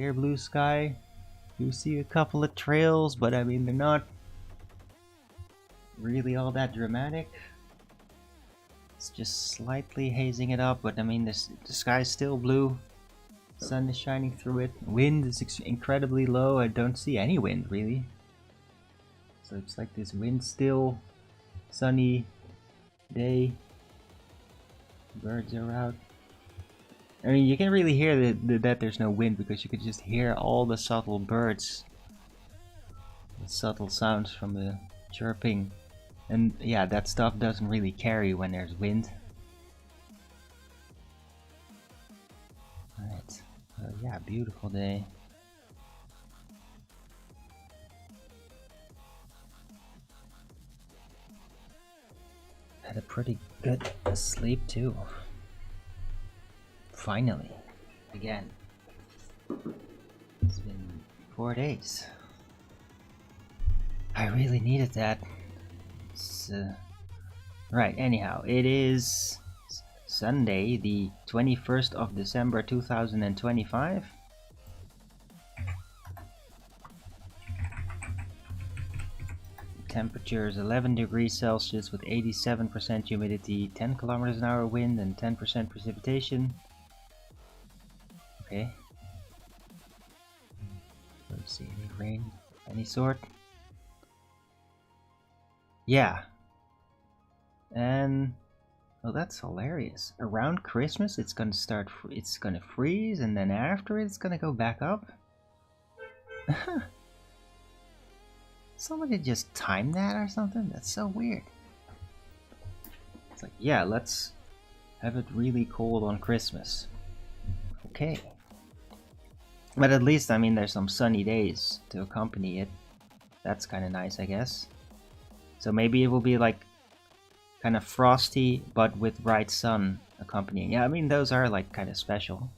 clear blue sky. You see a couple of trails, but I mean they're not really all that dramatic. It's just slightly hazing it up, but I mean the sky is still blue. Sun is shining through it. Wind is incredibly low. I don't see any wind really. So it's like this wind still, sunny day. Birds are out. I mean, you can really hear that there's no wind because you could just hear all the subtle birds, the subtle sounds from the chirping, and yeah, that stuff doesn't really carry when there's wind. Alright, yeah, beautiful day. Had a pretty good sleep too. Finally, again. It's been 4 days. I really needed that. Right, anyhow, it is Sunday, the 21st of December 2025. Temperature is 11 degrees Celsius with 87% humidity, 10 kilometers an hour wind, and 10% precipitation. Okay. Let's see, any rain, any sort? Yeah. And oh, that's hilarious. Around Christmas, it's gonna start. It's gonna freeze, and then after it's gonna go back up. Somebody just timed that or something? That's so weird. It's like, yeah, let's have it really cold on Christmas. Okay. But at least, I mean, there's some sunny days to accompany it. That's kind of nice, I guess. So maybe it will be like kind of frosty, but with bright sun accompanying. Yeah, I mean, those are like kind of special.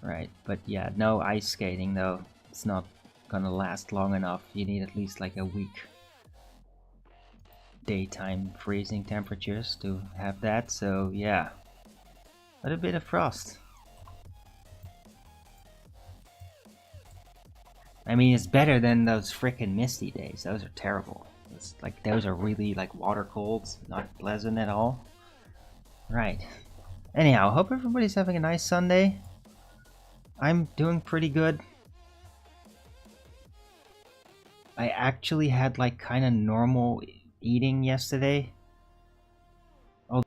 Right, but yeah, no ice skating though. It's not gonna last long enough. You need at least like a week. Daytime freezing temperatures to have that, so yeah. But a bit of frost. I mean, it's better than those frickin' misty days. Those are terrible. It's like those are really like water colds, not pleasant at all. Right. Anyhow, hope everybody's having a nice Sunday. I'm doing pretty good. I actually had like kind of normal eating yesterday. Although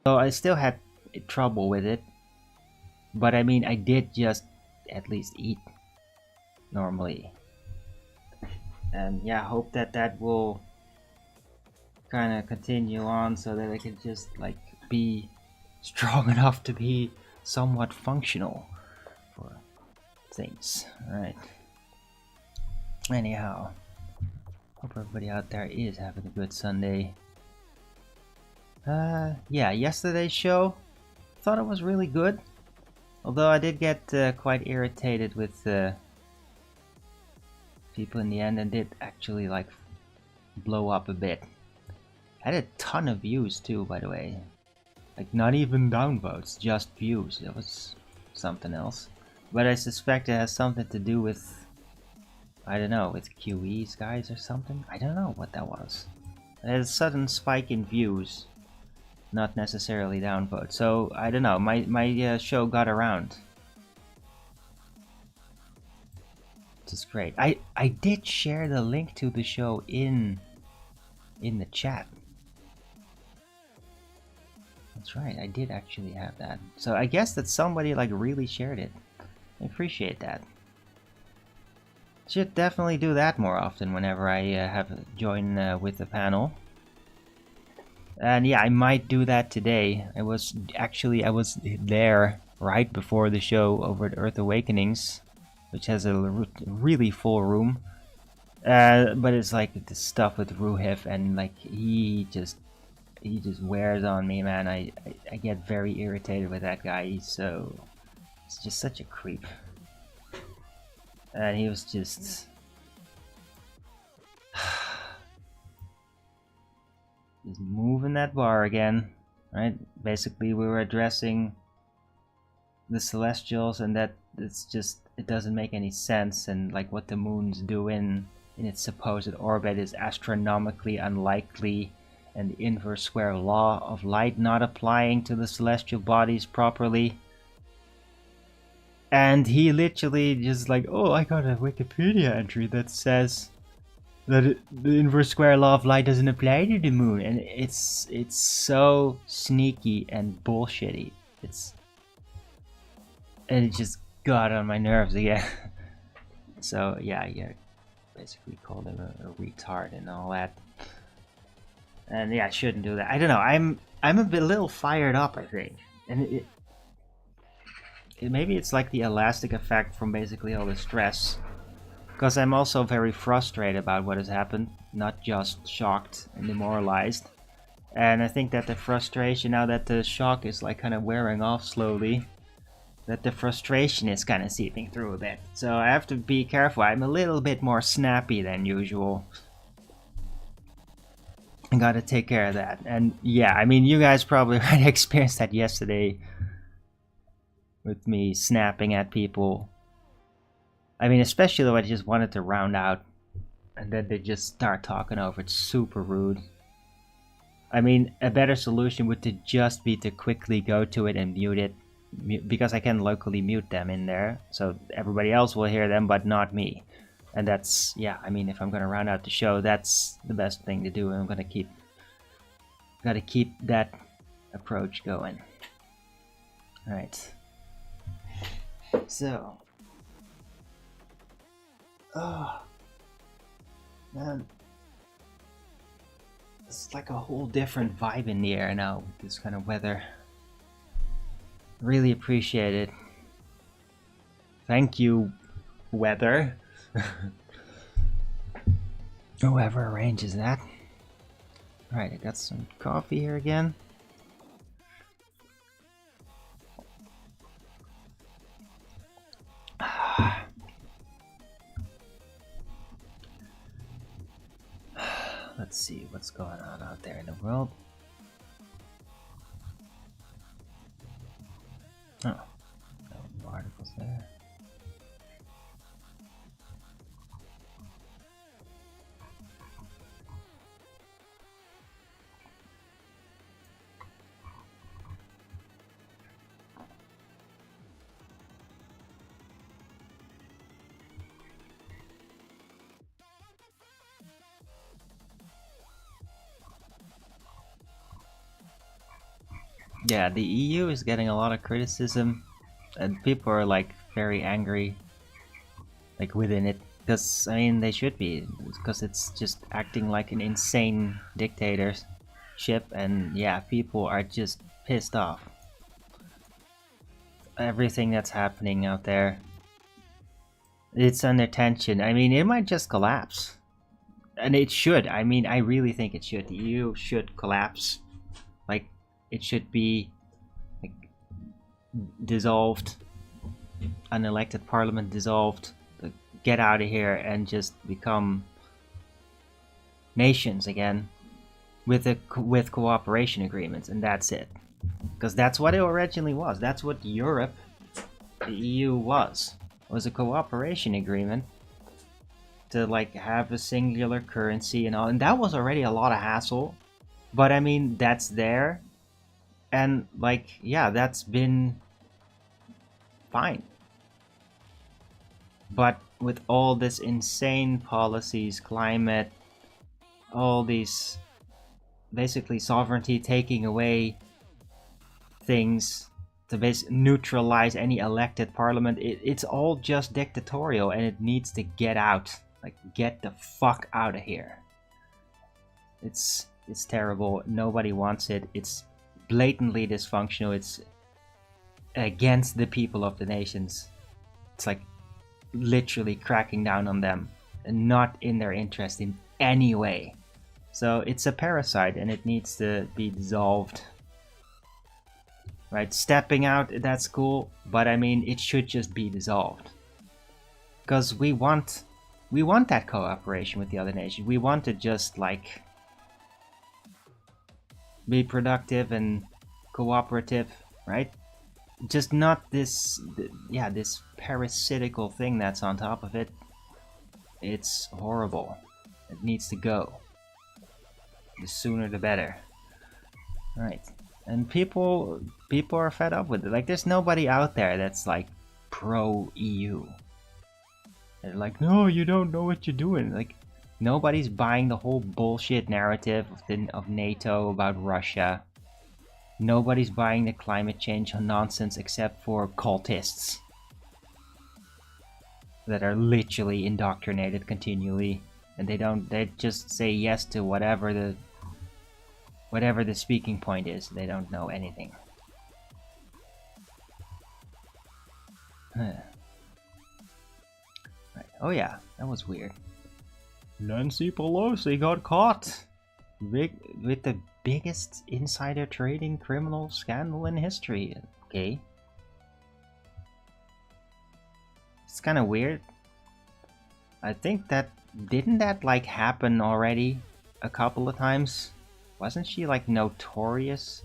I still had trouble with it. But I mean, I did just at least eat normally. And yeah, hope that that will kind of continue on so that I can just like be strong enough to be somewhat functional for things. Alright. Anyhow, hope everybody out there is having a good Sunday. Yeah, yesterday's show, thought it was really good. Although I did get quite irritated with people in the end and did actually like blow up a bit. Had a ton of views too, by the way. Like not even downvotes, just views. That was something else. But I suspect it has something to do with, I don't know, with QE's guys or something. I don't know what that was. It had a sudden spike in views, not necessarily downvotes. So I don't know. My show got around. Which is great. I did share the link to the show in the chat. That's right, I did actually have that. So I guess that somebody like really shared it. I appreciate that. Should definitely do that more often whenever I have join with the panel. And yeah, I might do that today. I was there right before the show over at Earth Awakenings, which has a really full room. But it's like the stuff with Ruhif, and like he just wears on me, man. I get very irritated with that guy. He's just such a creep. And he was just Just moving that bar again, right? Basically, we were addressing the celestials, and that it's just, it doesn't make any sense, and like what the moon's doing in its supposed orbit is astronomically unlikely, and the inverse square law of light not applying to the celestial bodies properly. And he literally just like, oh, I got a Wikipedia entry that says that the inverse square law of light doesn't apply to the moon, and it's so sneaky and bullshitty. And it just got on my nerves again. So yeah, basically called him a retard and all that. And yeah, I shouldn't do that. I don't know. I'm a little fired up, I think, and maybe it's like the elastic effect from basically all the stress. Because I'm also very frustrated about what has happened, not just shocked and demoralized. And I think that the frustration, now that the shock is like kind of wearing off slowly, that the frustration is kind of seeping through a bit. So I have to be careful. I'm a little bit more snappy than usual. I gotta take care of that. And yeah, I mean, you guys probably already experienced that yesterday with me snapping at people. I mean, especially though I just wanted to round out, and then they just start talking over. It's super rude. I mean, a better solution would to just be to quickly go to it and mute it, because I can locally mute them in there, so everybody else will hear them, but not me. And that's, yeah, I mean, if I'm gonna round out the show, that's the best thing to do, and I'm gonna gotta keep that approach going. Alright. So. Oh. Man. It's like a whole different vibe in the air now with this kind of weather. Really appreciate it. Thank you, weather. Whoever arranges that. Alright, I got some coffee here again. Let's see what's going on out there in the world. Oh, no articles there. Yeah, the EU is getting a lot of criticism, and people are like very angry, like within it, because I mean they should be, because it's just acting like an insane dictatorship, and yeah, people are just pissed off. Everything that's happening out there, it's under tension. I mean, it might just collapse, and it should. I mean, I really think it should. The EU should collapse. Like, it should be like dissolved, unelected parliament dissolved, get out of here and just become nations again with cooperation agreements, and that's it. Because that's what it originally was. That's what Europe, the EU was a cooperation agreement to like have a singular currency and all, and that was already a lot of hassle. But I mean, that's there. And like, yeah, that's been fine. But with all this insane policies, climate, all these basically sovereignty taking away things to neutralize any elected parliament, it's all just dictatorial, and it needs to get out. Like, get the fuck out of here. It's terrible. Nobody wants it. It's blatantly dysfunctional. It's against the people of the nations. It's like literally cracking down on them and not in their interest in any way. So it's a parasite and it needs to be dissolved. Right, stepping out, that's cool, but I mean, it should just be dissolved. Because we want that cooperation with the other nations. We want to just like be productive and cooperative, right? Just not this, yeah, this parasitical thing that's on top of it. It's horrible. It needs to go. The sooner the better. Right. And people are fed up with it. Like, there's nobody out there that's like pro EU. They're like, no, you don't know what you're doing. Like, nobody's buying the whole bullshit narrative of NATO about Russia. Nobody's buying the climate change nonsense except for cultists that are literally indoctrinated continually, and they just say yes to whatever the speaking point is. They don't know anything. Right. Oh yeah, that was weird. Nancy Pelosi got caught with the biggest insider trading criminal scandal in history. Okay. It's kind of weird. I think didn't that like happen already a couple of times? Wasn't she like notorious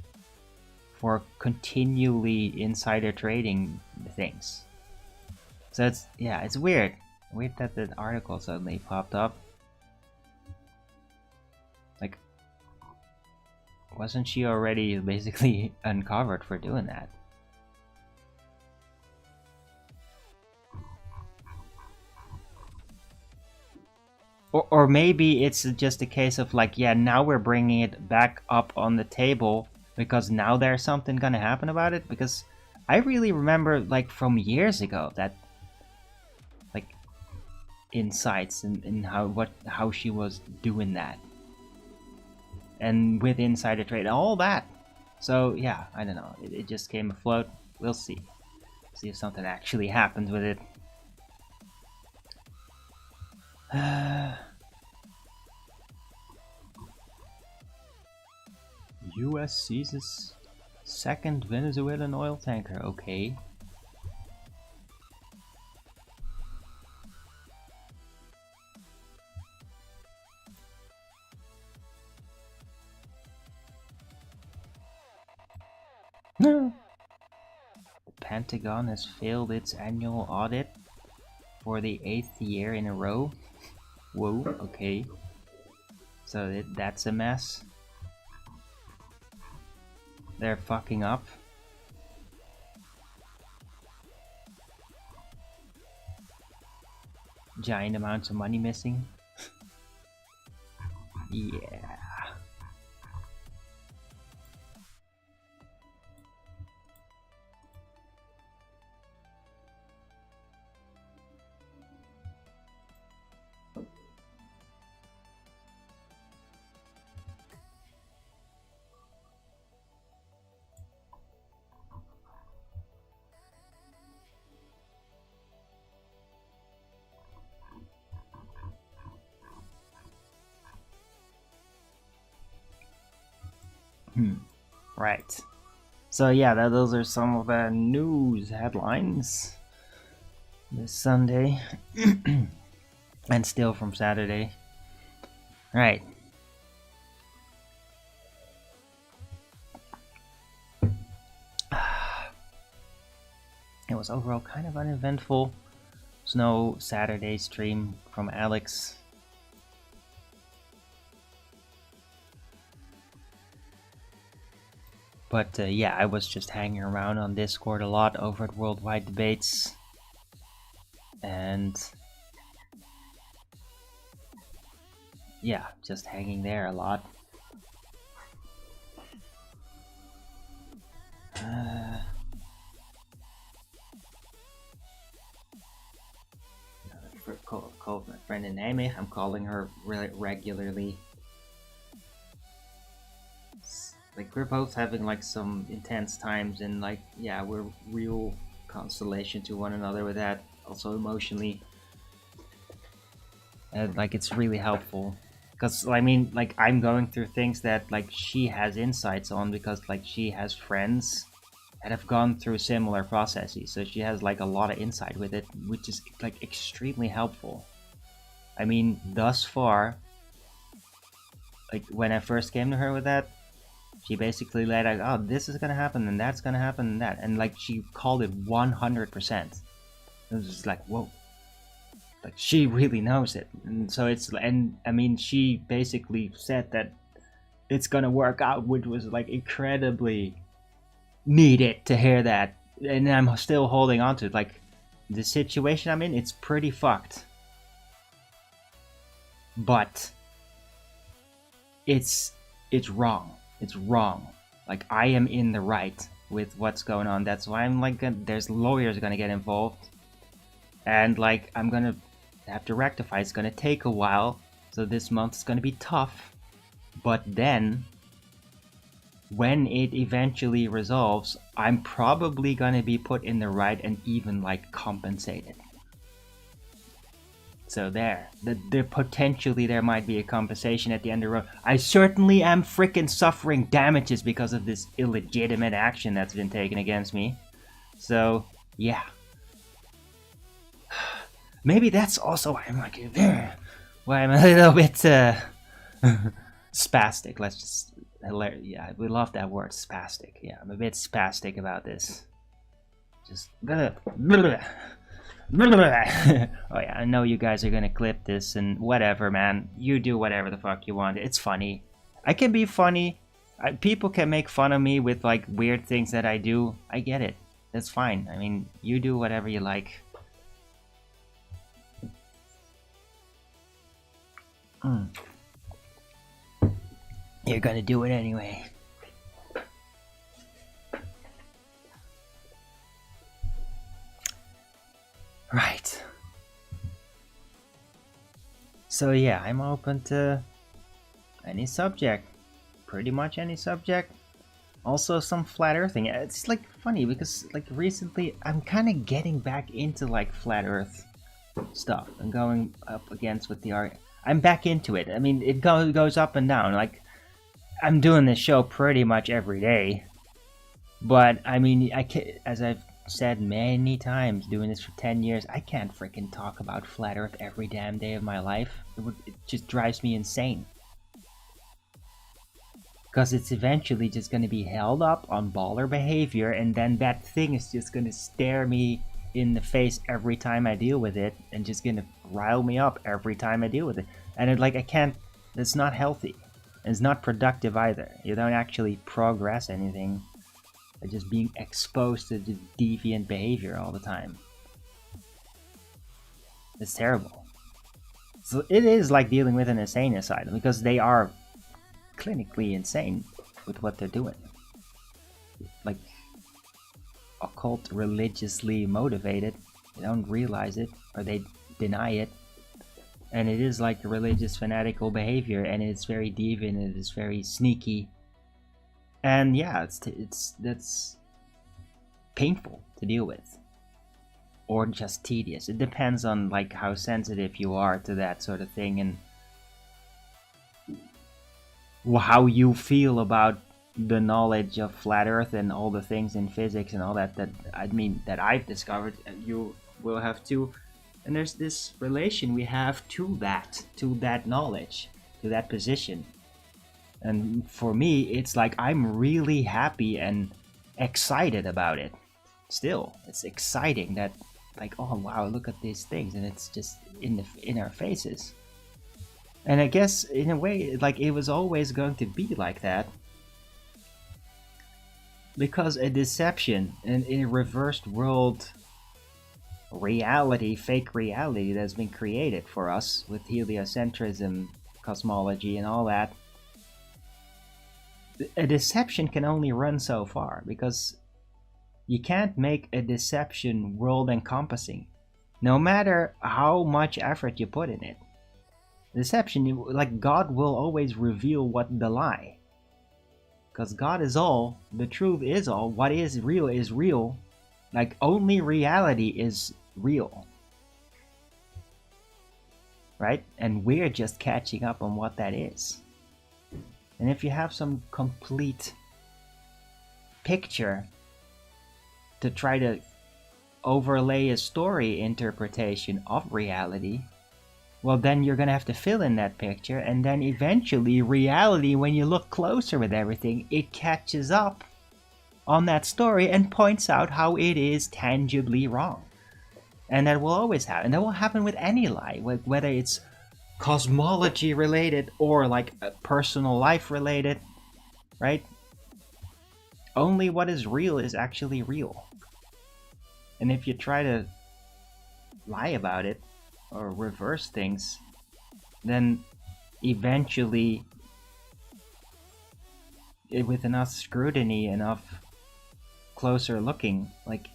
for continually insider trading things? So it's weird. Weird that the article suddenly popped up. Like, wasn't she already basically uncovered for doing that? Or maybe it's just a case of like, yeah, now we're bringing it back up on the table because now there's something gonna happen about it. Because I really remember like from years ago that like insights in how she was doing that, and with insider trade, all that. So yeah, I don't know. It just came afloat. We'll see. See if something actually happens with it. U.S. seizes second Venezuelan oil tanker. Okay. No. The Pentagon has failed its annual audit for the 8th year in a row. Whoa, okay. So that's a mess. They're fucking up. Giant amounts of money missing. Yeah. Right. So yeah, those are some of the news headlines this Sunday, and still from Saturday. Right. It was overall kind of uneventful. There's no Saturday stream from Alex. But yeah, I was just hanging around on Discord a lot over at Worldwide Debates. And yeah, just hanging there a lot. Called my friend Amy. I'm calling her regularly. Like, we're both having like some intense times, and like, yeah, we're real consolation to one another with that. Also emotionally, and like, it's really helpful. Because I mean, like, I'm going through things that like she has insights on, because like she has friends that have gone through similar processes, so she has like a lot of insight with it, which is like extremely helpful. I mean, thus far, like when I first came to her with that, She basically laid out, oh, this is gonna happen, and that's gonna happen, and that. And, like, she called it 100%. It was just like, whoa. Like, she really knows it. And so it's, and, I mean, she basically said that it's gonna work out, which was, like, incredibly needed to hear that. And I'm still holding on to it. Like, the situation I'm in, it's pretty fucked. But it's wrong. It's wrong. Like, I am in the right with what's going on. That's why I'm like, there's lawyers gonna get involved. And, like, I'm gonna have to rectify. It's gonna take a while. So this month is gonna be tough. But then, when it eventually resolves, I'm probably gonna be put in the right and even, like, compensated. So there, potentially there might be a compensation at the end of the road. I certainly am freaking suffering damages because of this illegitimate action that's been taken against me. So, yeah. Maybe that's also why I'm like, why I'm a little bit spastic. Let's just, yeah, we love that word, spastic. Yeah, I'm a bit spastic about this. Just oh yeah, I know you guys are gonna clip this and whatever, man. You do whatever the fuck you want. It's funny. I can be funny. People can make fun of me with, like, weird things that I do. I get it. That's fine. I mean, you do whatever you like. You're gonna do it anyway. Right. So yeah, I'm open to any subject. Pretty much any subject. Also some flat earthing. It's, like, funny because, like, recently I'm kind of getting back into, like, flat earth stuff and going up against with the art. I'm back into it. I mean, it goes up and down. Like, I'm doing this show pretty much every day. But, I mean, as I've said many times, doing this for 10 years, I can't freaking talk about flat earth every damn day of my life. It just drives me insane. Because it's eventually just going to be held up on baller behavior, and then that thing is just going to stare me in the face every time I deal with it, and just going to rile me up every time I deal with it. And I can't, it's not healthy. It's not productive either. You don't actually progress anything. Just being exposed to the deviant behavior all the time. It's terrible. So it is like dealing with an insane asylum, because they are clinically insane with what they're doing. Like, occult, religiously motivated. They don't realize it, or they deny it. And it is like a religious fanatical behavior, and it's very deviant, it is very sneaky. And yeah, that's painful to deal with, or just tedious. It depends on, like, how sensitive you are to that sort of thing, and how you feel about the knowledge of flat Earth and all the things in physics and all that. That I've discovered, and you will have too. And there's this relation we have to that knowledge, to that position. And for me, it's like I'm really happy and excited about it. Still, it's exciting that, like, oh wow, look at these things, and it's just in our faces. And I guess in a way, like, it was always going to be like that, because a deception and in a reversed world reality, fake reality that's been created for us with heliocentrism, cosmology, and all that. A deception can only run so far, because you can't make a deception world encompassing, no matter how much effort you put in it. Deception, like, God will always reveal what the lie, because God is all, the truth is all, what is real. Like, only reality is real, right? And we're just catching up on what that is. And if you have some complete picture to try to overlay a story interpretation of reality, well, then you're gonna have to fill in that picture, and then eventually reality, when you look closer with everything, it catches up on that story and points out how it is tangibly wrong. And that will always happen. That will happen with any lie, whether it's cosmology related or like personal life related, right? Only what is real is actually real. And if you try to lie about it or reverse things, then eventually, with enough scrutiny, enough closer looking, like,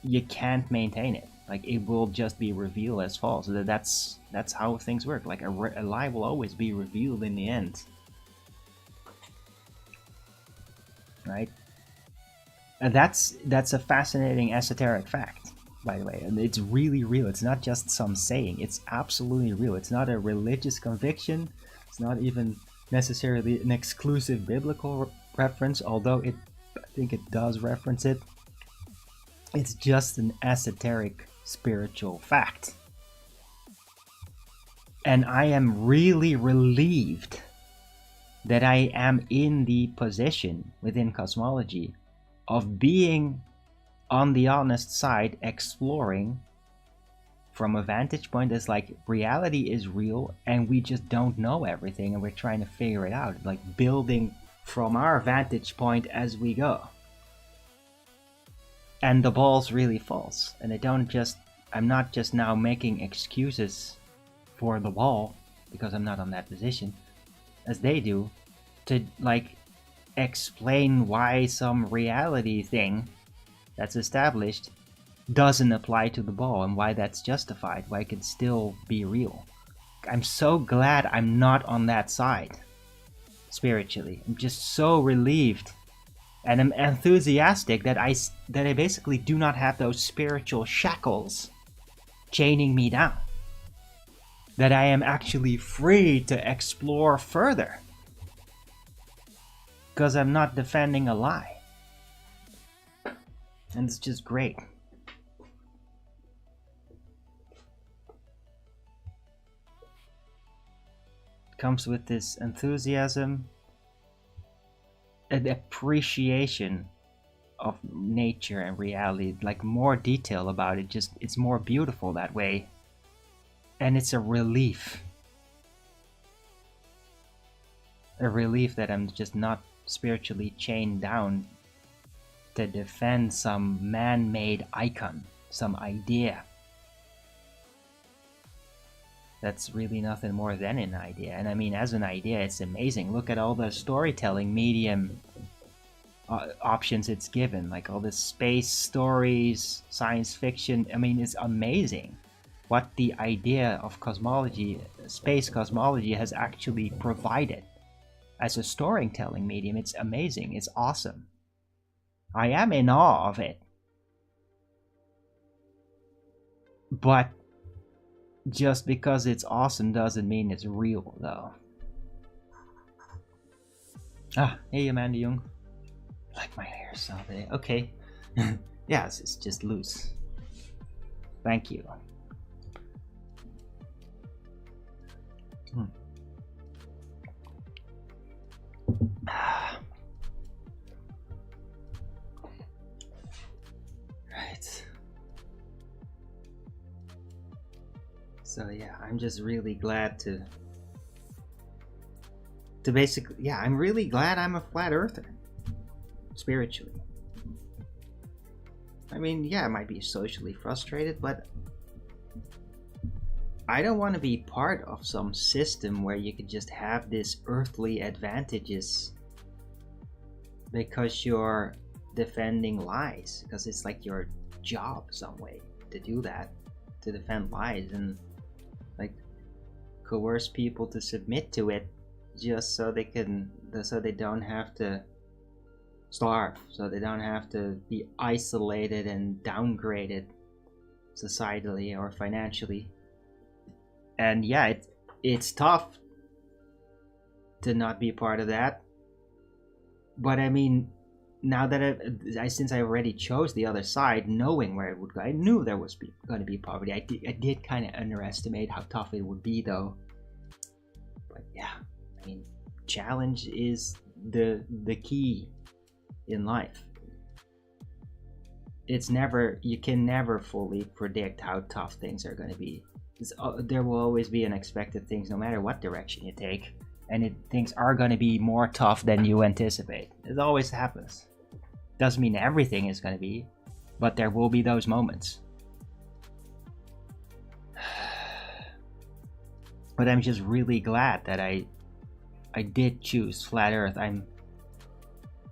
you can't maintain it. Like, it will just be revealed as false. That's how things work. Like, a lie will always be revealed in the end, right? And that's a fascinating esoteric fact, by the way, and it's really real. It's not just some saying. It's absolutely real. It's not a religious conviction. It's not even necessarily an exclusive biblical reference, although I think it does reference it. It's just an esoteric spiritual fact. And I am really relieved that I am in the position within cosmology of being on the honest side, exploring from a vantage point that's like, reality is real and we just don't know everything and we're trying to figure it out, like building from our vantage point as we go. And the ball's really false, and I'm not just now making excuses for the ball because I'm not on that position as they do, to like explain why some reality thing that's established doesn't apply to the ball and why that's justified, why it can still be real. I'm so glad I'm not on that side spiritually. I'm just so relieved, and I'm enthusiastic that I basically do not have those spiritual shackles chaining me down, that I am actually free to explore further because I'm not defending a lie. And it's just great. It comes with this enthusiasm, an appreciation of nature and reality, like more detail about it. Just, it's more beautiful that way. And it's a relief. A relief that I'm just not spiritually chained down to defend some man-made icon, some idea that's really nothing more than an idea. And I mean, as an idea, it's amazing. Look at all the storytelling medium options it's given, like all the space stories, science fiction. I mean, it's amazing what the idea of cosmology, space cosmology, has actually provided as a storytelling medium. It's amazing. It's awesome. I am in awe of it. But just because it's awesome doesn't mean it's real, though. Ah, hey, Amanda Young. I like my hair so today. Okay. Yes, it's just loose. Thank you. Right. So yeah, I'm just really glad to basically, yeah, I'm really glad I'm a flat earther, spiritually. I mean, yeah, I might be socially frustrated, but I don't want to be part of some system where you could just have these earthly advantages because you're defending lies, because it's like your job some way to do that, to defend lies and like coerce people to submit to it just so they don't have to starve, so they don't have to be isolated and downgraded societally or financially. And yeah, it's tough to not be part of that. But I mean, now that since I already chose the other side, knowing where it would go, I knew there was going to be poverty. I did kind of underestimate how tough it would be, though. But yeah, I mean, challenge is the key in life. You can never fully predict how tough things are going to be. There will always be unexpected things, no matter what direction you take, and things are going to be more tough than you anticipate. It always happens. Doesn't mean everything is going to be, but there will be those moments. But I'm just really glad that I did choose flat Earth. I'm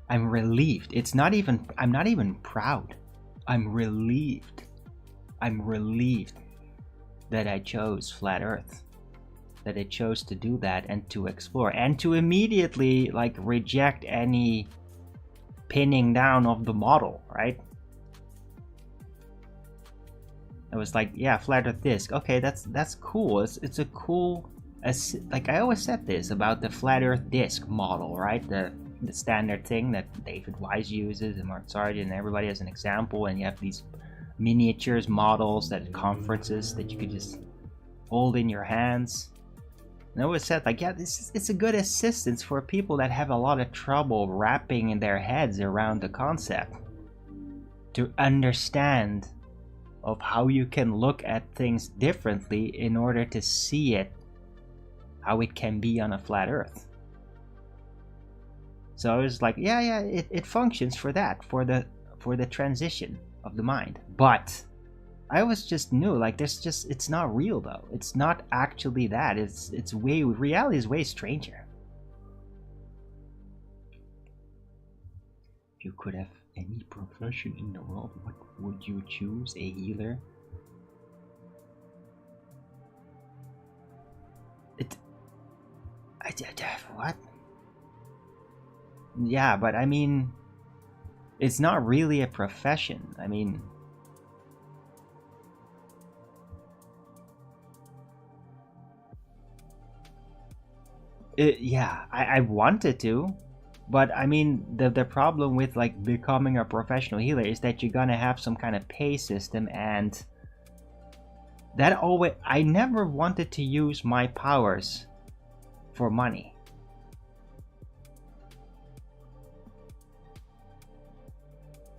relieved. I'm not even proud. I'm relieved. I'm relieved that I chose flat Earth. That I chose to do that and to explore and to immediately like reject any pinning down of the model, right? I was like, yeah, flat Earth disk. Okay, that's cool. It's a cool, like I always said this about the flat Earth disk model, right? The standard thing that David Wise uses and Mark Sargent and everybody has an example, and you have these miniatures models at conferences that you could just hold in your hands. And I always said, like, yeah, it's a good assistance for people that have a lot of trouble wrapping in their heads around the concept to understand of how you can look at things differently in order to see it how it can be on a flat Earth. So I was like, yeah, it functions for that, for the transition of the mind. But I always just knew, like, it's not real though. It's not actually that. Reality is way stranger. If you could have any profession in the world, what would you choose? A healer? What? Yeah, but I mean, it's not really a profession. I mean, I wanted to, but I mean, the problem with like becoming a professional healer is that you're gonna have some kind of pay system, and I never wanted to use my powers for money.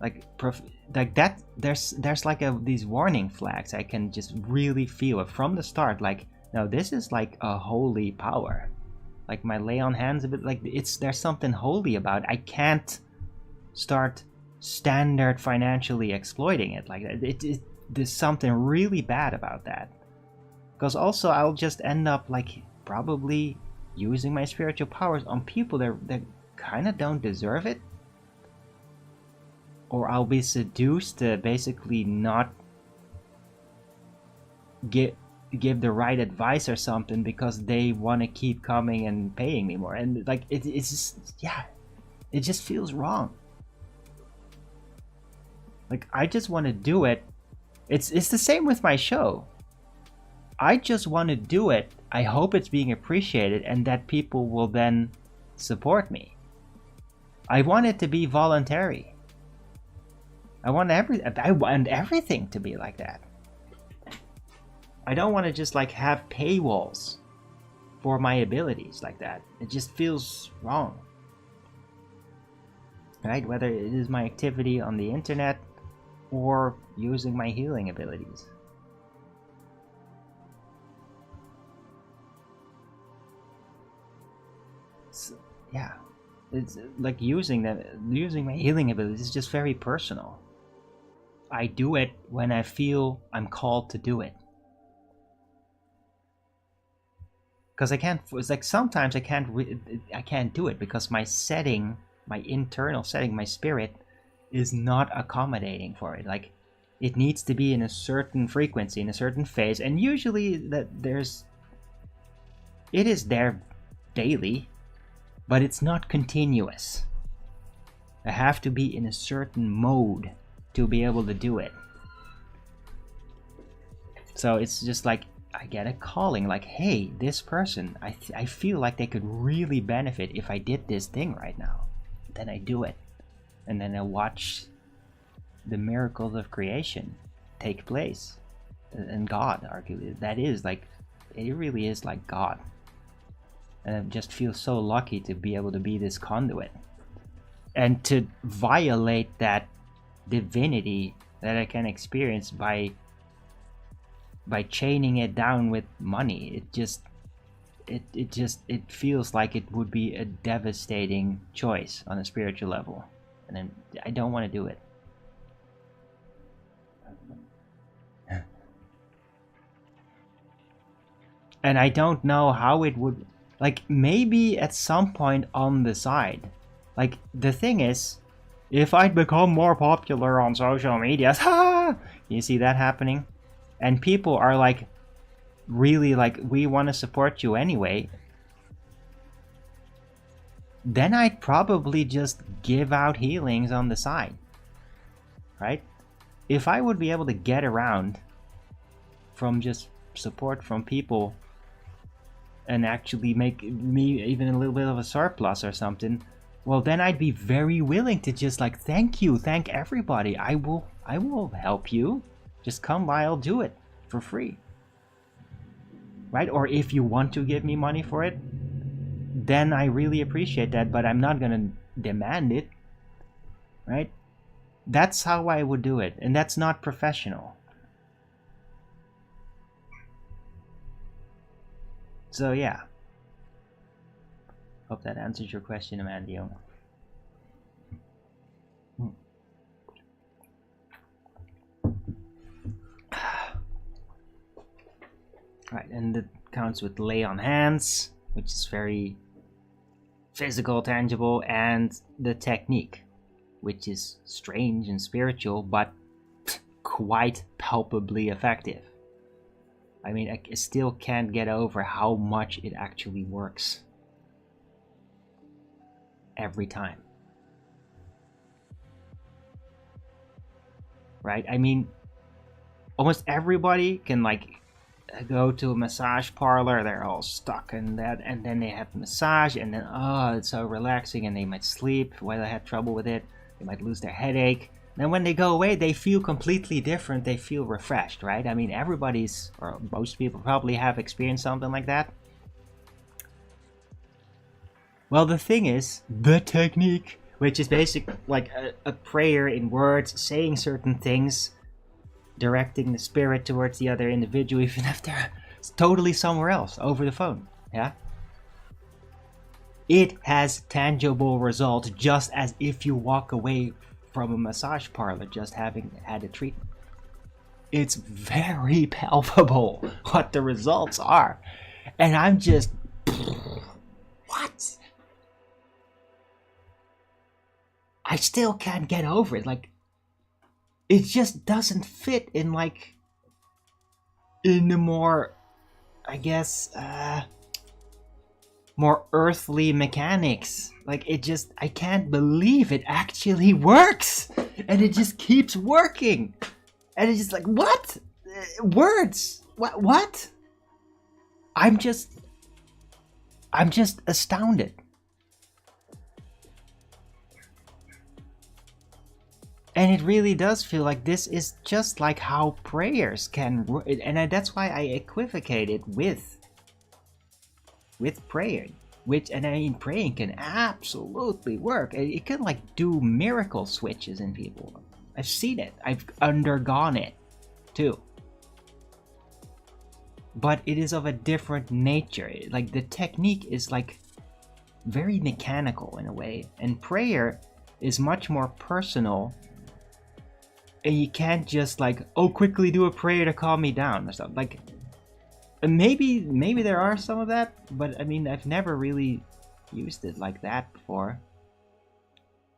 Like that, there's like theese warning flags I can just really feel it from the start. Like, no, this is like a holy power. Like my lay on hands, a bit like there's something holy about it. I can't start standard financially exploiting it like that. There's something really bad about that. Because also I'll just end up like probably using my spiritual powers on people that kind of don't deserve it. Or I'll be seduced to basically not give the right advice or something because they want to keep coming and paying me more. And like it's just, yeah, it just feels wrong. Like I just want to do it. It's the same with my show. I just want to do it. I hope it's being appreciated and that people will then support me. I want it to be voluntary. I want everything to be like that. I don't want to just like have paywalls for my abilities like that. It just feels wrong. Right? Whether it is my activity on the internet or using my healing abilities. So, yeah. It's like using my healing abilities is just very personal. I do it when I feel I'm called to do it. Because I can't. It's like sometimes I can't do it because my setting, my internal setting, my spirit, is not accommodating for it. Like it needs to be in a certain frequency, in a certain phase, and usually it is there daily, but it's not continuous. I have to be in a certain mode to be able to do it. So it's just like I get a calling like, hey, this person, I feel like they could really benefit if I did this thing right now. Then I do it. and then I watch the miracles of creation take place. And God, arguably, that is like, it really is like God. And I just feel so lucky to be able to be this conduit. And to violate that divinity that I can experience by chaining it down with money. It feels like it would be a devastating choice on a spiritual level. And then I don't want to do it. And I don't know how it would, like, maybe at some point on the side. Like, the thing is, if I'd become more popular on social media, you see that happening? And people are like, really like, we want to support you anyway. Then I'd probably just give out healings on the side. Right? If I would be able to get around from just support from people and actually make me even a little bit of a surplus or something, well, then I'd be very willing to just like, thank everybody. I will help you. Just come by, I'll do it for free. Right? Or if you want to give me money for it, then I really appreciate that, but I'm not gonna demand it. Right? That's how I would do it, and that's not professional. So yeah, hope that answers your question, Amandio. Right, and it counts with lay on hands, which is very physical, tangible, and the technique, which is strange and spiritual, but quite palpably effective. I mean, I still can't get over how much it actually works. Every time. Right? I mean, almost everybody can like go to a massage parlor, they're all stuck in that, and then they have a massage, and then, oh, it's so relaxing, and they might sleep while they had trouble with it, they might lose their headache. Then when they go away, they feel completely different. They feel refreshed, right? I mean, everybody's, or most people probably have experienced something like that. Well, the thing is, the technique, which is basically like a prayer in words, saying certain things, directing the spirit towards the other individual, even if they're totally somewhere else, over the phone, yeah? It has tangible results, just as if you walk away from a massage parlor just having had a treatment. It's very palpable what the results are. And I'm just, what? I still can't get over it. Like, it just doesn't fit in like, in the more, I guess, more earthly mechanics. Like, it just, I can't believe it actually works, and it just keeps working, and it's just like, what? Words? What? I'm just astounded. And it really does feel like this is just like how prayers can, and that's why I equivocate it with prayer, which, and I mean, praying can absolutely work. It can like do miracle switches in people. I've seen it. I've undergone it too. But it is of a different nature. Like, the technique is like very mechanical in a way, and prayer is much more personal. And you can't just like, oh, quickly do a prayer to calm me down or something. Like, maybe there are some of that, but I mean, I've never really used it like that before.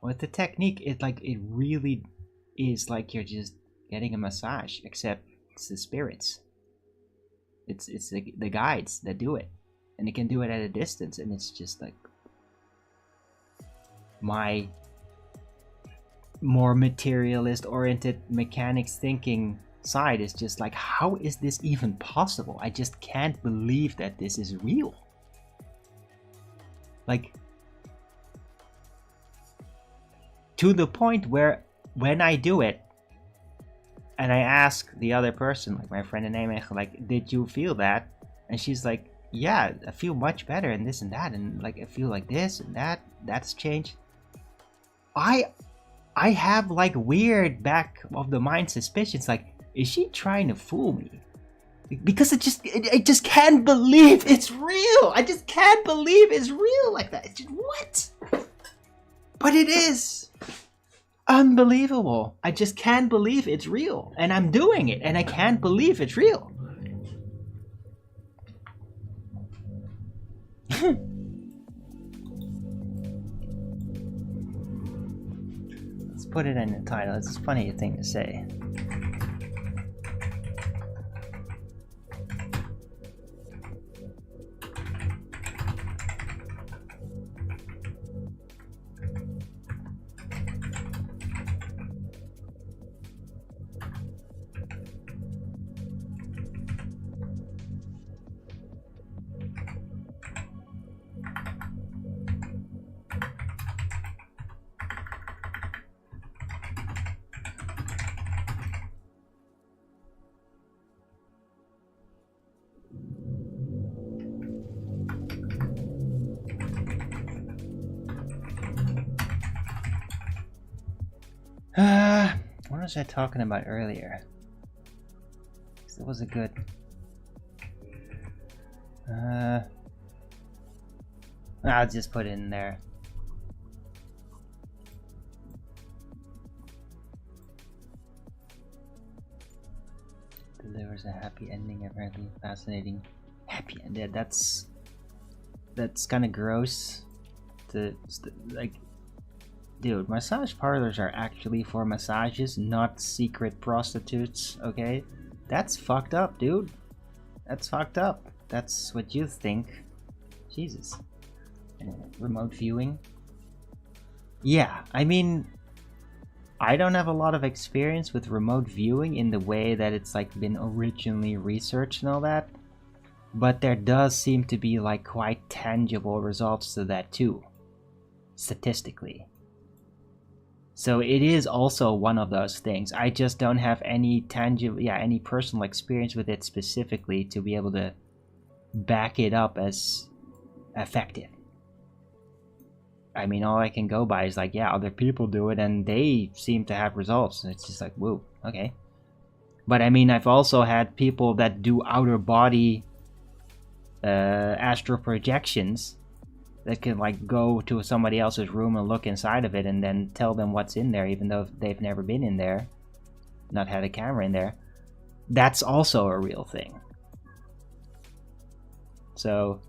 With the technique, it really is like you're just getting a massage, except it's the spirits. It's the guides that do it, and they can do it at a distance, and it's just like my more materialist oriented mechanics thinking side is just like, how is this even possible? I just can't believe that this is real. Like, to the point where when I do it, and I ask the other person, like my friend in Nijmegen, like, did you feel that? And she's like, yeah, I feel much better and this and that, and like I feel like this and that's changed. I have like weird back of the mind suspicions, like, is she trying to fool me? Because I just can't believe it's real. I just can't believe it's real like that. It's just, what? But it is unbelievable. I just can't believe it's real. And I'm doing it, and I can't believe it's real. Let's put it in the title. It's a funny thing to say. What was I talking about earlier? That was a good... I'll just put it in there. Delivers a happy ending, apparently fascinating. Happy ending, that's kind of gross. Like, dude, massage parlors are actually for massages, not secret prostitutes, okay? That's fucked up, dude. That's fucked up. That's what you think. Jesus. Anyway, remote viewing. Yeah, I mean, I don't have a lot of experience with remote viewing in the way that it's like been originally researched and all that. But there does seem to be like quite tangible results to that too. Statistically. So it is also one of those things. I just don't have any tangible, any personal experience with it specifically to be able to back it up as effective. I mean, all I can go by is like, other people do it and they seem to have results. And it's just like, whoa, okay. But I mean, I've also had people that do outer body astral projections that can like go to somebody else's room and look inside of it and then tell them what's in there, even though they've never been in there, not had a camera in there. That's also a real thing. So,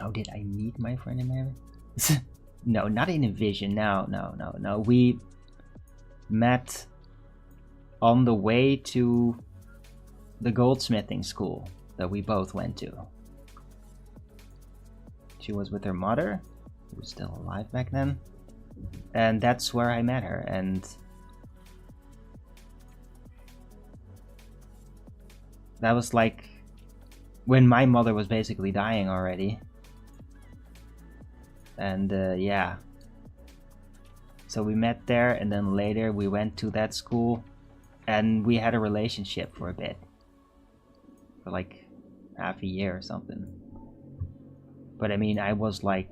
oh, did I meet my friend in there? No, not in a vision. No. We met on the way to the goldsmithing school that we both went to. She was with her mother, who was still alive back then, and that's where I met her. And that was like when my mother was basically dying already. And so we met there, and then later we went to that school and we had a relationship for a bit, for like half a year or something. But I mean, I was like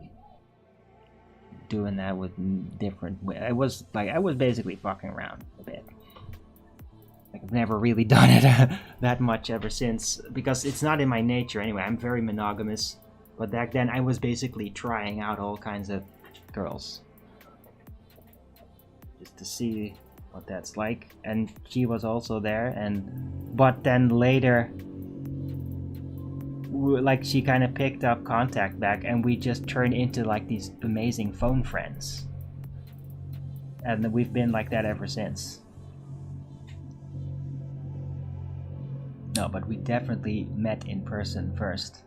doing that with different. I was basically fucking around a bit. Like, I've never really done it that much ever since, because it's not in my nature anyway. I'm very monogamous, but back then I was basically trying out all kinds of girls just to see what that's like. And she was also there, but then later, like, she kind of picked up contact back, and we just turned into like these amazing phone friends, and we've been like that ever since. No, but we definitely met in person first.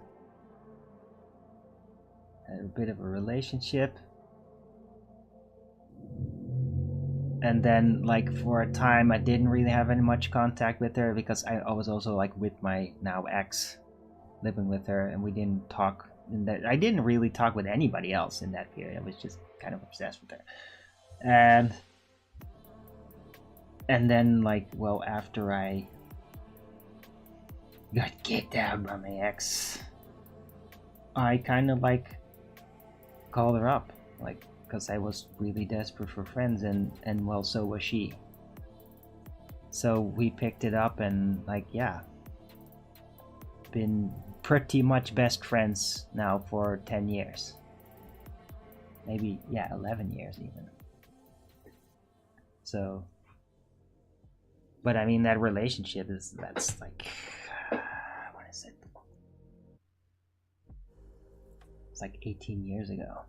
Had a bit of a relationship, and then like for a time I didn't really have any much contact with her, because I was also like with my now ex, living with her, and we didn't talk And that I didn't really talk with anybody else in that period. I was just kind of obsessed with her. And then, like, well, after I got kicked out by my ex, I kind of like called her up, like, because I was really desperate for friends, and well, so was she. So we picked it up, and like, yeah, been pretty much best friends now for 10 years. Maybe, yeah, 11 years even. So, but I mean, that relationship that's like, what is it? It's like 18 years ago.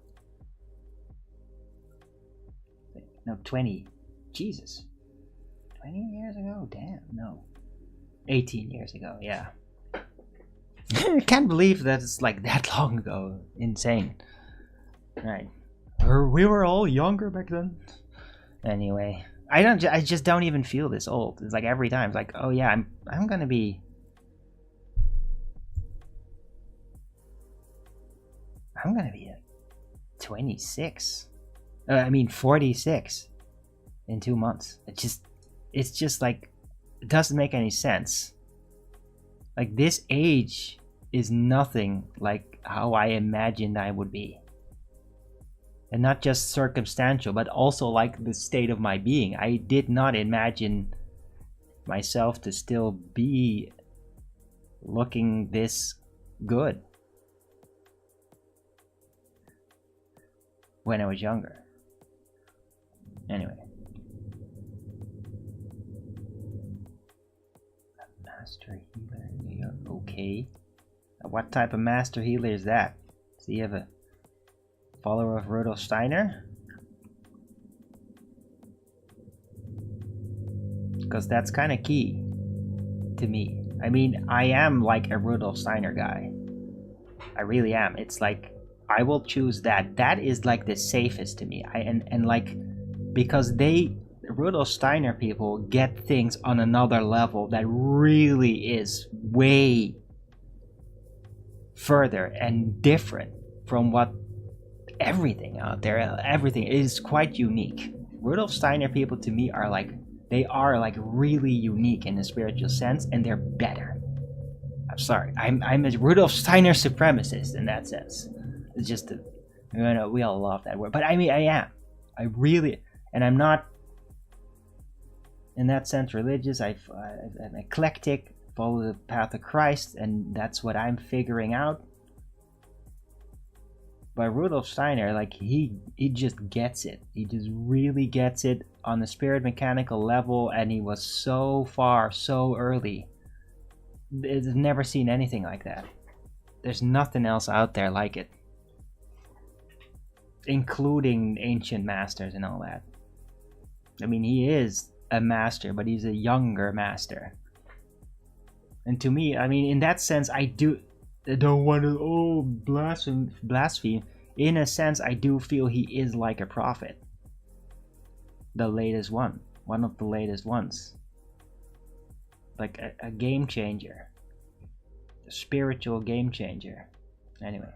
No, 20. Jesus. 20 years ago? Damn, no. 18 years ago, yeah. I can't believe that it's like that long ago. Insane. Right. We were all younger back then. Anyway, I just don't even feel this old. It's like every time, it's like, oh yeah, I'm gonna be 26. I mean 46 in 2 months. It's just like, it doesn't make any sense. Like, this age is nothing like how I imagined I would be. And not just circumstantial, but also like the state of my being. I did not imagine myself to still be looking this good when I was younger. Anyway. Master healer. Yeah, okay. What type of master healer is that? So you have a follower of Rudolf Steiner? Because that's kind of key to me. I mean, I am like a Rudolf Steiner guy. I really am. It's like, I will choose that. That is like the safest to me. And like, because Rudolf Steiner people get things on another level that really is way further and different from what everything out there, everything is quite unique. Rudolf Steiner people to me are like, they are like really unique in a spiritual sense, and they're better. I'm sorry, I'm a Rudolf Steiner supremacist in that sense. It's just, we all love that word, but I mean, I really, and I'm not in that sense religious. I'm eclectic, follow the path of Christ, and that's what I'm figuring out. But Rudolf Steiner, like, he just gets it. He just really gets it on the spirit mechanical level, and he was so far, so early. I've never seen anything like that. There's nothing else out there like it, including ancient masters and all that. I mean, he is a master, but he's a younger master. And to me, I mean, in that sense, I don't want to blaspheme. In a sense, I do feel he is like a prophet. The latest one of the latest ones. Like a game changer. A spiritual game changer. Anyway.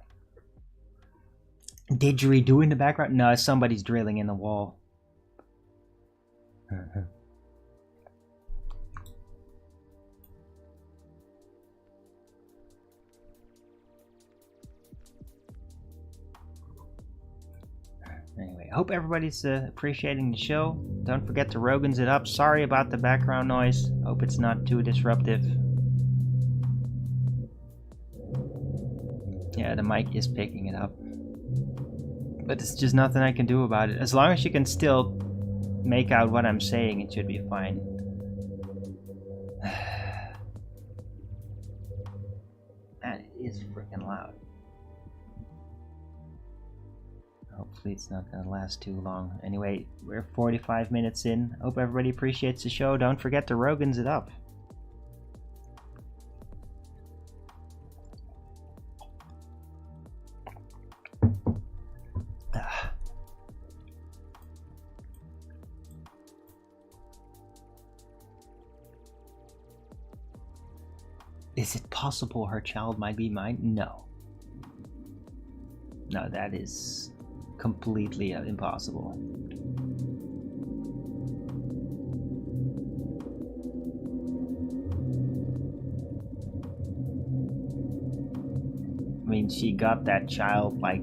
Didgeridoo in the background? No, somebody's drilling in the wall. Anyway, I hope everybody's appreciating the show. Don't forget to Rogan's it up. Sorry about the background noise. Hope it's not too disruptive. Yeah, the mic is picking it up. But it's just nothing I can do about it. As long as you can still make out what I'm saying, it should be fine. Man, it is freaking loud. Hopefully it's not gonna last too long. Anyway, we're 45 minutes in. Hope everybody appreciates the show. Don't forget to Rogan's it up. Is it possible her child might be mine? No. No, that is completely impossible. I mean, she got that child like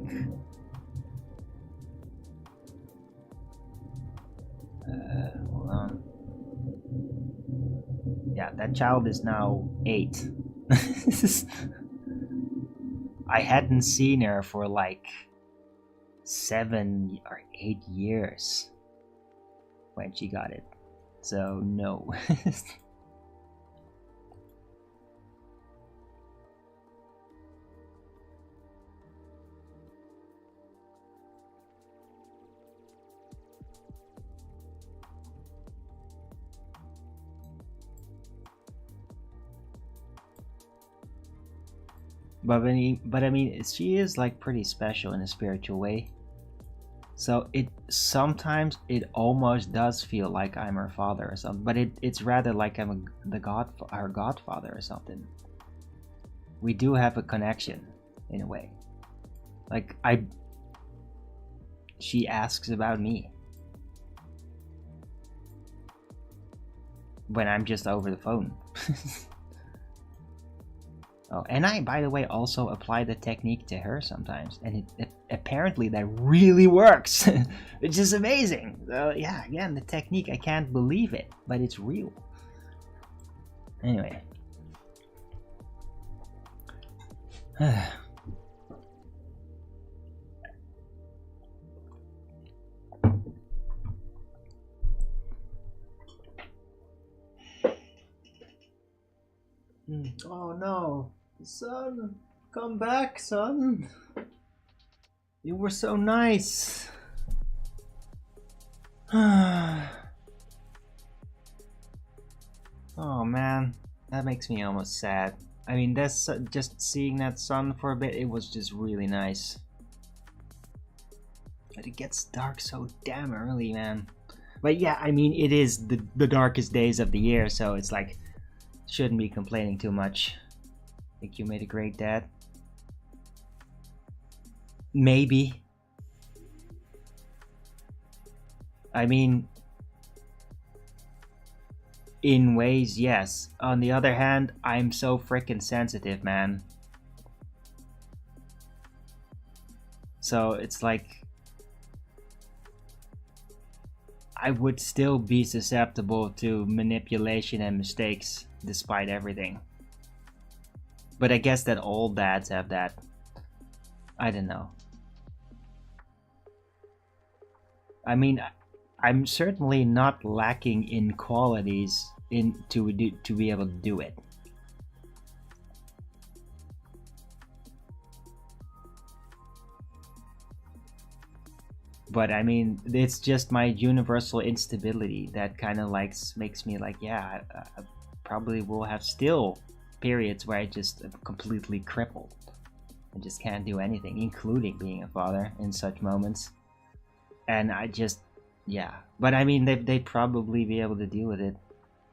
hold on. Yeah, that child is now 8. I hadn't seen her for like 7 or 8 years when she got it. So no. But I mean, she is like pretty special in a spiritual way. So sometimes it almost does feel like I'm her father or something, but it's rather like I'm her godfather or something. We do have a connection in a way. Like she asks about me when I'm just over the phone. Oh, and I, by the way, also apply the technique to her sometimes, and it apparently that really works, which is amazing. So yeah, again, the technique, I can't believe it, but it's real. Anyway. Oh no. Son, come back, son. You were so nice. Oh man, that makes me almost sad. I mean, that's just seeing that sun for a bit, it was just really nice. But it gets dark so damn early, man. But yeah, I mean, it is the darkest days of the year, so it's like, shouldn't be complaining too much. Think you made a great dad? Maybe. I mean, in ways, yes. On the other hand, I'm so freaking sensitive, man. So it's like, I would still be susceptible to manipulation and mistakes despite everything. But I guess that all dads have that. I don't know. I mean, I'm certainly not lacking in qualities to be able to do it. But I mean, it's just my universal instability that kind of like makes me like, yeah, I probably will have still periods where I just am completely crippled. I just can't do anything, including being a father in such moments. And I just, yeah. But I mean, they'd probably be able to deal with it.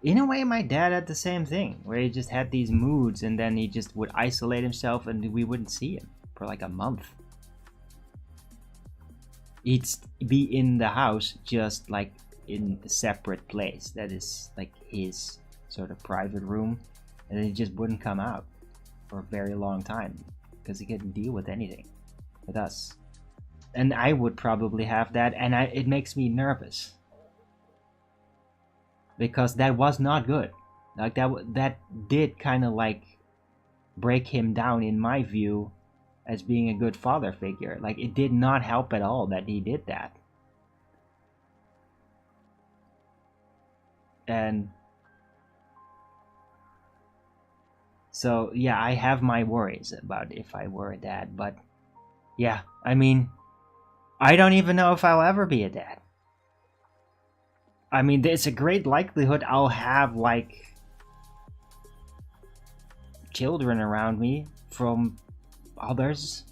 In a way, my dad had the same thing, where he just had these moods and then he just would isolate himself and we wouldn't see him for like a month. He'd be in the house, just like in a separate place that is like his sort of private room, and then he just wouldn't come out for a very long time because he couldn't deal with anything with us. And I would probably have that, and it makes me nervous because that was not good. Like that did kind of like break him down in my view as being a good father figure. Like, it did not help at all that he did that. And so, yeah, I have my worries about if I were a dad, but yeah, I mean, I don't even know if I'll ever be a dad. I mean, there's a great likelihood I'll have, like, children around me from others,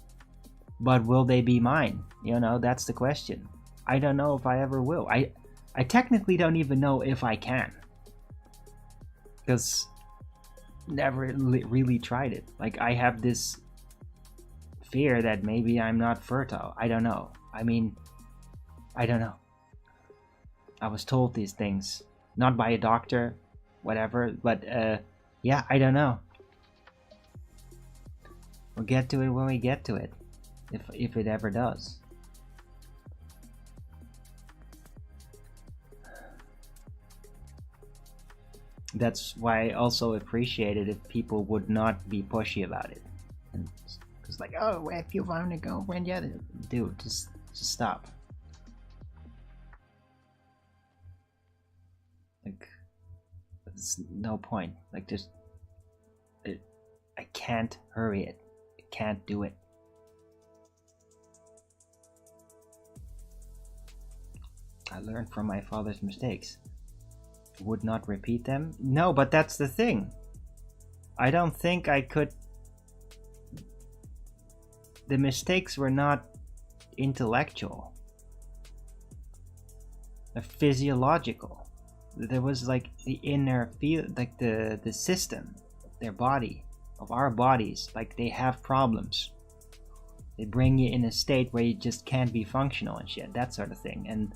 but will they be mine? You know, that's the question. I don't know if I ever will. I technically don't even know if I can, because never really tried it. Like, I have this fear that maybe I'm not fertile. I don't know. I mean, I don't know. I was told these things, not by a doctor, whatever, but yeah, I don't know. We'll get to it when we get to it, if it ever does. That's why I also appreciate it if people would not be pushy about it. And it's like, oh, if you found a girlfriend yet, dude, just stop. Like, there's no point. Like, just, I can't hurry it. I can't do it. I learned from my father's mistakes. Would not repeat them? No, but that's the thing. I don't think I could. The mistakes were not intellectual. They're physiological. There was like the inner feel, like the system of their body, of our bodies, like they have problems. They bring you in a state where you just can't be functional and shit, that sort of thing. And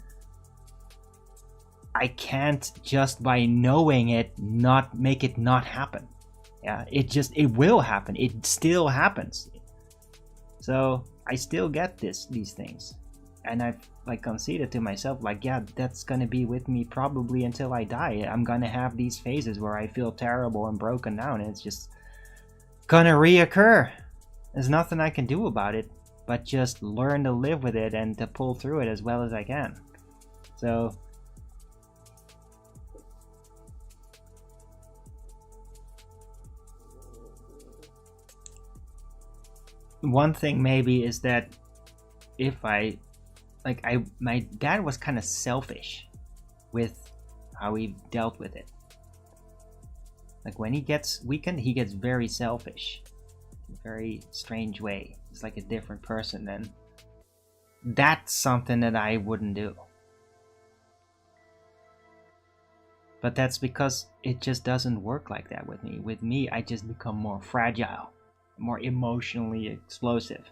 I can't just by knowing it not make it not happen. Yeah, it will happen. It still happens. So I still get these things, and I've like conceded to myself, like, yeah, that's gonna be with me probably until I die. I'm gonna have these phases where I feel terrible and broken down, and it's just gonna reoccur. There's nothing I can do about it but just learn to live with it and to pull through it as well as I can. So one thing maybe is that if my dad was kind of selfish with how he dealt with it. Like when he gets weakened, he gets very selfish in a very strange way. It's like a different person, and that's something that I wouldn't do. But that's because it just doesn't work like that with me. With me, I just become more fragile, more emotionally explosive.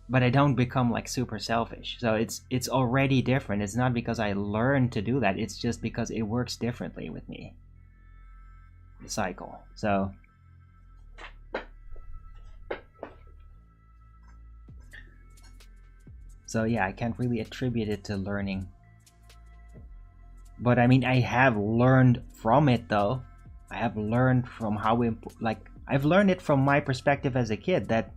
But I don't become like super selfish. So it's already different. It's not because I learned to do that. It's just because it works differently with me. The cycle. So yeah, I can't really attribute it to learning. But I mean, I have learned from it though. I have learned from how I've learned it from my perspective as a kid, that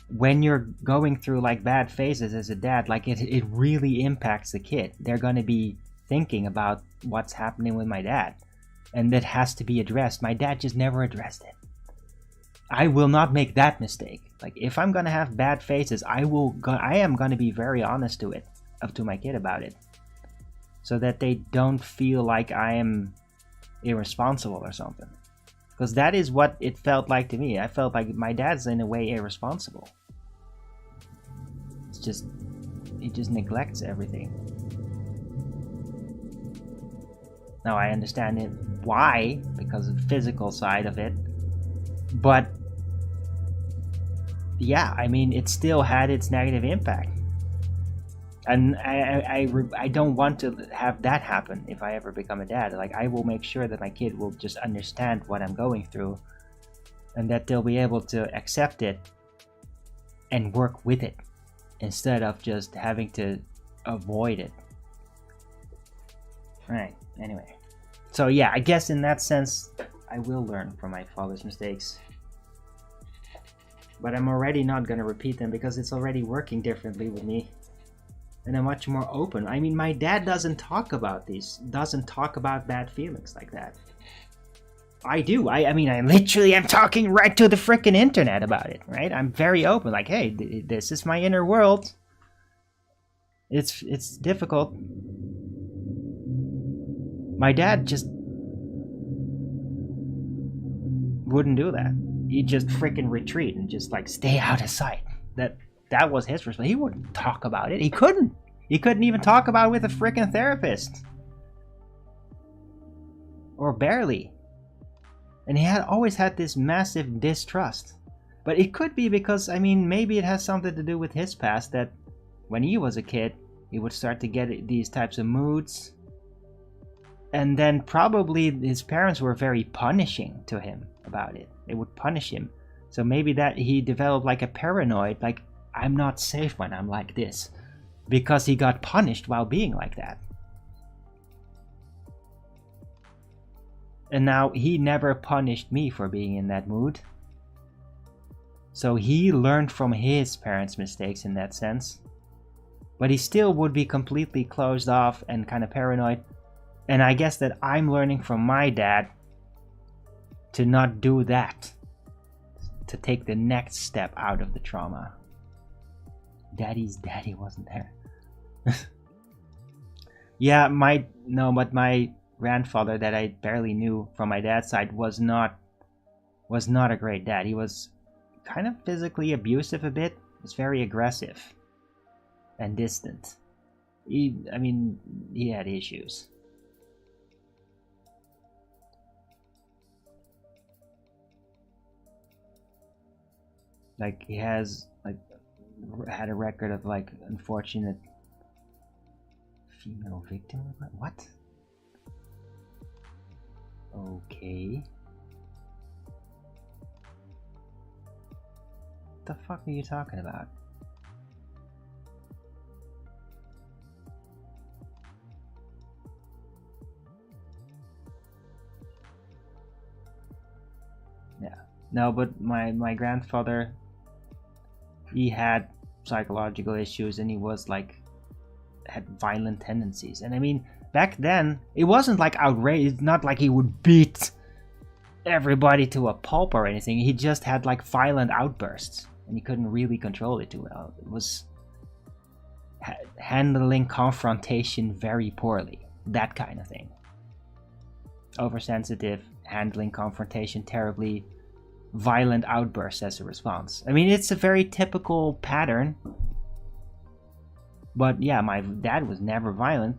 when you're going through like bad phases as a dad, like it really impacts the kid. They're going to be thinking about what's happening with my dad, and that has to be addressed. My dad just never addressed it. I will not make that mistake. Like if I'm going to have bad phases, I am going to be very honest to my kid about it, so that they don't feel like I am irresponsible or something. Because that is what it felt like to me. I felt like my dad's in a way irresponsible. He just neglects everything. Now I understand it why, because of the physical side of it. But yeah, I mean, it still had its negative impact. And I don't want to have that happen if I ever become a dad. Like, I will make sure that my kid will just understand what I'm going through, and that they'll be able to accept it and work with it instead of just having to avoid it. Right, anyway. So yeah, I guess in that sense, I will learn from my father's mistakes. But I'm already not going to repeat them because it's already working differently with me. And I'm much more open. I mean, my dad doesn't talk about bad feelings like that. I do. I mean, I literally am talking right to the frickin' internet about it, right? I'm very open. Like, hey, this is my inner world. It's difficult. My dad just wouldn't do that. He'd just frickin' retreat and just like stay out of sight. That was his response. He wouldn't talk about it. He couldn't. He couldn't even talk about it with a freaking therapist. Or barely. And he had always had this massive distrust. But it could be because, I mean, maybe it has something to do with his past, that when he was a kid, he would start to get these types of moods. And then probably his parents were very punishing to him about it. They would punish him. So maybe that he developed like a paranoid, like, I'm not safe when I'm like this. Because he got punished while being like that. And now he never punished me for being in that mood. So he learned from his parents' mistakes in that sense. But he still would be completely closed off and kind of paranoid. And I guess that I'm learning from my dad to not do that. To take the next step out of the trauma. Daddy's daddy wasn't there. Yeah, but my grandfather that I barely knew from my dad's side was not a great dad. He was kind of physically abusive a bit. He was very aggressive and distant. He had issues. Like, he has had a record of like unfortunate female victim. What? Okay. What the fuck are you talking about? Yeah. No, but my grandfather, he had psychological issues, and he was like, had violent tendencies. And I mean, back then, it wasn't like outrageous. It's not like he would beat everybody to a pulp or anything. He just had like violent outbursts, and he couldn't really control it too well. It was handling confrontation very poorly. That kind of thing. Oversensitive, handling confrontation terribly, violent outbursts as a response. I mean, it's a very typical pattern. But yeah, my dad was never violent.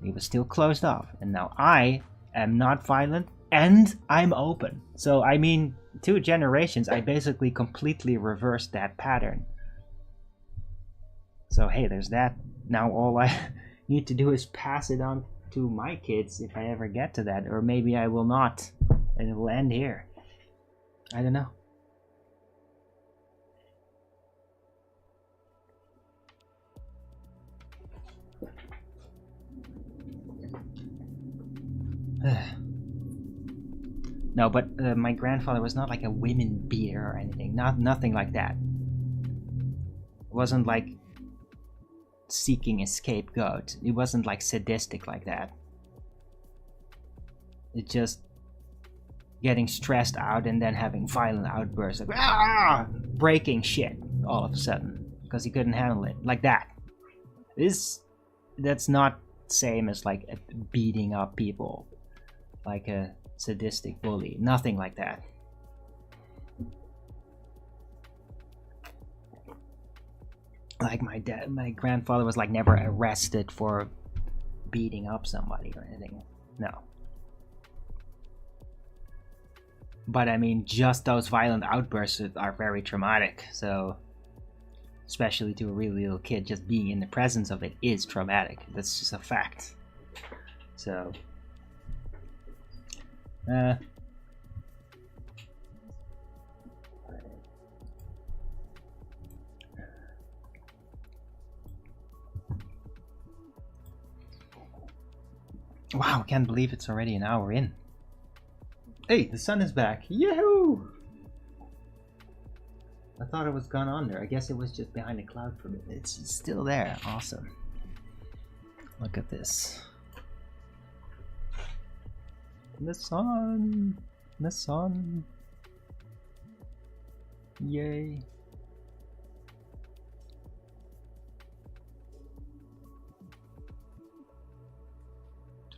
He was still closed off. And now I am not violent, and I'm open. So, I mean, 2 generations, I basically completely reversed that pattern. So, hey, there's that. Now all I need to do is pass it on to my kids if I ever get to that. Or maybe I will not, and it will end here. I don't know. No, but my grandfather was not like a women beater or anything. Nothing like that. It wasn't like seeking a scapegoat. It wasn't like sadistic like that. It just getting stressed out and then having violent outbursts, like breaking shit all of a sudden because he couldn't handle it, like that. That's not same as like beating up people like a sadistic bully. Nothing like that. Like my grandfather was like never arrested for beating up somebody or anything. No. But I mean, just those violent outbursts are very traumatic. So, especially to a really little kid, just being in the presence of it is traumatic. That's just a fact. So, wow, I can't believe it's already an hour in. Hey, the sun is back. Yahoo! I thought it was gone under. I guess it was just behind a cloud for a bit. It's still there. Awesome. Look at this. The sun. The sun. Yay.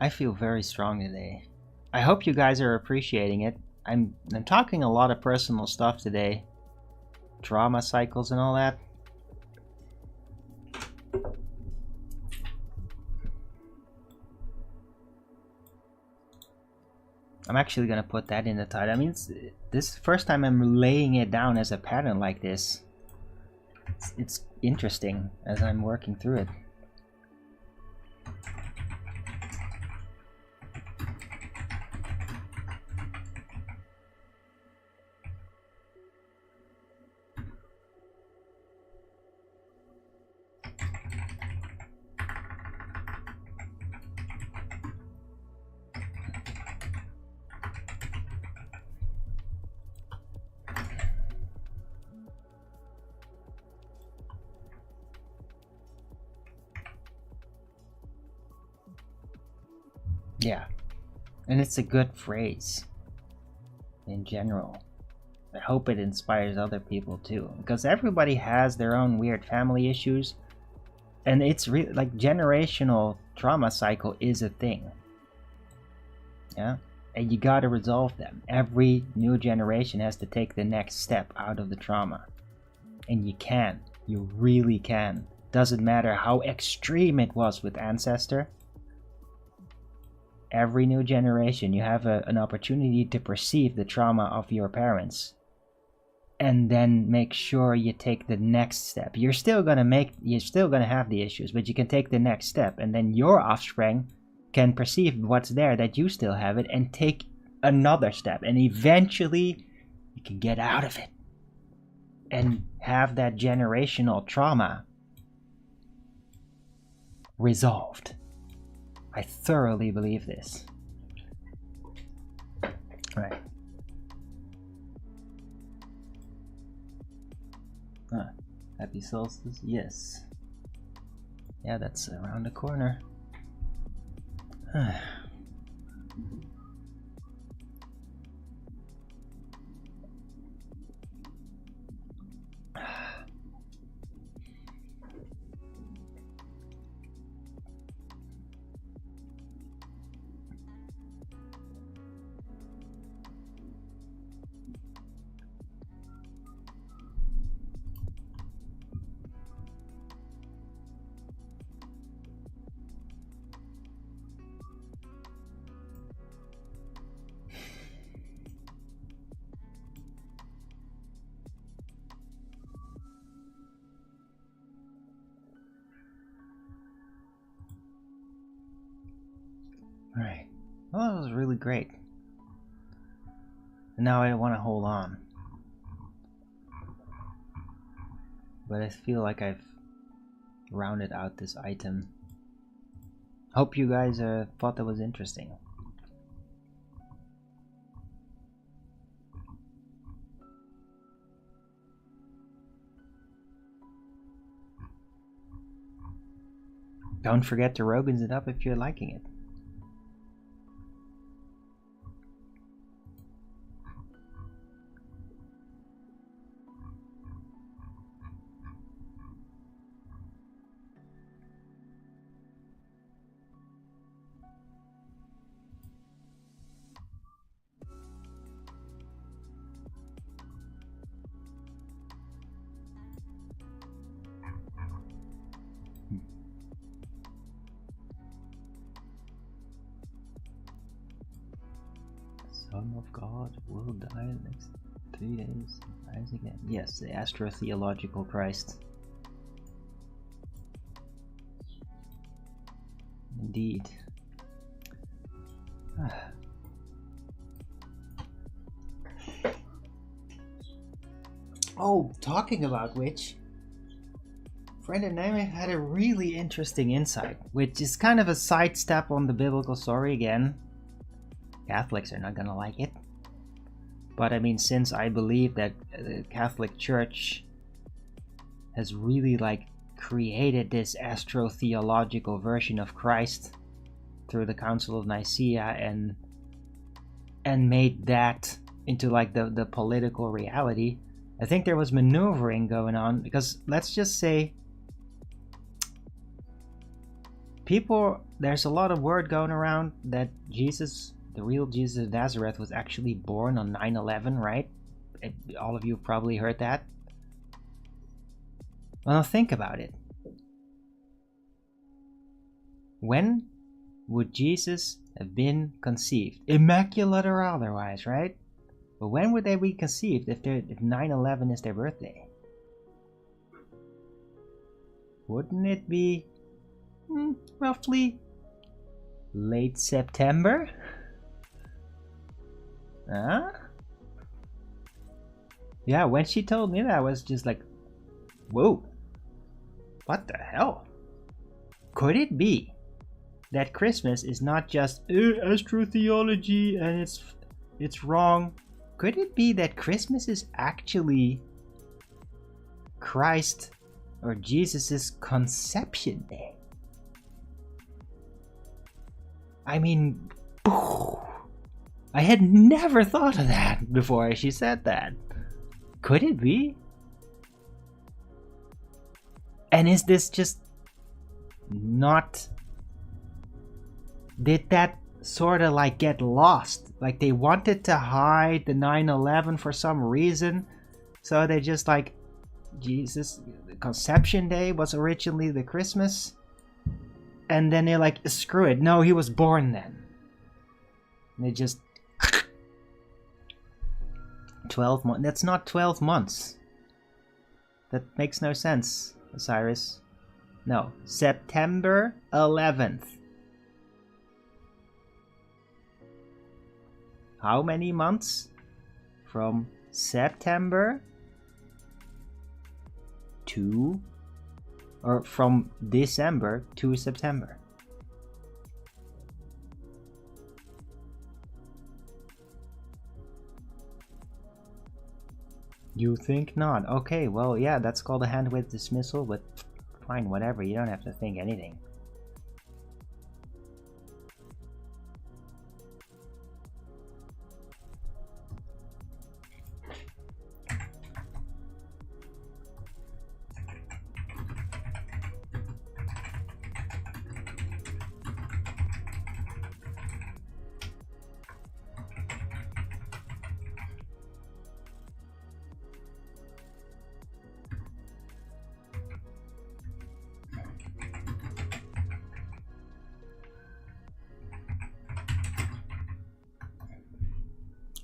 I feel very strong today. I hope you guys are appreciating it. I'm talking a lot of personal stuff today. Trauma cycles and all that. I'm actually gonna put that in the title. I mean, this is the first time I'm laying it down as a pattern like this. It's interesting as I'm working through it. Yeah, and it's a good phrase in general. I hope it inspires other people too, because everybody has their own weird family issues, and it's really like generational trauma cycle is a thing. Yeah, and you gotta resolve them. Every new generation has to take the next step out of the trauma, and you can. You really can. Doesn't matter how extreme it was with Ancestor. Every new generation, you have an opportunity to perceive the trauma of your parents, and then make sure you take the next step. You're still gonna have the issues, but you can take the next step, and then your offspring can perceive what's there, that you still have it, and take another step, and eventually you can get out of it and have that generational trauma resolved. I thoroughly believe this. Right. Happy solstice? Yes. Yeah, that's around the corner. Right. Well, that was really great. And now I want to hold on. But I feel like I've rounded out this item. Hope you guys thought that was interesting. Don't forget to Rogan's it up if you're liking it. Son of God will die in the next 3 days. Rise again. Yes, the astrotheological Christ. Indeed. Oh, talking about which, friend and I had a really interesting insight, which is kind of a sidestep on the biblical story again. Catholics are not gonna like it, but I mean, since I believe that the Catholic Church has really like created this astrotheological version of Christ through the Council of Nicaea and made that into like the political reality, I think there was maneuvering going on, because let's just say there's a lot of word going around that Jesus, the real Jesus of Nazareth, was actually born on 9/11, right? All of you have probably heard that. Well, now think about it. When would Jesus have been conceived? Immaculate or otherwise, right? But when would they be conceived if 9/11 is their birthday? Wouldn't it be roughly late September? Huh? Yeah, when she told me that, I was just like, whoa, what the hell? Could it be that Christmas is not just astrotheology and it's wrong? Could it be that Christmas is actually Christ or Jesus's conception day? I mean, I had never thought of that before she said that. Could it be? And is this just not... Did that sort of like get lost? Like they wanted to hide the 9/11 for some reason, so they just like, Jesus conception day was originally the Christmas, and then they're like, screw it, no, he was born then. And they just 12 months. That's not 12 months. That makes no sense, Osiris. No, September 11th. How many months? From September to, or from December to September. You think not? Okay, well, yeah, that's called a hand-width dismissal, but fine, whatever, you don't have to think anything.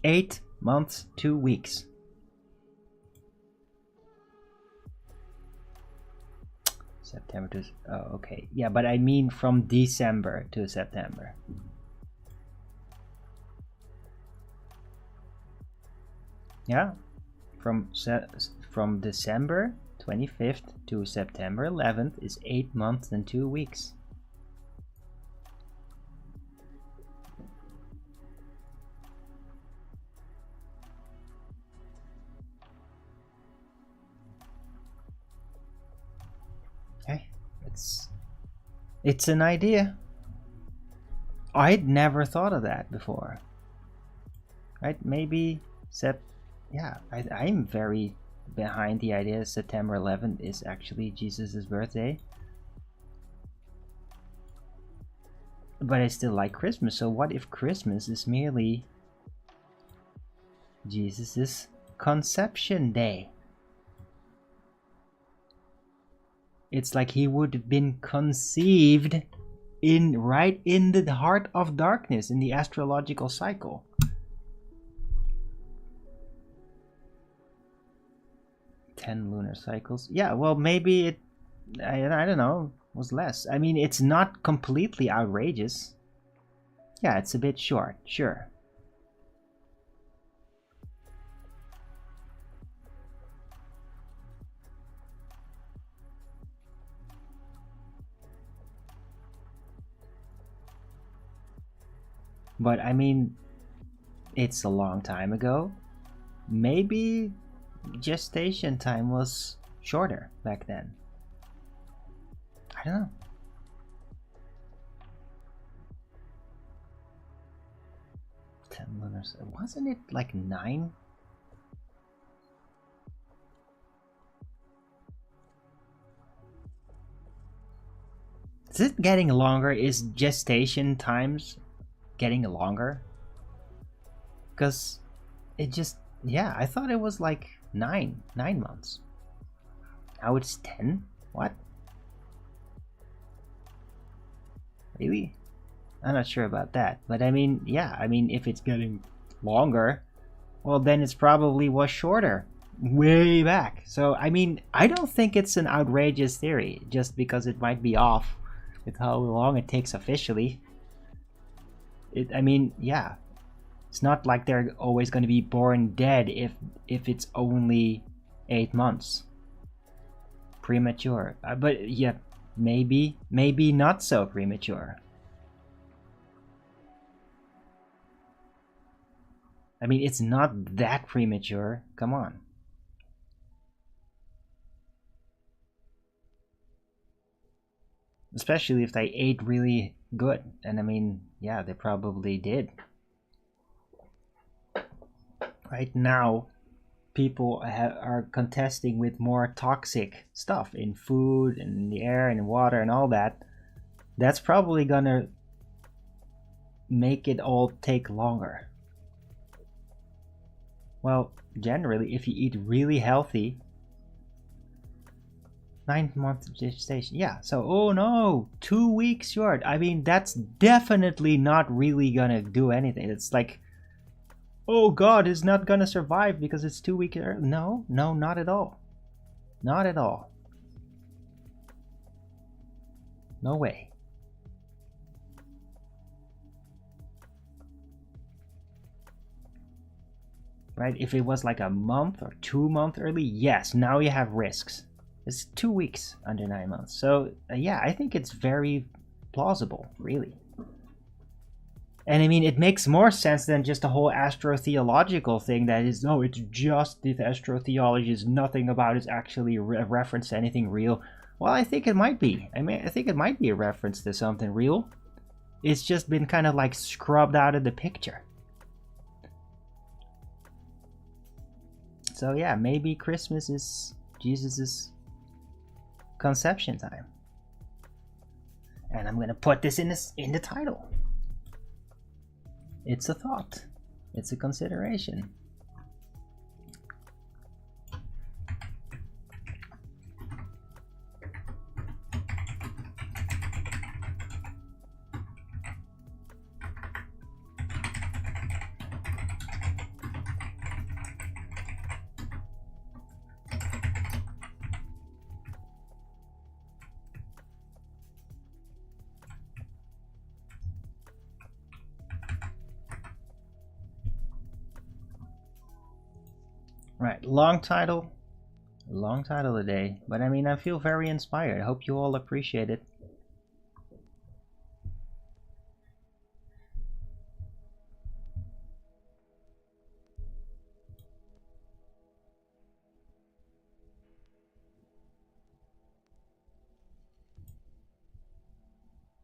Eight months, 2 weeks. September to... Oh, okay. Yeah, but I mean from December to September. Yeah. From December 25th to September 11th is 8 months and 2 weeks. Okay, it's an idea. I'd never thought of that before. Right? Maybe yeah, I'm very behind the idea September 11th is actually Jesus's birthday. But I still like Christmas, so what if Christmas is merely Jesus's conception day? It's like he would have been conceived right in the heart of darkness in the astrological cycle. Ten lunar cycles. Yeah, well, maybe it, I don't know, was less. I mean, it's not completely outrageous. Yeah, it's a bit short, sure. But I mean, it's a long time ago. Maybe gestation time was shorter back then. I don't know. Wasn't it like 9? Is it getting longer? Is gestation times getting longer? Because it just, yeah, I thought it was like 9 months. Now it's 10? What? Really? I'm not sure about that. But I mean, yeah, I mean, if it's getting longer, well, then it's probably was shorter way back. So, I mean, I don't think it's an outrageous theory just because it might be off with how long it takes officially. I mean, yeah, it's not like they're always going to be born dead if it's only 8 months premature. But yeah, maybe not so premature. I mean, it's not that premature. Come on. Especially if they ate really good. And I mean, yeah, they probably did. Right now, people are contesting with more toxic stuff in food and in the air and water and all that. That's probably gonna make it all take longer. Well, generally, if you eat really healthy, 9-month gestation, yeah, so, oh no, 2 weeks short. I mean, that's definitely not really gonna do anything. It's like, oh god, it's not gonna survive because it's 2 weeks early. No, not at all. Not at all. No way. Right, if it was like a month or 2 months early, yes, now you have risks. It's 2 weeks under 9 months. So yeah, I think it's very plausible, really. And I mean, it makes more sense than just a whole astrotheological thing that is, no, it's just the astrotheology is nothing about it's actually a reference to anything real. Well, I think it might be. I mean, I think it might be a reference to something real. It's just been kind of like scrubbed out of the picture. So yeah, maybe Christmas is Jesus's conception time. And I'm gonna put this in the title. It's a thought. It's a consideration. Right, long title today, but I mean, I feel very inspired. I hope you all appreciate it.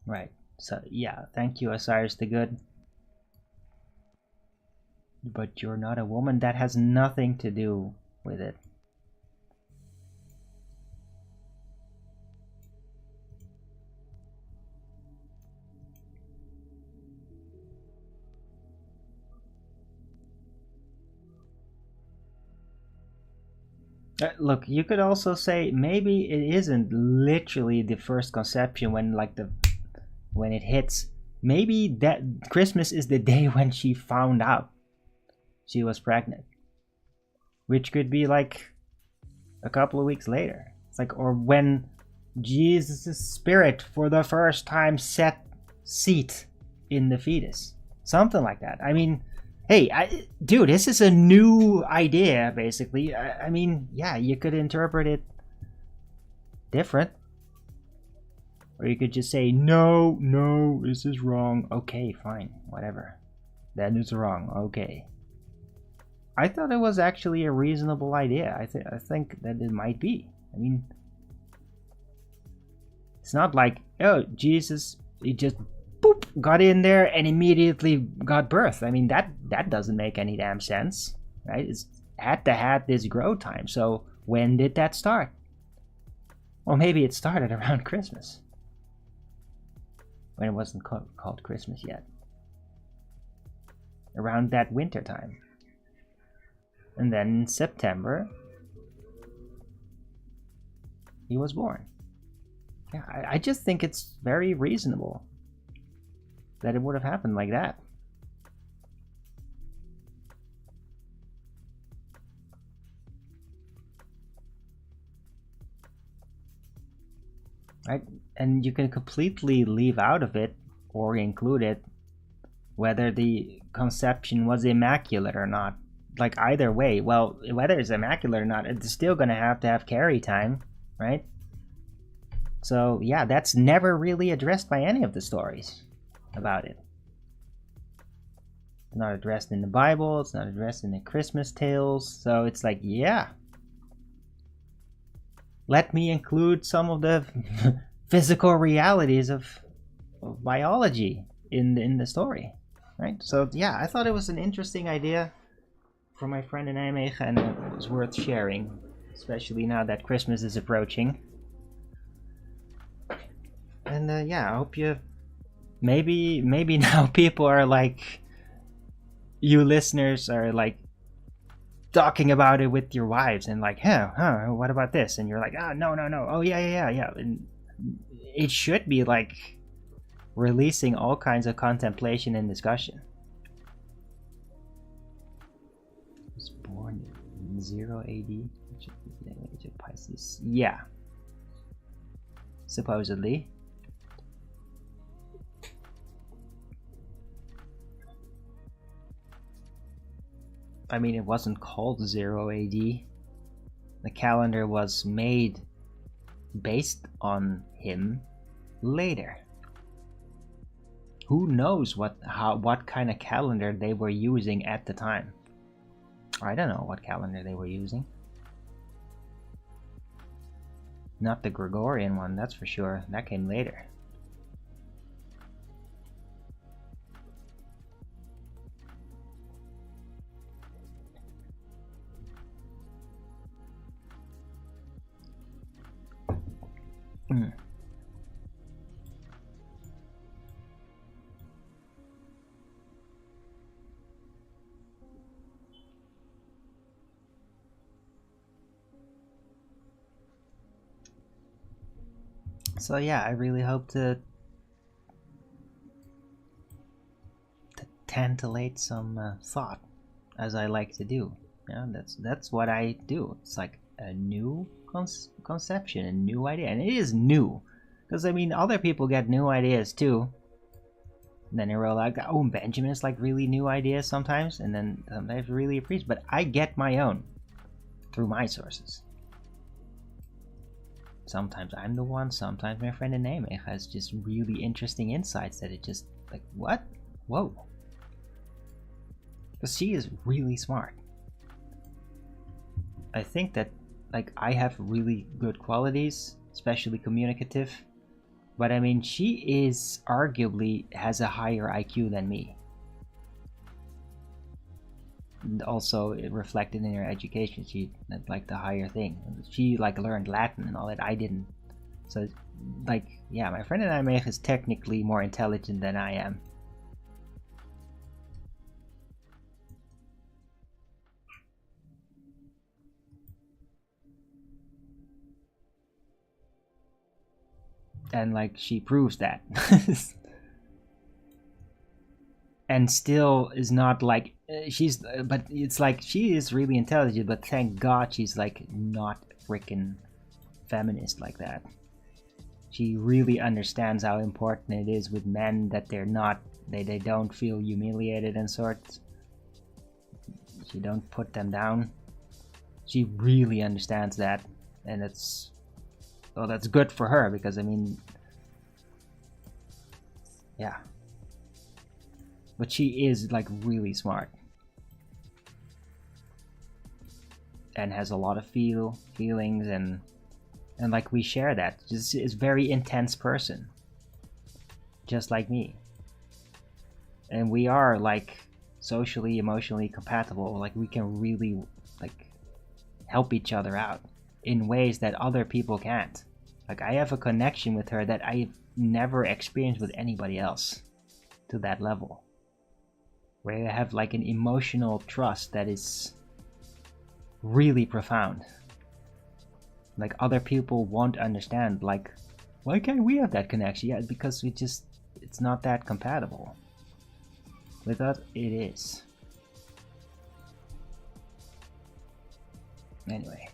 Right, so yeah, thank you, Osiris the Good. But you're not a woman. That has nothing to do with it. Look, you could also say maybe it isn't literally the first conception when when it hits. Maybe that Christmas is the day when she found out she was pregnant, which could be like a couple of weeks later. It's like, or when Jesus' spirit for the first time set seat in the fetus, something like that. I mean, hey, dude, this is a new idea, basically. I mean, yeah, you could interpret it different, or you could just say, no, this is wrong. Okay, fine, whatever. That is wrong. Okay. I thought it was actually a reasonable idea. I think that it might be. I mean, it's not like, oh, Jesus, he just boop got in there and immediately got birth. I mean, that doesn't make any damn sense, right? It's had to have this grow time. So when did that start? Well, maybe it started around Christmas, when it wasn't called Christmas yet. Around that winter time. And then in September, he was born. Yeah, I just think it's very reasonable. that it would have happened like that. Right? And you can completely leave out of it or include it whether the conception was immaculate or not. Like either way, well, whether it's immaculate or not, it's still gonna have to have carry time, right? So yeah, that's never really addressed by any of the stories about it. It's not addressed in the Bible, it's not addressed in the Christmas tales, so it's like, yeah. Let me include some of the physical realities of biology in the story, right? So yeah, I thought it was an interesting idea from my friend in Nijmegen, and it was worth sharing, especially now that Christmas is approaching. And yeah, I hope you maybe now people are like, you listeners are like talking about it with your wives and like, what about this? And you're like, no, oh yeah. And it should be like releasing all kinds of contemplation and discussion. Was born in 0 AD, Pisces. Yeah, supposedly. I mean, it wasn't called 0 AD. The calendar was made based on him later. Who knows what kind of calendar they were using at the time? I don't know what calendar they were using. Not the Gregorian one, that's for sure. That came later. So yeah, I really hope to tantillate some thought, as I like to do. Yeah, that's what I do. It's like a new conception, a new idea, and it is new, because I mean, other people get new ideas too. And then you're like, oh, Benjamin's like really new ideas sometimes, and then sometimes really appreciate. But I get my own through my sources. Sometimes I'm the one, sometimes my friend in Nijmegen has just really interesting insights that it just like, what? Whoa. Because she is really smart. I think that like I have really good qualities, especially communicative, but I mean, she is arguably has a higher IQ than me. And also it reflected in her education. She had like the higher thing. She like learned Latin and all that. I didn't. So like, yeah, my friend in Nijmegen is technically more intelligent than I am. And like she proves that. And still is not like but it's like she is really intelligent, but thank God she's like not freaking feminist like that. She really understands how important it is with men that they're not, they don't feel humiliated and sorts. She don't put them down. She really understands that, and it's, well, that's good for her, because I mean, yeah. But she is like really smart and has a lot of feelings, and like we share that. Just is very intense person, just like me, and we are like socially, emotionally compatible. Like we can really like help each other out in ways that other people can't. Like I have a connection with her that I've never experienced with anybody else to that level, where I have like an emotional trust that is really profound. Like other people won't understand, like, why can't we have that connection? Yeah, because we just, it's not that compatible. With us, it is. Anyway.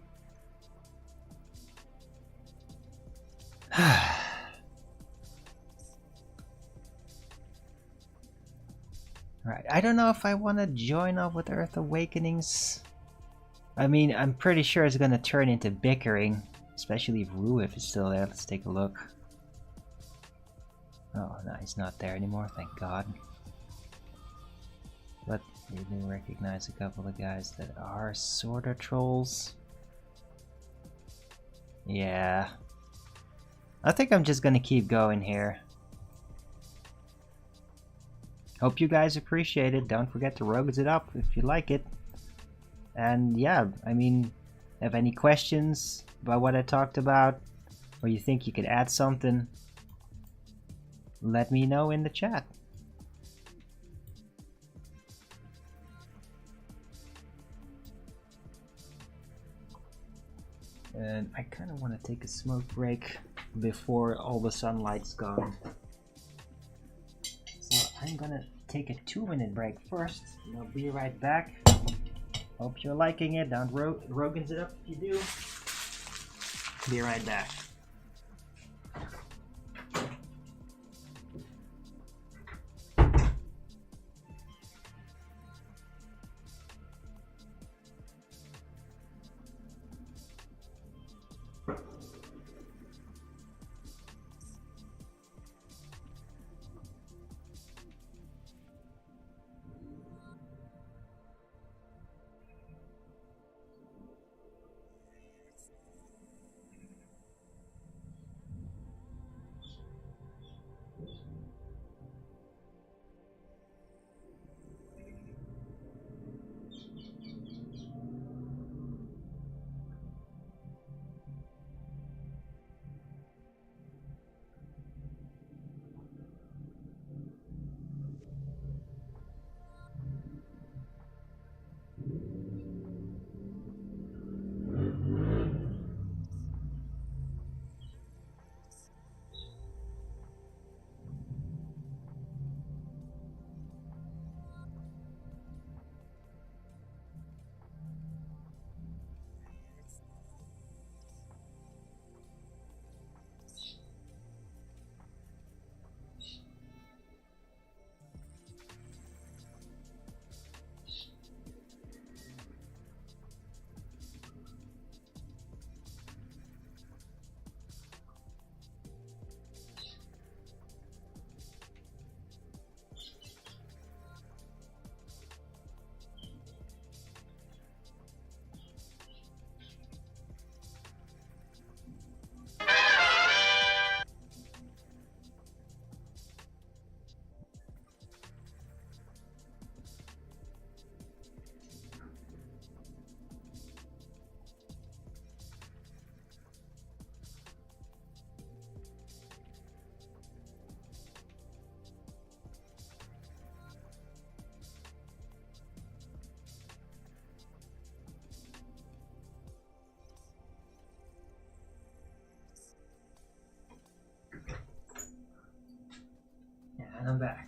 Right, I don't know if I want to join up with Earth Awakenings. I mean, I'm pretty sure it's gonna turn into bickering, especially if Ruif is still there. Let's take a look. Oh, no, he's not there anymore, thank God. But you do recognize a couple of guys that are sorta trolls. Yeah. I think I'm just gonna keep going here. Hope you guys appreciate it. Don't forget to rogues it up if you like it. And yeah, I mean, have any questions about what I talked about, or you think you could add something, let me know in the chat. And I kind of want to take a smoke break before all the sunlight's gone. So I'm gonna take a 2-minute break first, and I'll be right back. Hope you're liking it. Don't Rogan's it up if you do. Be right back. And I'm back.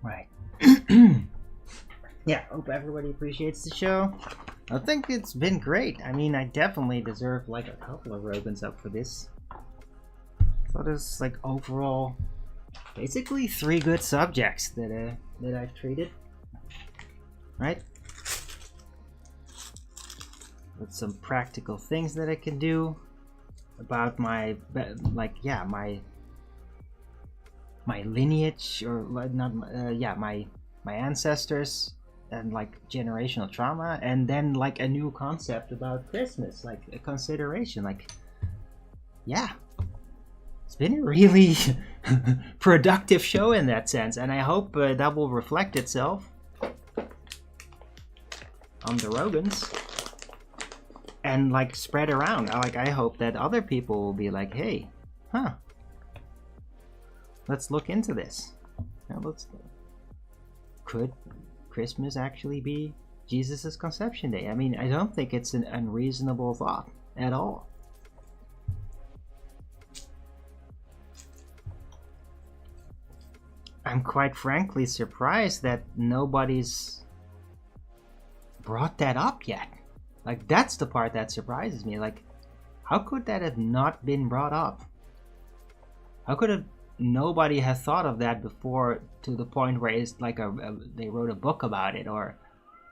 Right. Yeah, hope everybody appreciates the show. I think it's been great. I mean, I definitely deserve like a couple of Rogans up for this. So there's like overall, basically 3 good subjects that I've treated, right? With some practical things that I can do about my my lineage, or not my ancestors, and like generational trauma, and then like a new concept about Christmas, like a consideration. Like, yeah, it's been a really productive show in that sense, and I hope that will reflect itself on the Rogans and like spread around. Like, I hope that other people will be like, hey, let's look into this. Could Christmas actually be Jesus' conception day? I mean, I don't think it's an unreasonable thought at all. I'm quite frankly surprised that nobody's brought that up yet. Like, that's the part that surprises me. Like, how could that have not been brought up? How could nobody have thought of that before, to the point where it's like they wrote a book about it, or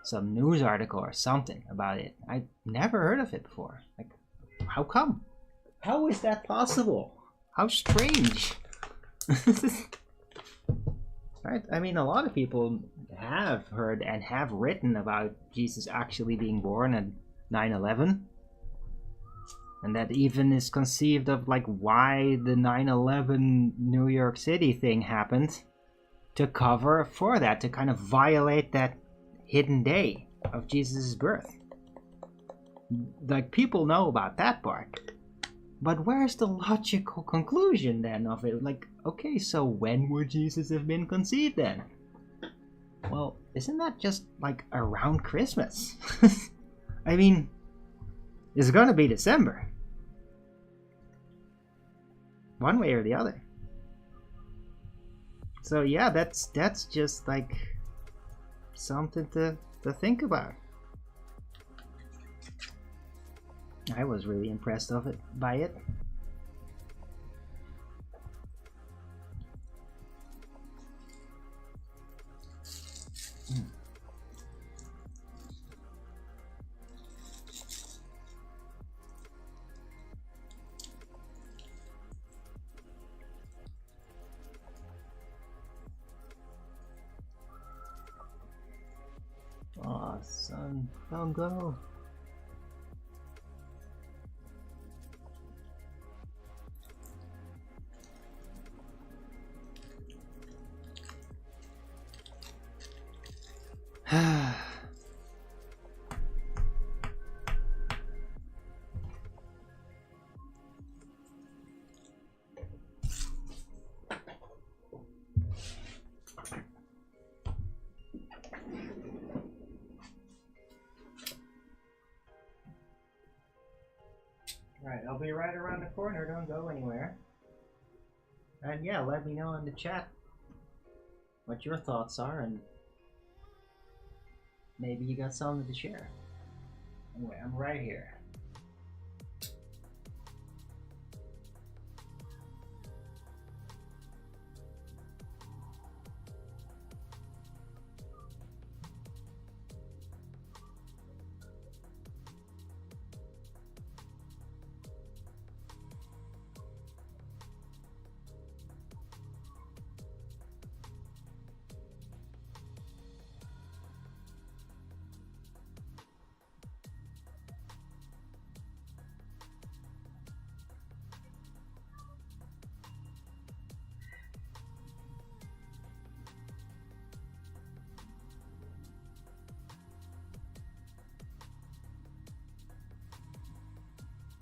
some news article or something about it? I never heard of it before. Like, how come? How is that possible? How strange. Right? I mean, a lot of people have heard and have written about Jesus actually being born at 9/11, and that even is conceived of like why the 9/11 New York City thing happened, to cover for that, to kind of violate that hidden day of Jesus' birth. Like, people know about that part, but where's the logical conclusion then of it? Like, okay, so when would Jesus have been conceived then? Well, isn't that just like around Christmas? I mean, it's gonna be December, one way or the other. So yeah, that's just like something to think about. I was really impressed by it. Aw, son, don't go. Right, I'll be right around the corner, don't go anywhere. And yeah, let me know in the chat what your thoughts are, and maybe you got something to share. Anyway, I'm right here.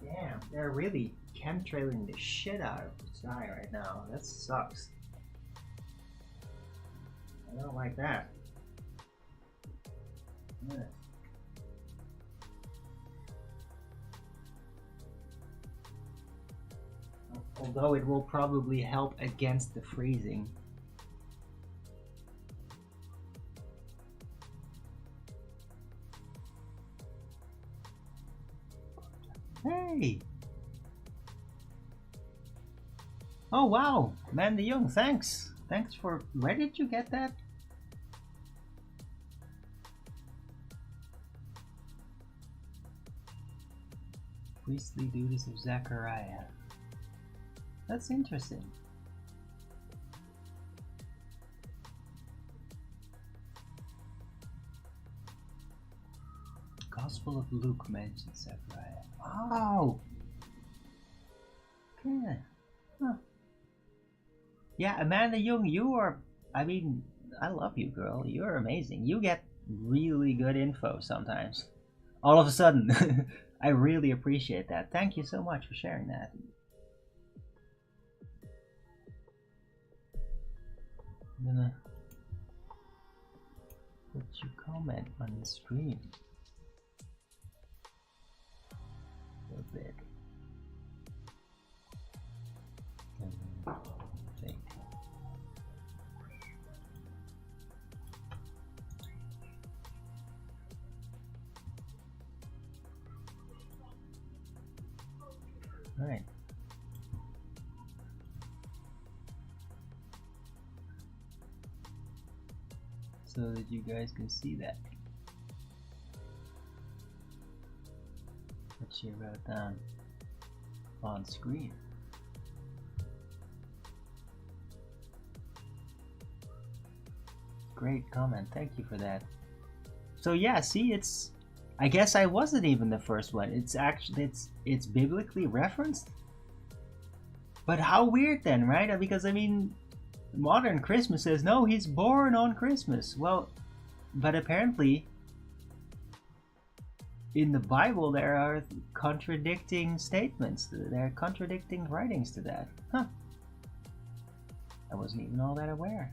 Damn, they're really chemtrailing the shit out of the sky right now. That sucks. I don't like that. Yeah. Although it will probably help against the freezing. way! Oh wow, Amanda Young, thanks. Thanks for. Where did you get that? Priestly duties of Zachariah. That's interesting. Gospel of Luke mentions Zechariah. Oh! Okay. Huh. Yeah, Amanda Young, you are... I mean, I love you, girl. You're amazing. You get really good info sometimes. All of a sudden. I really appreciate that. Thank you so much for sharing that. I'm gonna put your comment on the screen. A little bit. All right. So that you guys can see that. What she wrote down on screen. Great comment, thank you for that. So yeah, see, it's... I guess I wasn't even the first one. It's actually, it's biblically referenced. But how weird then, right? Because I mean, modern Christmas says, no, he's born on Christmas. Well, but apparently in the Bible there are contradicting statements. There are contradicting writings to that. Huh. I wasn't even all that aware.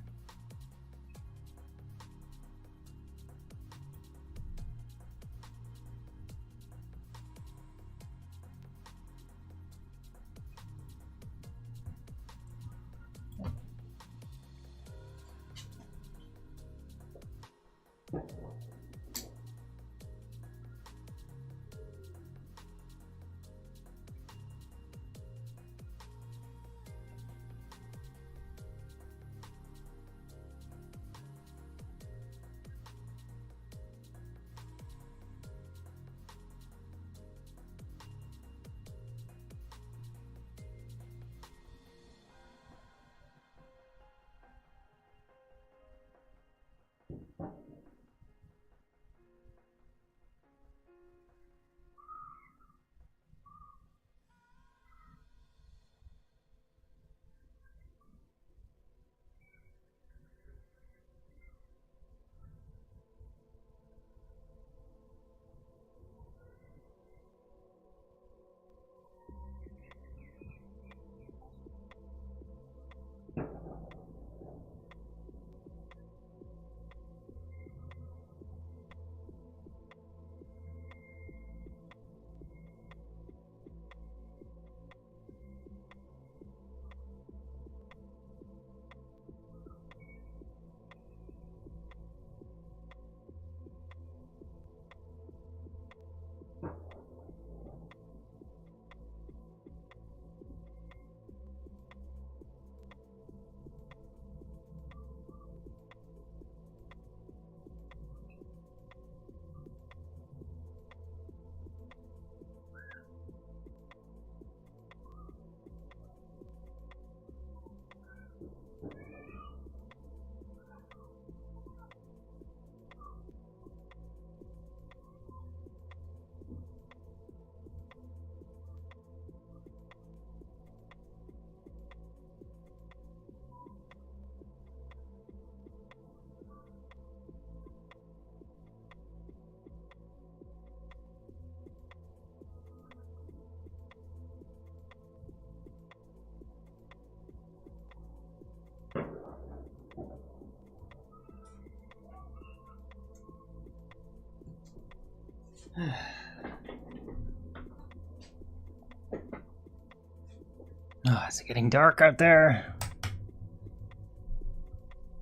Oh, it's getting dark out there.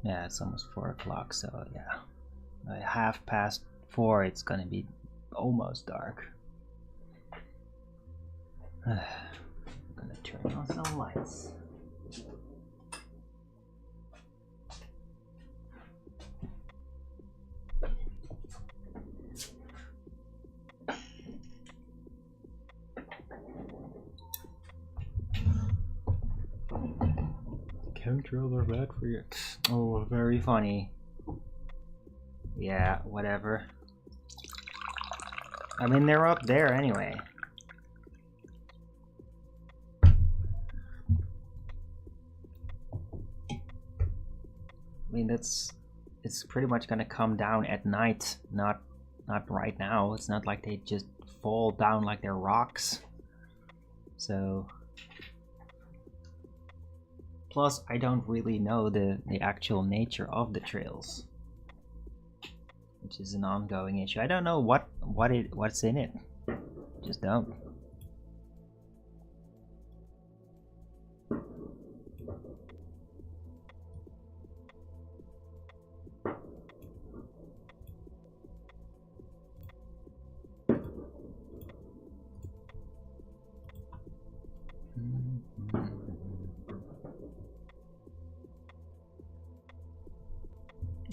Yeah, it's almost 4 o'clock, so yeah. At 4:30, it's gonna be almost dark. Gonna turn on some lights. Chemtrails are bad for you. Oh, very funny. Yeah, whatever. I mean, they're up there anyway. I mean, it's pretty much gonna come down at night, not right now. It's not like they just fall down like they're rocks. So, plus I don't really know the actual nature of the trails, which is an ongoing issue. I don't know what's in it. Just don't.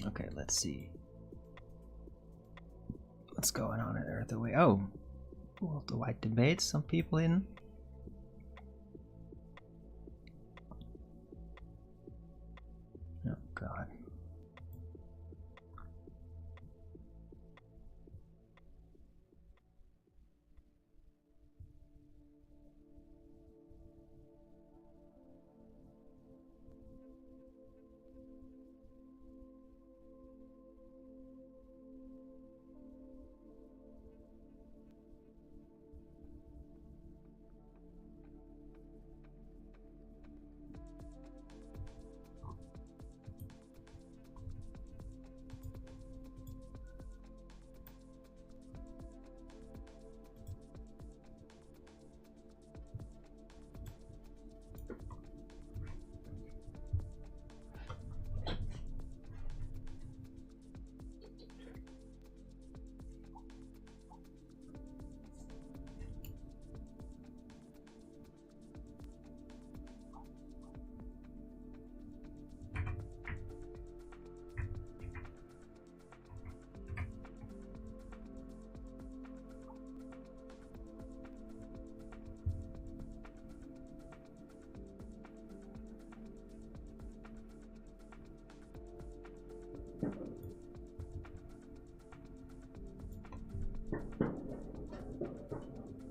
Okay, let's see. What's going on at Earth Away? Oh, well, the white debates, some people in. Oh, God.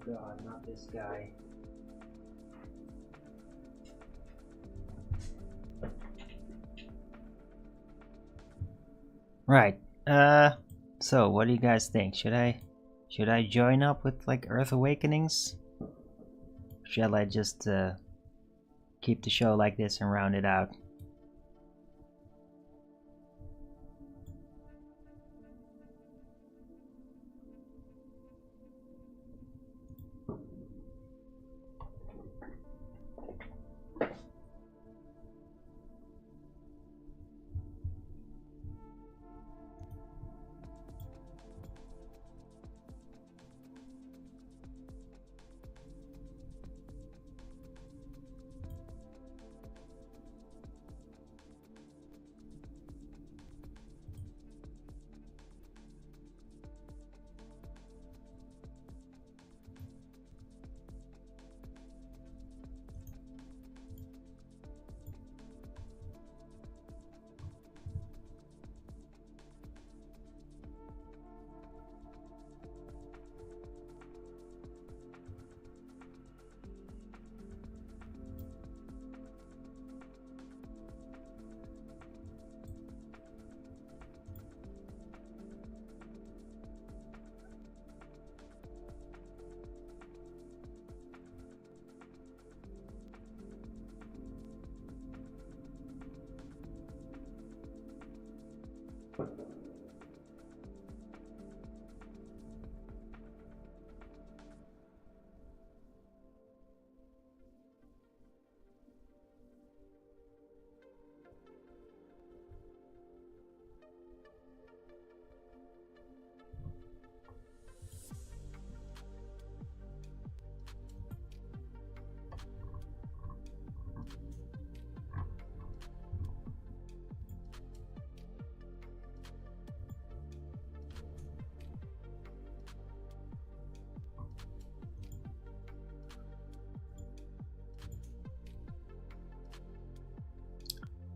God, not this guy. Right. So what do you guys think? Should I join up with like Earth Awakenings? Shall I just keep the show like this and round it out?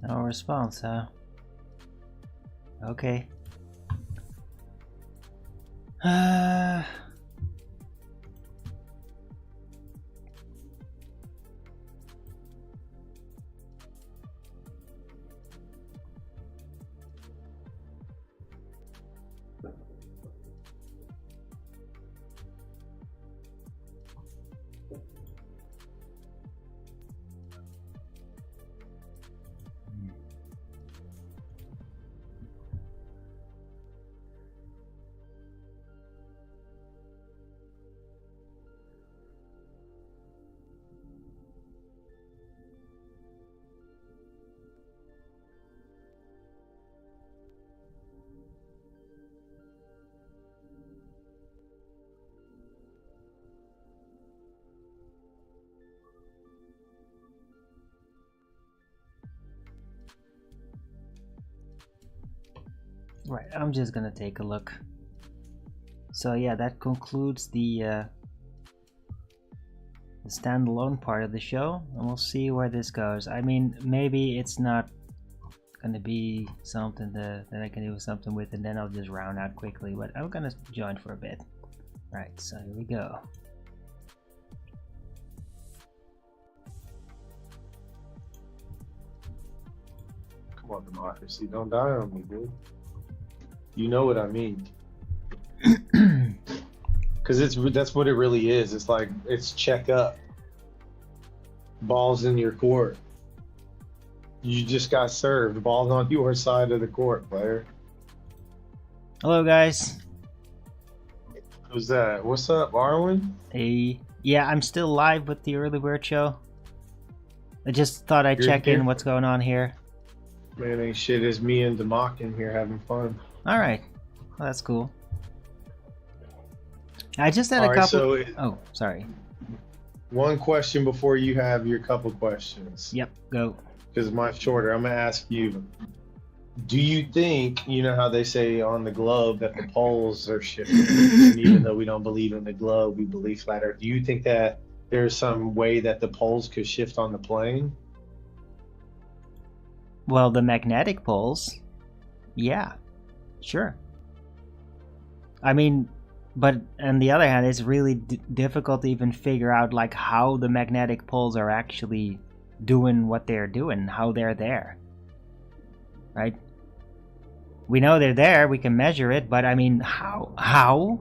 No response, huh? Okay. Right, I'm just gonna take a look. So yeah, that concludes the standalone part of the show, and we'll see where this goes. I mean, maybe it's not gonna be something that I can do something with, and then I'll just round out quickly, but I'm gonna join for a bit. Right, so here we go. Come on, democracy, don't die on me, dude. You know what I mean. Because that's what it really is. It's like, it's check up. Ball's in your court. You just got served. Ball's on your side of the court, player. Hello, guys. Who's that? What's up, Arwen? Hey, yeah, I'm still live with the Early Bird Show. I just thought I'd check in what's going on here. Man, ain't shit. It's me and Democ in here having fun. All right, well, that's cool. I just had a couple. Oh, sorry. One question before you have your couple questions. Yep, go. Because mine's shorter. I'm gonna ask you. Do you think, you know how they say on the globe that the poles are shifting, and even though we don't believe in the globe, we believe flat Earth. Do you think that there's some way that the poles could shift on the plane? Well, the magnetic poles, yeah, sure. I mean, but on the other hand, it's really difficult to even figure out like how the magnetic poles are actually doing what they're doing, how they're there, right? We know they're there, we can measure it, but I mean, how?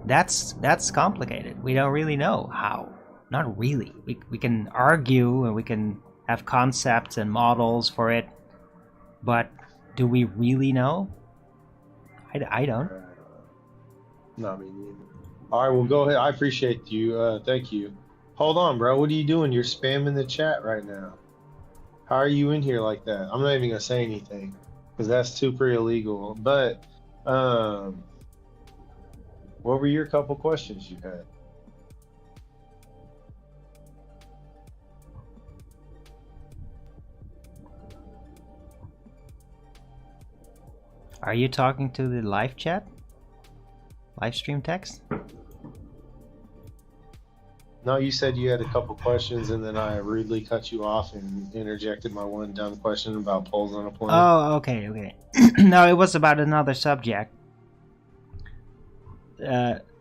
That's complicated. We don't really know how. Not really. We can argue and we can have concepts and models for it, but do we really know? I don't. No, me neither. All right, well, go ahead. I appreciate you. Thank you. Hold on, bro. What are you doing? You're spamming the chat right now. How are you in here like that? I'm not even gonna say anything because that's super illegal. But what were your couple questions you had? Are you talking to the live chat? Live stream text? No, you said you had a couple questions, and then I rudely cut you off and interjected my one dumb question about poles on a plane. Oh, okay. No, it was about another subject.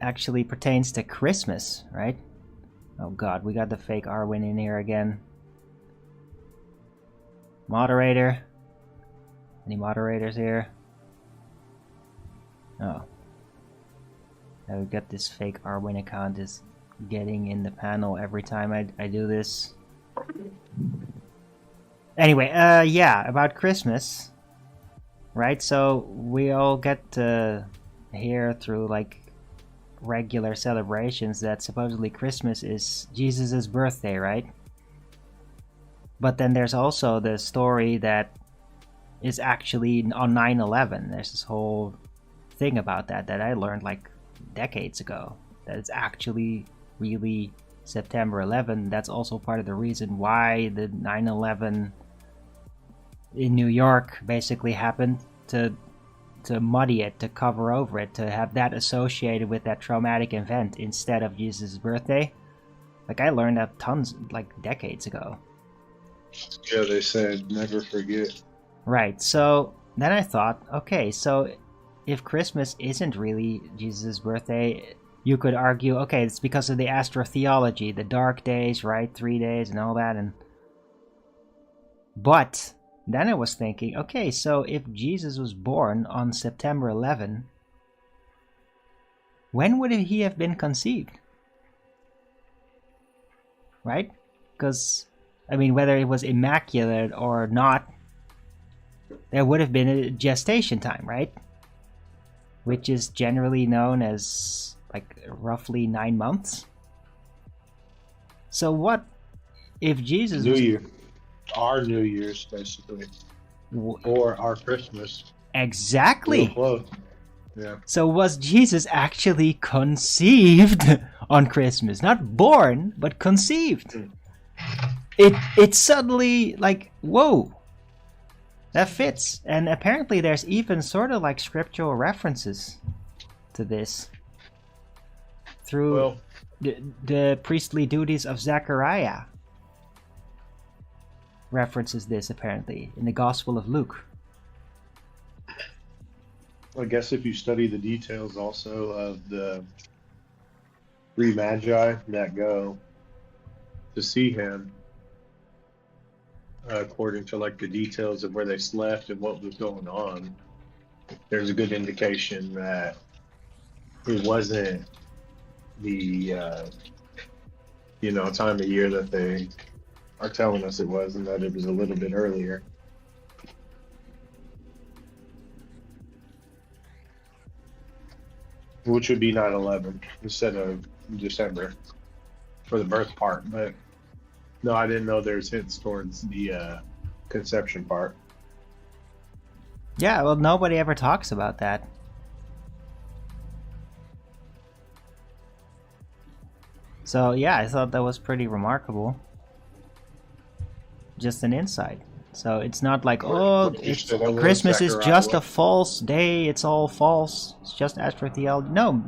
Actually pertains to Christmas, right? Oh god, we got the fake Arwen in here again. Moderator. Any moderators here? Oh. Now we've got this fake Arwen account is getting in the panel every time I do this. Anyway, yeah, about Christmas, right? So we all get to hear through like regular celebrations that supposedly Christmas is Jesus's birthday, right? But then there's also the story that is actually on 9/11. There's this whole thing about that I learned like decades ago, that it's actually really September 11. That's also part of the reason why the 9/11 in New York basically happened, to muddy it, to cover over it, to have that associated with that traumatic event instead of Jesus' birthday. Like I learned that tons, like decades ago. Yeah, they said never forget. Right. So then I thought, okay, so if Christmas isn't really Jesus' birthday, you could argue, okay, it's because of the astrotheology, the dark days, right? 3 days and all that. But then I was thinking, okay, so if Jesus was born on September 11, when would he have been conceived? Right? Because, I mean, whether it was immaculate or not, there would have been a gestation time, right? Which is generally known as like roughly 9 months. So what if Jesus New was Year, our New Year's basically, or our Christmas. Real exactly? close. Yeah. So was Jesus actually conceived on Christmas? Not born, but conceived. It suddenly like whoa. That fits. And apparently there's even sort of like scriptural references to this through Well, the priestly duties of Zechariah. References this apparently in the Gospel of Luke. I guess if you study the details also of the three magi that go to see him, according to like the details of where they slept and what was going on, there's a good indication that it wasn't the time of year that they are telling us it was, and that it was a little bit earlier. Which would be 9/11 instead of December for the birth part. But no, I didn't know there's hints towards the conception part. Yeah, well, nobody ever talks about that. So yeah, I thought that was pretty remarkable. Just an insight. So it's not like, oh, it's, Christmas is just a false day, it's all false, it's just astrotheology. No,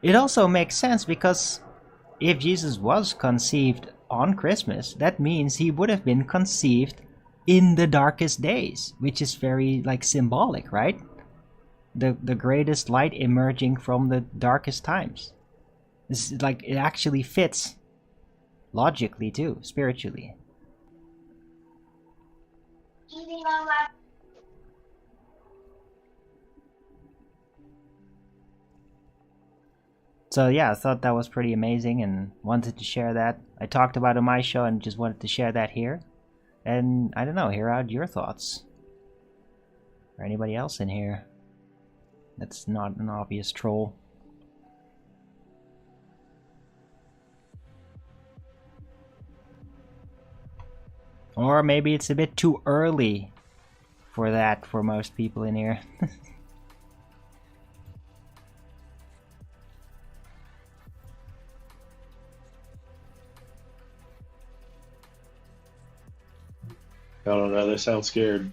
it also makes sense because if Jesus was conceived on Christmas, that means he would have been conceived in the darkest days, which is very like symbolic, right? The greatest light emerging from the darkest times. This is like, it actually fits logically too, spiritually. So yeah, I thought that was pretty amazing and wanted to share that. I talked about it on my show and just wanted to share that here. And I don't know, hear out your thoughts. Or anybody else in here that's not an obvious troll. Or maybe it's a bit too early for that for most people in here. I don't know. They sound scared.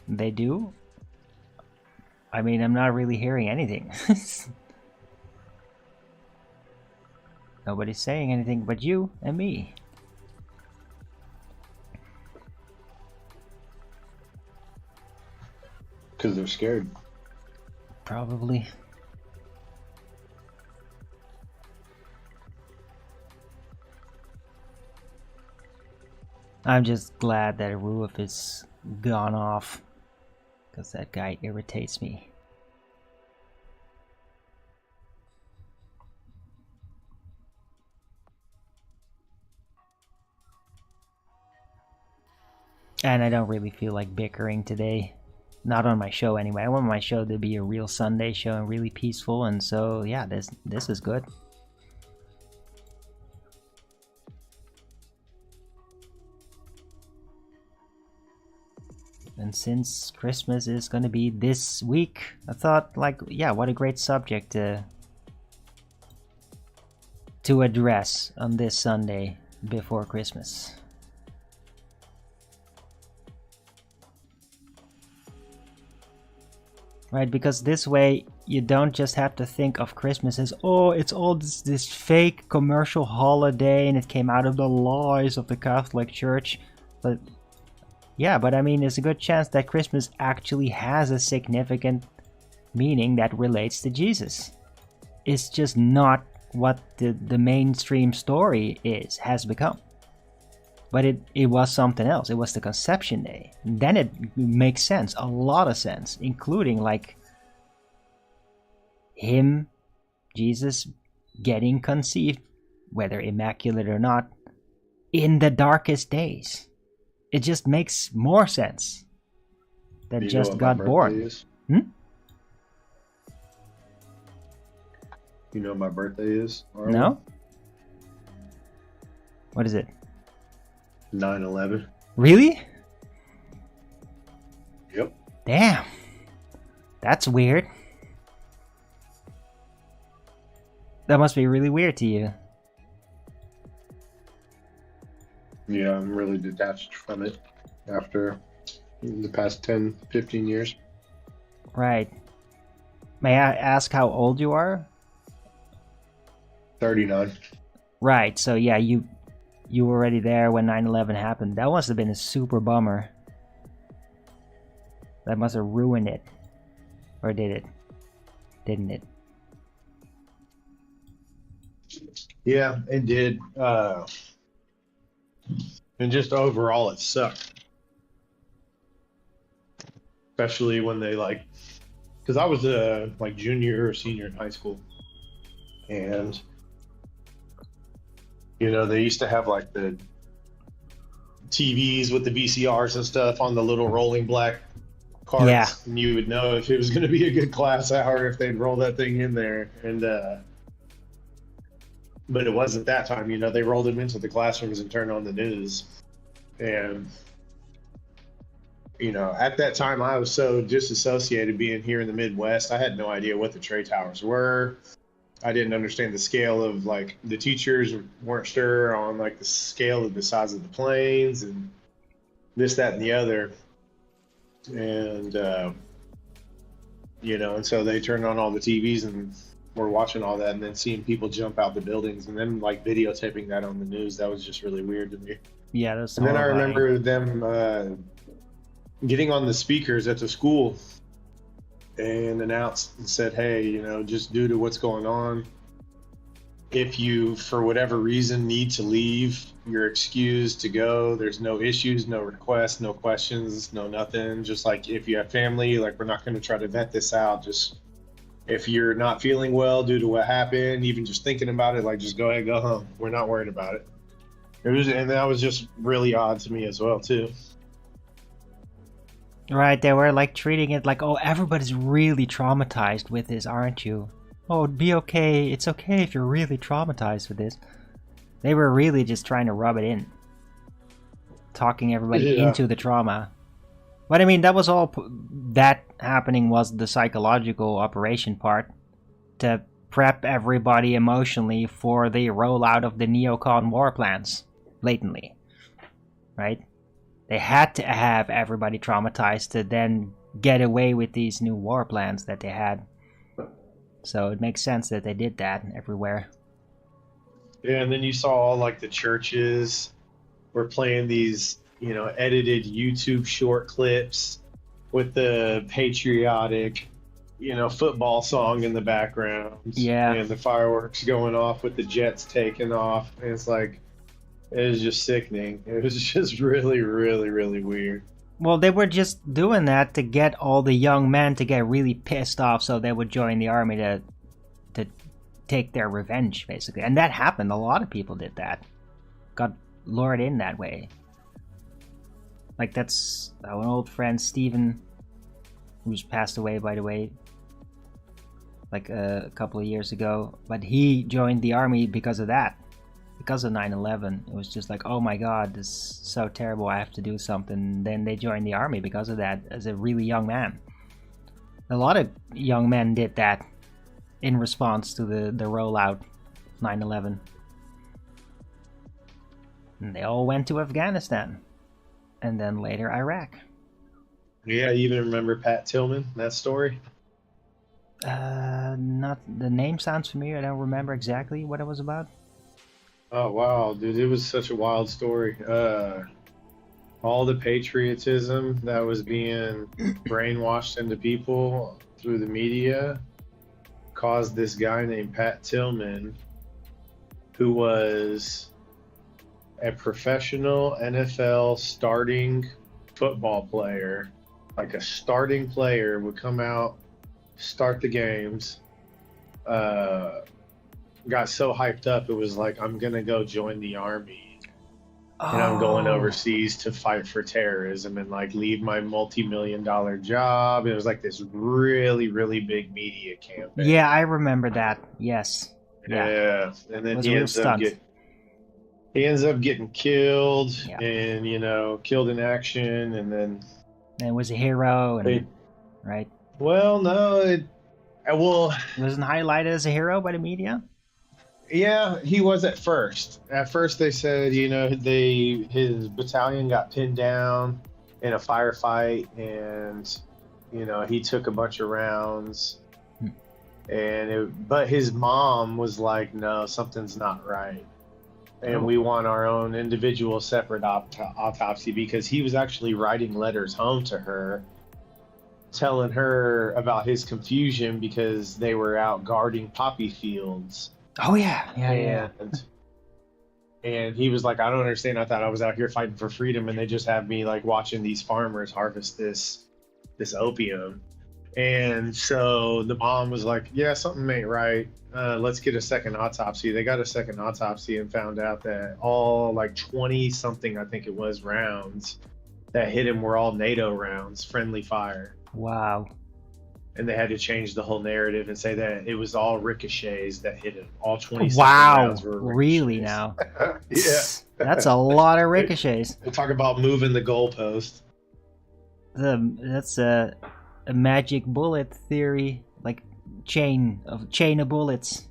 They do? I mean, I'm not really hearing anything. Nobody's saying anything but you and me. Because they're scared. Probably. I'm just glad that Ruif is gone off, because that guy irritates me. And I don't really feel like bickering today. Not on my show anyway. I want my show to be a real Sunday show and really peaceful, and so yeah, this is good. And since Christmas is gonna be this week, I thought, like, yeah, what a great subject to address on this Sunday before Christmas. Right, because this way you don't just have to think of Christmas as, oh, it's all this fake commercial holiday and it came out of the lies of the Catholic Church. But yeah, but I mean, there's a good chance that Christmas actually has a significant meaning that relates to Jesus. It's just not what the mainstream story has become. But it was something else. It was the conception day. Then it makes sense, a lot of sense, including like him, Jesus, getting conceived, whether immaculate or not, in the darkest days. It just makes more sense than just got born. You know what my birthday is? Arlen? No? What is it? 9/11. Really? Yep. Damn. That's weird. That must be really weird to you. Yeah, I'm really detached from it after the past 10, 15 years. Right. May I ask how old you are? 39. Right, so yeah, you were already there when 9/11 happened. That must have been a super bummer. That must have ruined it. Or did it? Didn't it? Yeah, it did. And just overall, it sucked. Especially when they because I was like junior or senior in high school, and they used to have like the TVs with the VCRs and stuff on the little rolling black carts, Yeah. and you would know if it was going to be a good class hour if they'd roll that thing in there. And but it wasn't that time. They rolled them into the classrooms and turned on the news. And at that time, I was so disassociated being here in the Midwest. I had no idea what the trade towers were. I didn't understand the scale of the teachers weren't sure on the scale of the size of the planes and this, that, and the other. And, and so they turned on all the TVs and were watching all that, and then seeing people jump out the buildings and then videotaping that on the news. That was just really weird to me. Yeah, that's. And then I remember them getting on the speakers at the school and announced and said, hey, just due to what's going on, if you, for whatever reason, need to leave, you're excused to go. There's no issues, no requests, no questions, no nothing. Just if you have family, we're not going to try to vet this out. Just if you're not feeling well due to what happened, even just thinking about it, just go ahead, go home. We're not worried about it. And that was just really odd to me as well, too. Right, they were treating it oh, everybody's really traumatized with this, aren't you? Oh, it'd be okay. It's okay if you're really traumatized with this. They were really just trying to rub it in. Talking everybody into the trauma. But I mean, that was all, that happening was the psychological operation part. To prep everybody emotionally for the rollout of the neocon war plans. Blatantly. Right? They had to have everybody traumatized to then get away with these new war plans that they had. So it makes sense that they did that everywhere. Yeah, and then you saw all the churches were playing these, edited YouTube short clips with the patriotic, football song in the background. Yeah. And the fireworks going off with the jets taking off. And it's it was just sickening. It was just really, really, really weird. Well, they were just doing that to get all the young men to get really pissed off so they would join the army to take their revenge, basically. And that happened. A lot of people did that. Got lured in that way. That's our old friend Steven, who's passed away, by the way, a couple of years ago. But he joined the army because of that. Because of 9/11, it was just oh my god, this is so terrible, I have to do something. Then they joined the army because of that, as a really young man. A lot of young men did that in response to the rollout 9/11. And they all went to Afghanistan. And then later Iraq. Yeah, I even remember Pat Tillman, that story. Not the name sounds familiar. I don't remember exactly what it was about. Oh wow, dude, it was such a wild story. All the patriotism that was being brainwashed into people through the media caused this guy named Pat Tillman, who was a professional NFL starting football player, like a starting player would come out, start the games, got so hyped up it was like, I'm gonna go join the army and I'm going Oh, overseas to fight for terrorism and like leave my multi-million-dollar job. It was like this really, really big media campaign. yeah, I remember that. Yes. Yeah, Yeah, and it then was a real stunt. he ends up getting killed, Yeah, and killed in action, and then and it was a hero, they, and right, well, no, well, it wasn't highlighted as a hero by the media. yeah, he was at first. At first, they said, his battalion got pinned down in a firefight, and he took a bunch of rounds, Hmm. but his mom was like, no, something's not right. And Oh, we want our own individual separate autopsy, because he was actually writing letters home to her telling her about his confusion because they were out guarding poppy fields, oh yeah, yeah, yeah. and he was like, I don't understand, I thought I was out here fighting for freedom and they just have me like watching these farmers harvest this opium. And so the mom was like, yeah, something ain't right. Let's get a second autopsy. They got a second autopsy and found out that all like 20 something, I think it was, rounds that hit him were all NATO rounds, friendly fire. Wow. And they had to change the whole narrative and say that it was all ricochets that hit him. All 20 something Wow. rounds were ricochets. Really now? Yeah. That's a lot of ricochets. We'll talk about moving the goalpost. That's a magic bullet theory, like chain of bullets.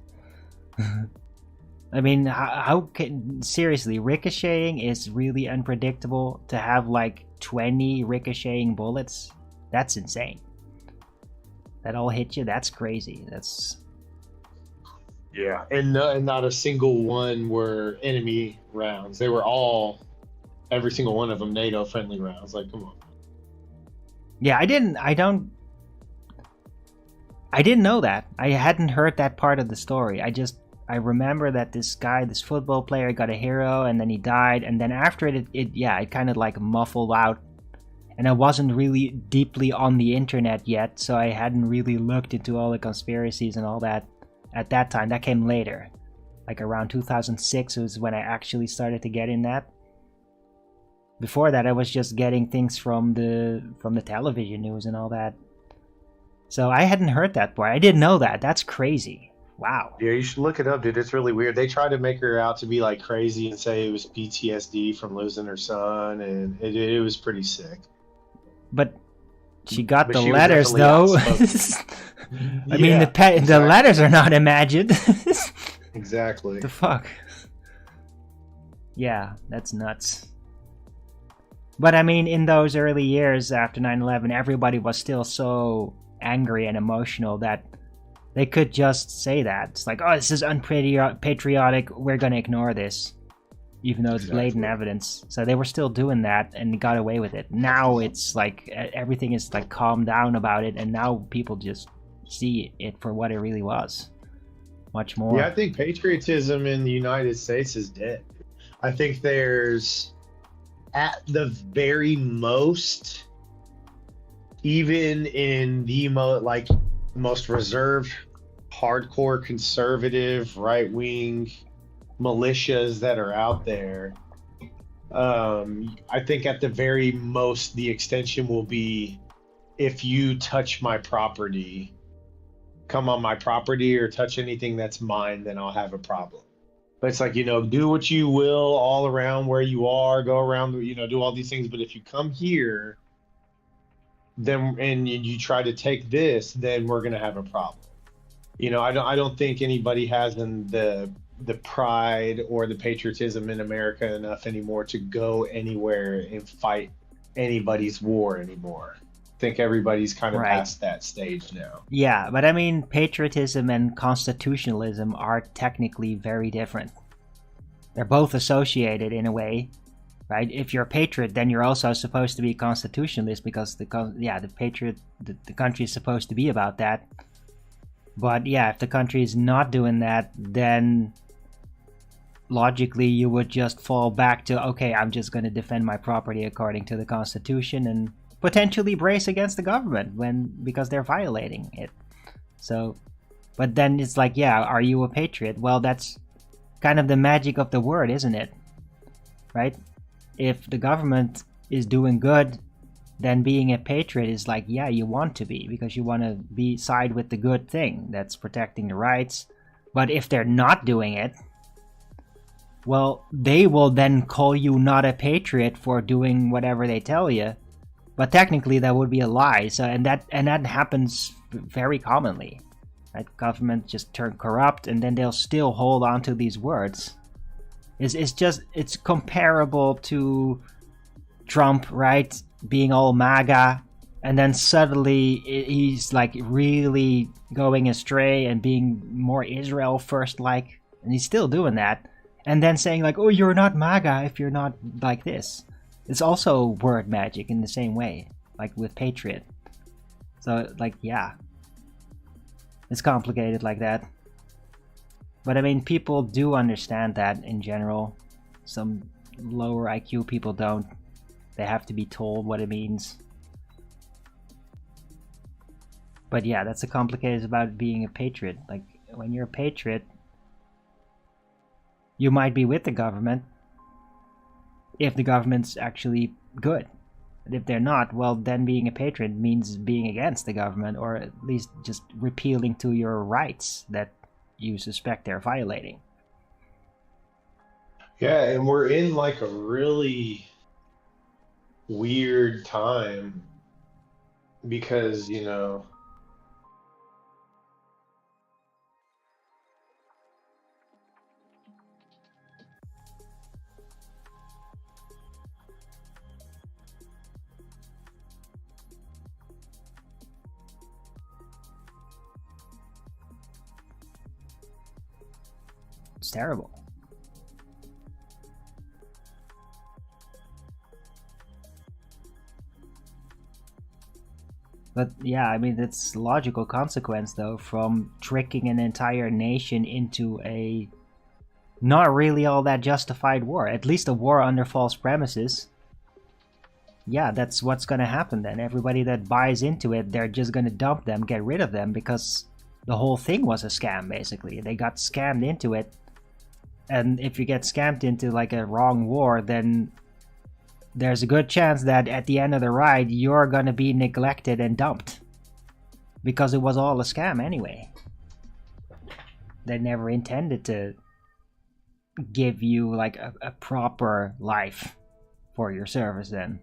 I mean, how can seriously ricocheting is really unpredictable. To have like 20 ricocheting bullets, that's insane. That all hit you. That's crazy. That's Yeah, and not a single one were enemy rounds. They were all, every single one of them, NATO friendly rounds. Like, come on. yeah. I didn't know that. I hadn't heard that part of the story. I remember that this guy, this football player, got a hero, and then he died, and then after it kind of like muffled out, and I wasn't really deeply on the internet yet, so I hadn't really looked into all the conspiracies and all that at that time. That came later, like around 2006 was when I actually started to get in that. Before that, I was just getting things from the television news and all that. So I hadn't heard that part. I didn't know that. That's crazy. Wow. Yeah, you should look it up, dude. It's really weird. They tried to make her out to be like crazy and say it was PTSD from losing her son, and it was pretty sick. But she got But the she was letters, definitely though. outspoken. I mean, Yeah, the letters are not imagined. exactly. The fuck? Yeah, that's nuts. But I mean, in those early years after 9/11, everybody was still so angry and emotional that they could just say that. It's like, oh, this is unpatriotic, we're gonna ignore this. Even though it's blatant evidence. So they were still doing that and got away with it. Now it's like everything is like calmed down about it, and now people just see it for what it really was. Much more. Yeah, I think patriotism in the United States is dead. I think there's, at the very most, even in the most reserved, hardcore conservative, right-wing militias that are out there, I think at the very most the extension will be, if you touch my property, come on my property or touch anything that's mine, then I'll have a problem. But it's like, do what you will all around where you are, go around, do all these things, but if you come here then and you try to take this, then we're going to have a problem. I don't think anybody has the pride or the patriotism in America enough anymore to go anywhere and fight anybody's war anymore. think everybody's kind of Right. past that stage now. Yeah, but I mean, patriotism and constitutionalism are technically very different. They're both associated in a way, right? If you're a patriot, then you're also supposed to be a constitutionalist because the patriot, the country is supposed to be about that. But yeah, if the country is not doing that, then logically you would just fall back to, okay, I'm just going to defend my property according to the Constitution and potentially brace against the government because they're violating it. So, but then it's like, yeah, are you a patriot? Well, that's kind of the magic of the word, isn't it? Right? If the government is doing good, then being a patriot is like, yeah, you want to be because you want to be side with the good thing that's protecting the rights. But if they're not doing it, well, they will then call you not a patriot for doing whatever they tell you. But technically, that would be a lie. So, and that happens very commonly. Right? Government just turn corrupt, and then they'll still hold on to these words. It's comparable to Trump, right? Being all MAGA, and then suddenly he's like really going astray and being more Israel first like, and he's still doing that. And then saying like, oh, you're not MAGA if you're not like this. It's also word magic in the same way, like with Patriot. So, like, yeah. It's complicated like that. But I mean, people do understand that in general. Some lower IQ people don't. They have to be told what it means. But yeah, that's the complicated about being a patriot. Like, when you're a patriot, you might be with the government if the government's actually good. But if they're not, well, then being a patriot means being against the government, or at least just repealing to your rights that you suspect they're violating. Yeah, and we're in like a really weird time because, It's terrible. But yeah, I mean, it's logical consequence though from tricking an entire nation into a not really all that justified war, at least a war under false premises. Yeah, that's what's gonna happen then. Everybody that buys into it, they're just gonna dump them, get rid of them, because the whole thing was a scam, basically. They got scammed into it. And if you get scammed into like a wrong war, then there's a good chance that at the end of the ride, you're gonna be neglected and dumped. Because it was all a scam anyway. They never intended to give you like a proper life for your service then.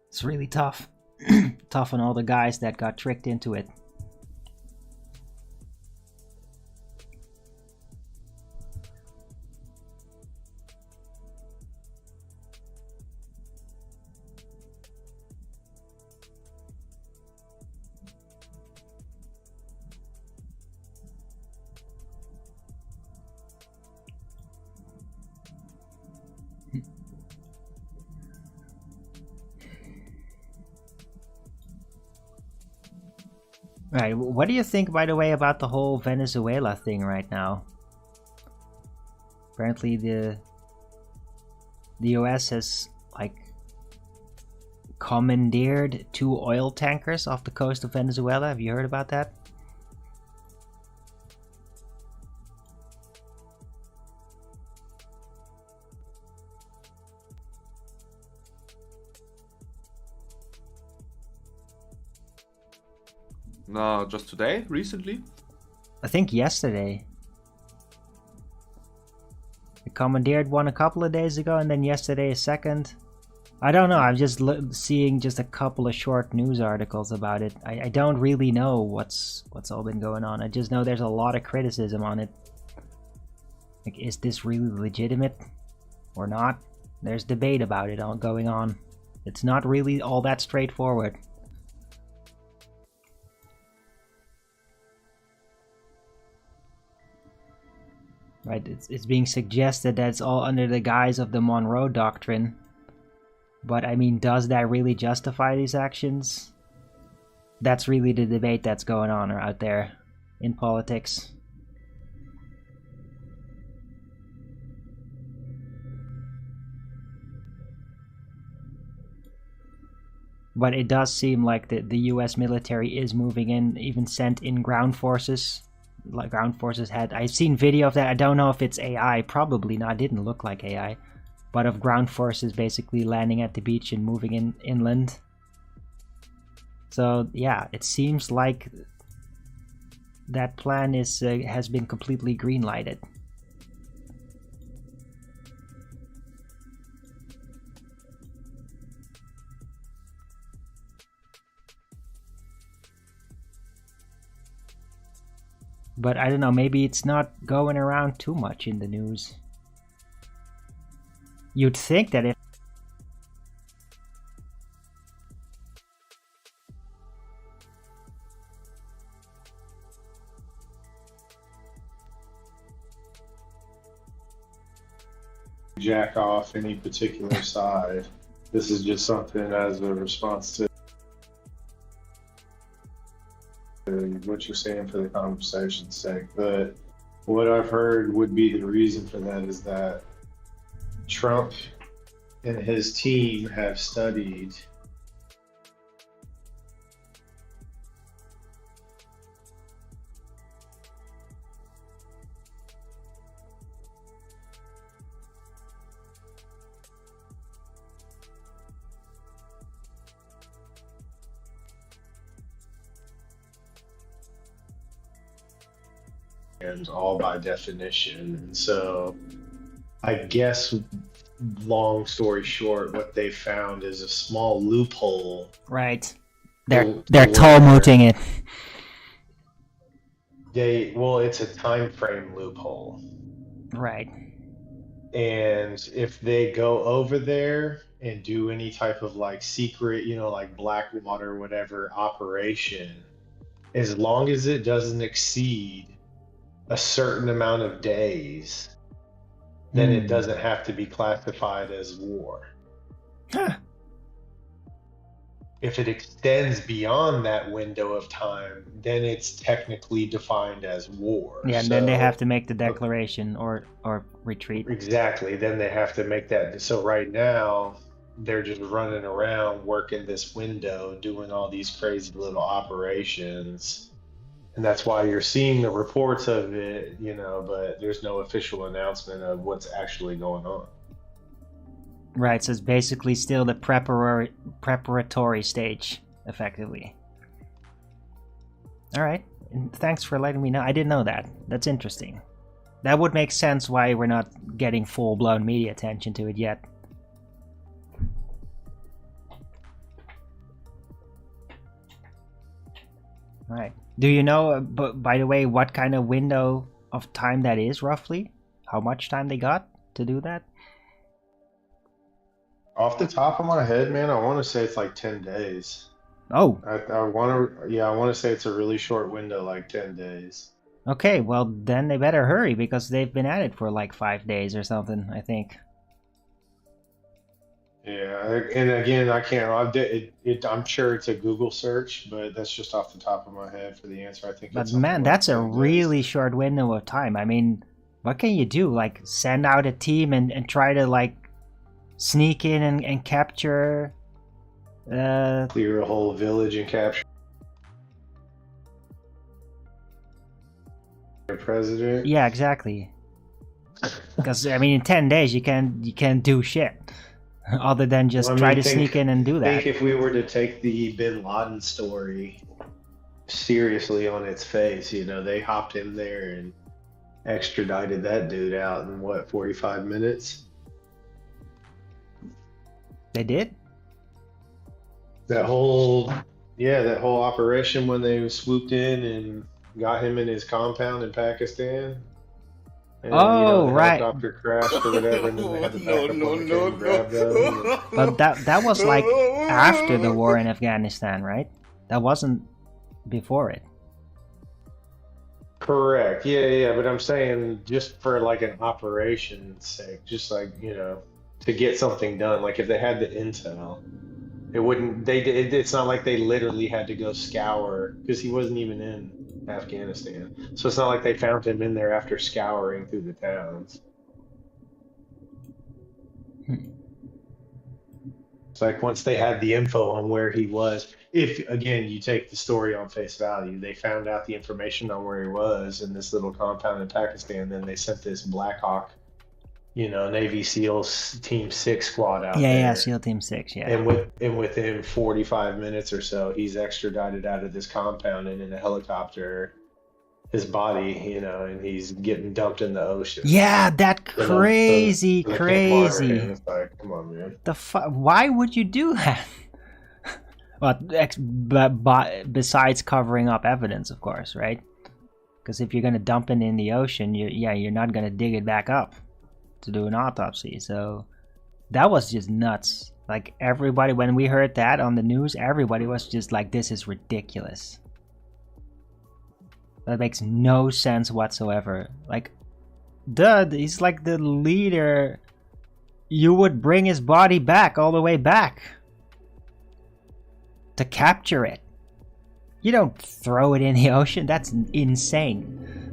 It's really tough. Tough on all the guys that got tricked into it. Right, what do you think, by the way, about the whole Venezuela thing right now? Apparently the US has, like, commandeered 2 oil tankers off the coast of Venezuela. Have you heard about that? No, just today, recently. I think yesterday. They commandeered one a couple of days ago, and then yesterday a second. I don't know, I'm just seeing just a couple of short news articles about it. I don't really know what's all been going on. I just know there's a lot of criticism on it. Like, is this really legitimate or not? There's debate about it all going on. It's not really all that straightforward. Right, it's being suggested that it's all under the guise of the Monroe Doctrine. But I mean, does that really justify these actions? That's really the debate that's going on out there in politics. But it does seem like the US military is moving in, even sent in ground forces. Like ground forces had, I've seen video of that. I don't know if it's AI, probably not. It didn't look like AI, but of ground forces basically landing at the beach and moving inland. So yeah, it seems like that plan is has been completely green-lighted. But I don't know, maybe it's not going around too much in the news. You'd think that if jack off any particular side. This is just something as a response to what you're saying for the conversation's sake. But what I've heard would be the reason for that is that Trump and his team have studied and all by definition. And so I guess, long story short, what they found is a small loophole. right, they're Talmuding it. Well, it's a time frame loophole. Right. And if they go over there and do any type of like secret, like Blackwater, whatever operation, as long as it doesn't exceed a certain amount of days, then it doesn't have to be classified as war. Huh. If it extends beyond that window of time, then it's technically defined as war. Yeah, and then they have to make the declaration or retreat. Exactly. Then they have to make that. So right now, they're just running around working this window, doing all these crazy little operations. And that's why you're seeing the reports of it, but there's no official announcement of what's actually going on. Right, so it's basically still the preparatory stage, effectively. Alright, thanks for letting me know. I didn't know that. That's interesting. That would make sense why we're not getting full-blown media attention to it yet. Alright. Do you know, by the way, what kind of window of time that is, roughly? How much time they got to do that? Off the top of my head, man, I want to say it's like 10 days. Oh. I want to say it's a really short window, like 10 days. Okay, well, then they better hurry, because they've been at it for like 5 days or something, I think. Yeah, and again, I can't. I'm sure it's a Google search, but that's just off the top of my head for the answer. I think. But man, that's a really short window of time. I mean, what can you do? Like, send out a team and try to like sneak in and capture. Clear a whole village and capture the president. Yeah, exactly. Because I mean, in 10 days, you can't do shit. Other than just try to sneak in and do that. I think if we were to take the Bin Laden story seriously on its face, they hopped in there and extradited that dude out in 45 minutes? They did? That whole operation when they swooped in and got him in his compound in Pakistan. And Oh, the right. helicopter crashed or whatever, and then they had the backup one that came and grabbed them. But that was like after the war in Afghanistan, right? That wasn't before it. Correct. Yeah. But I'm saying just for like an operation's sake, just like, to get something done. Like if they had the intel, it wouldn't. It's not like they literally had to go scour because he wasn't even in Afghanistan. So it's not like they found him in there after scouring through the towns. It's like once they had the info on where he was, if again you take the story on face value, they found out the information on where he was in this little compound in Pakistan, then they sent this Black Hawk, Navy SEALs Team 6 squad out there. Yeah, SEAL Team 6, yeah. And within 45 minutes or so, he's extradited out of this compound and in a helicopter, his body, and he's getting dumped in the ocean. Yeah, that crazy. It's like, come on, man. Why would you do that? Well, besides covering up evidence, of course, right? Because if you're gonna dump it in the ocean, you're not gonna dig it back up to do an autopsy. So that was just nuts. Like everybody, when we heard that on the news, everybody was just like, "This is ridiculous." That makes no sense whatsoever. Like, duh, he's like the leader. You would bring his body back, all the way back, to capture it. You don't throw it in the ocean. That's insane.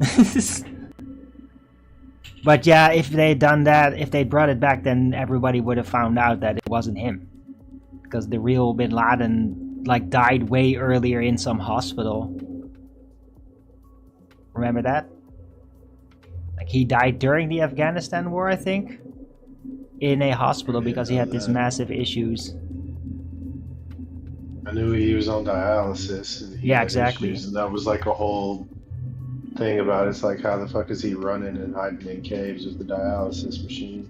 But yeah, if they'd done that, if they brought it back, then everybody would have found out that it wasn't him. Because the real Bin Laden, like, died way earlier in some hospital. Remember that? Like, he died during the Afghanistan war, I think, in a hospital because he had these massive issues. I knew he was on dialysis. And yeah, exactly. And that was like a whole thing about it. It's like, how the fuck is he running and hiding in caves with the dialysis machine?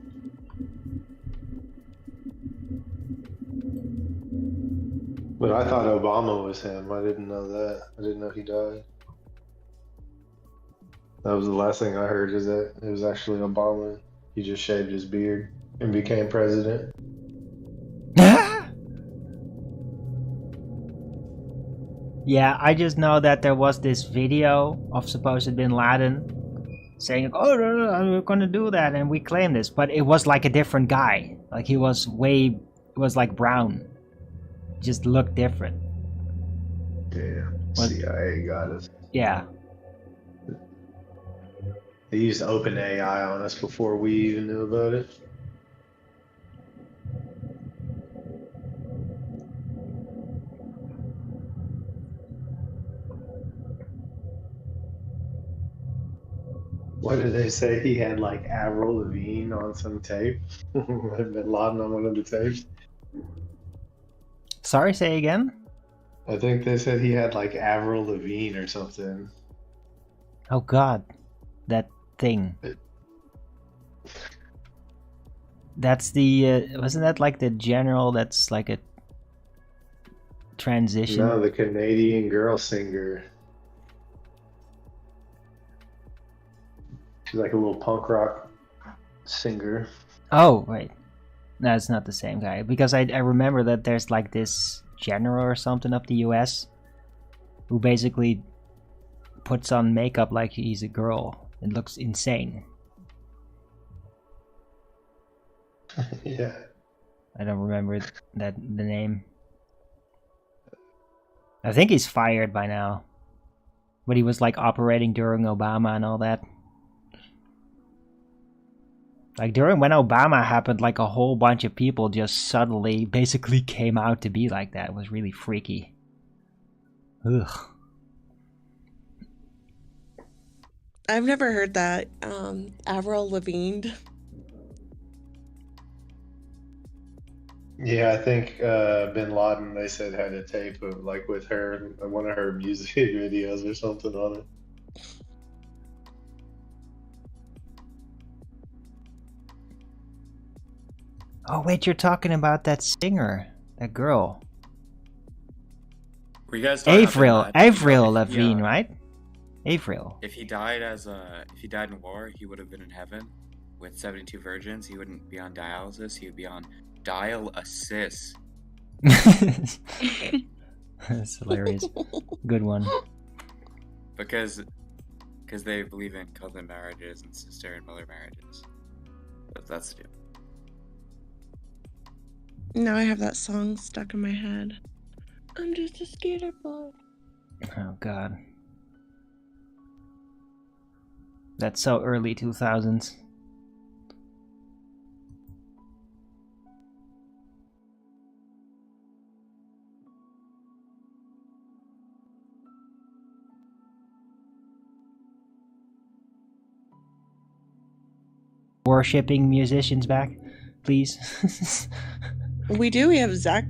But I thought Obama was him. I didn't know that. I didn't know he died. That was the last thing I heard, is that it was actually Obama. He just shaved his beard and became president. Yeah, I just know that there was this video of supposed Bin Laden saying, "Oh, no, we're gonna do that," and we claim this, but it was like a different guy. Like he was like brown, just looked different. Yeah, CIA got us. Yeah. They used OpenAI on us before we even knew about it. What did they say? He had like Avril Lavigne on some tape. Bin Laden on one of the tapes. Sorry, say again? I think they said he had like Avril Lavigne or something. Oh god, that thing. That's the wasn't that like the general that's like a transition? No, the Canadian girl singer. She's like a little punk rock singer. Oh, wait. No, it's not the same guy. Because I remember that there's like this general or something of the US who basically puts on makeup like he's a girl. It looks insane. Yeah. I don't remember the name. I think he's fired by now. But he was like operating during Obama and all that. Like during when Obama happened, like a whole bunch of people just suddenly basically came out to be like that. It was really freaky. Ugh. I've never heard that. Avril Lavigne. Yeah, I think Bin Laden, they said, had a tape of like with her, one of her music videos or something on it. Oh wait, you're talking about that singer, that girl. Were you guys Avril Lavigne, right? Avril. If he died in war, he would have been in heaven with 72 virgins. He wouldn't be on dialysis. He would be on dial assist. That's hilarious. Good one. Because they believe in cousin marriages and sister and brother marriages. That's the deal. Now I have that song stuck in my head. I'm just a skater boy. Oh god. That's so early 2000s. Worshipping musicians back, please. We do. We have Zach.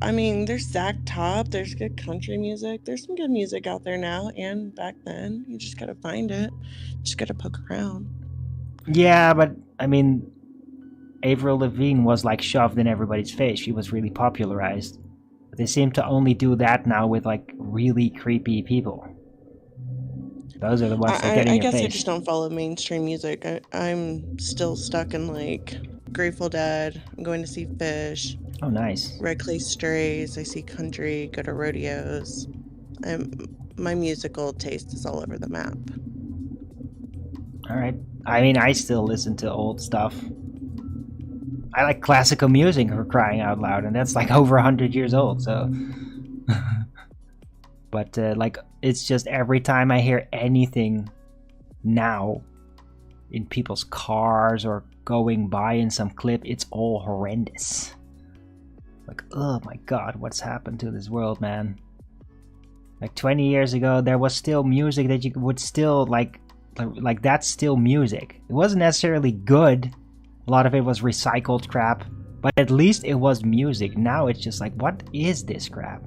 I mean, there's Zach Top. There's good country music. There's some good music out there now and back then. You just gotta find it. Just gotta poke around. Yeah, but I mean, Avril Lavigne was like shoved in everybody's face. She was really popularized. They seem to only do that now with like really creepy people. Those are the ones that get in I your guess face. I just don't follow mainstream music. I'm still stuck in like Grateful Dead. I'm going to see Fish. Oh, nice. Red Clay Strays. I see country. Go to rodeos. My musical taste is all over the map. All right. I mean, I still listen to old stuff. I like classical music for crying out loud, and that's like over 100 years old. So, but like, it's just every time I hear anything now in people's cars or going by in some clip, it's all horrendous. Like, oh my god, what's happened to this world, man? Like 20 years ago, there was still music that you would still like that's still music. It wasn't necessarily good. A lot of it was recycled crap, but at least it was music. Now it's just like, what is this crap?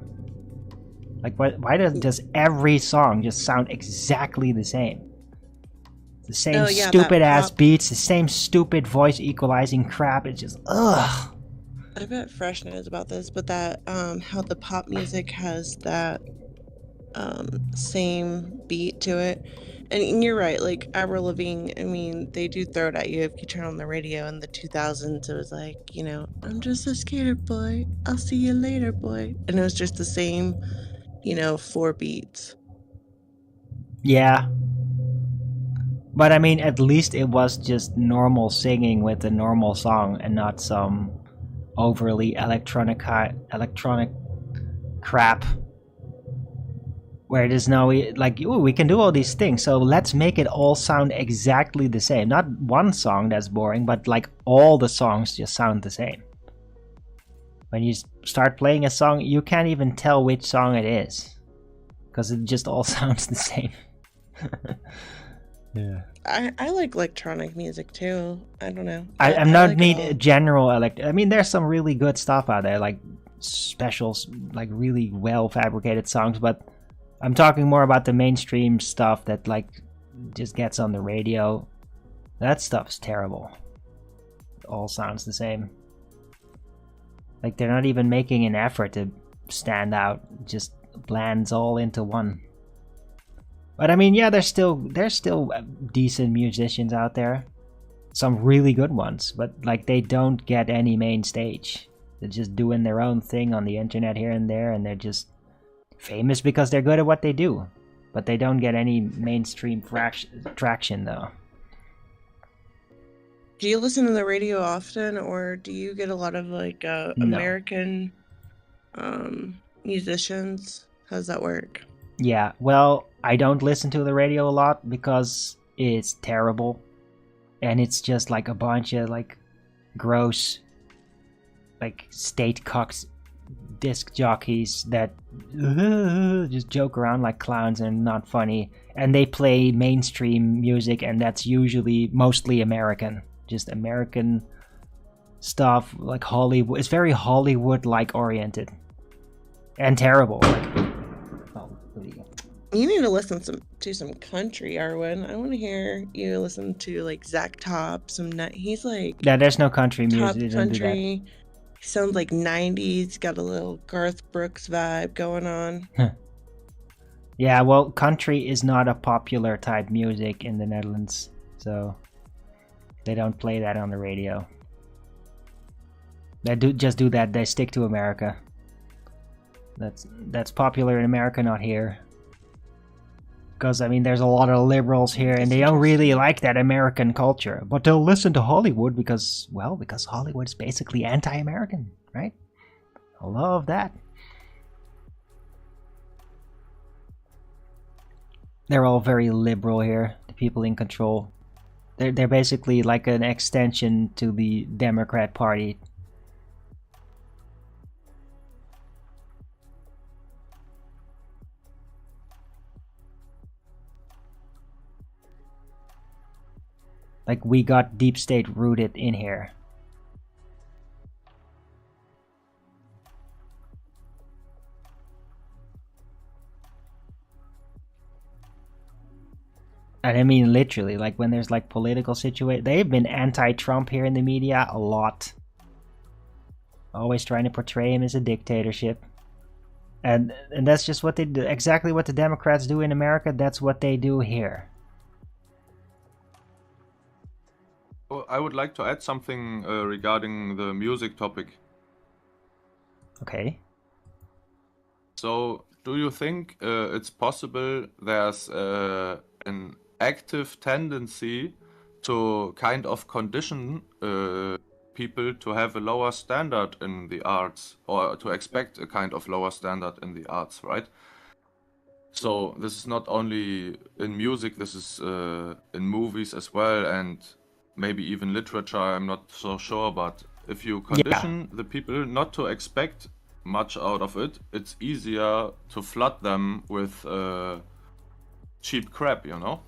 Like, why does every song just sound exactly the same? The same stupid ass beats, the same stupid voice equalizing crap. It's just, ugh. I bet Fresh knows about this, but that how the pop music has that same beat to it. And you're right, like Avril Lavigne, I mean, they do throw it at you if you turn on the radio in the 2000s. It was like, you know, I'm just a skater boy. I'll see you later, boy. And it was just the same, you know, 4 beats. Yeah. But I mean, at least it was just normal singing with a normal song and not some overly electronic crap. Where there's no, like, ooh, we can do all these things, so let's make it all sound exactly the same. Not one song that's boring, but like all the songs just sound the same. When you start playing a song, you can't even tell which song it is. Because it just all sounds the same. Yeah. I like electronic music too. I don't know. I'm not need general I mean, there's some really good stuff out there, like specials, like really well fabricated songs, but I'm talking more about the mainstream stuff that like just gets on the radio. That stuff's terrible. It all sounds the same. Like they're not even making an effort to stand out. It just blends all into one. But I mean, yeah, there's still decent musicians out there. Some really good ones, but like they don't get any main stage. They're just doing their own thing on the internet here and there, and they're just famous because they're good at what they do. But they don't get any mainstream traction though. Do you listen to the radio often, or do you get a lot of like No. American musicians? How does that work? Yeah, well, I don't listen to the radio a lot because it's terrible. And it's just like a bunch of like gross, like state cocks disc jockeys that just joke around like clowns and not funny. And they play mainstream music, and that's usually mostly American. Just American stuff, like Hollywood. It's very Hollywood-like oriented. And terrible. Like, You need to listen to some country, Arwen. I want to hear you listen to like Zach Top. He's like yeah, there's no country top music. country. He sounds like 90s. Got a little Garth Brooks vibe going on. Yeah, well, country is not a popular type music in the Netherlands, so they don't play that on the radio. They do that. They stick to America. That's popular in America, not here. Because I mean, there's a lot of liberals here, and they don't really like that American culture. But they'll listen to Hollywood because Hollywood is basically anti-American, right? I love that. They're all very liberal here. The people in control. They're basically like an extension to the Democrat Party. Like, we got deep state rooted in here. And I mean literally, like when there's like political situation, they've been anti-Trump here in the media a lot. Always trying to portray him as a dictatorship. And that's just what they do. Exactly what the Democrats do in America, that's what they do here. Well, I would like to add something regarding the music topic. Okay. So, do you think it's possible there's an active tendency to kind of condition people to have a lower standard in the arts, or to expect a kind of lower standard in the arts, right? So this is not only in music, this is in movies as well, and maybe even literature, I'm not so sure, but if you condition the people not to expect much out of it, it's easier to flood them with cheap crap, you know?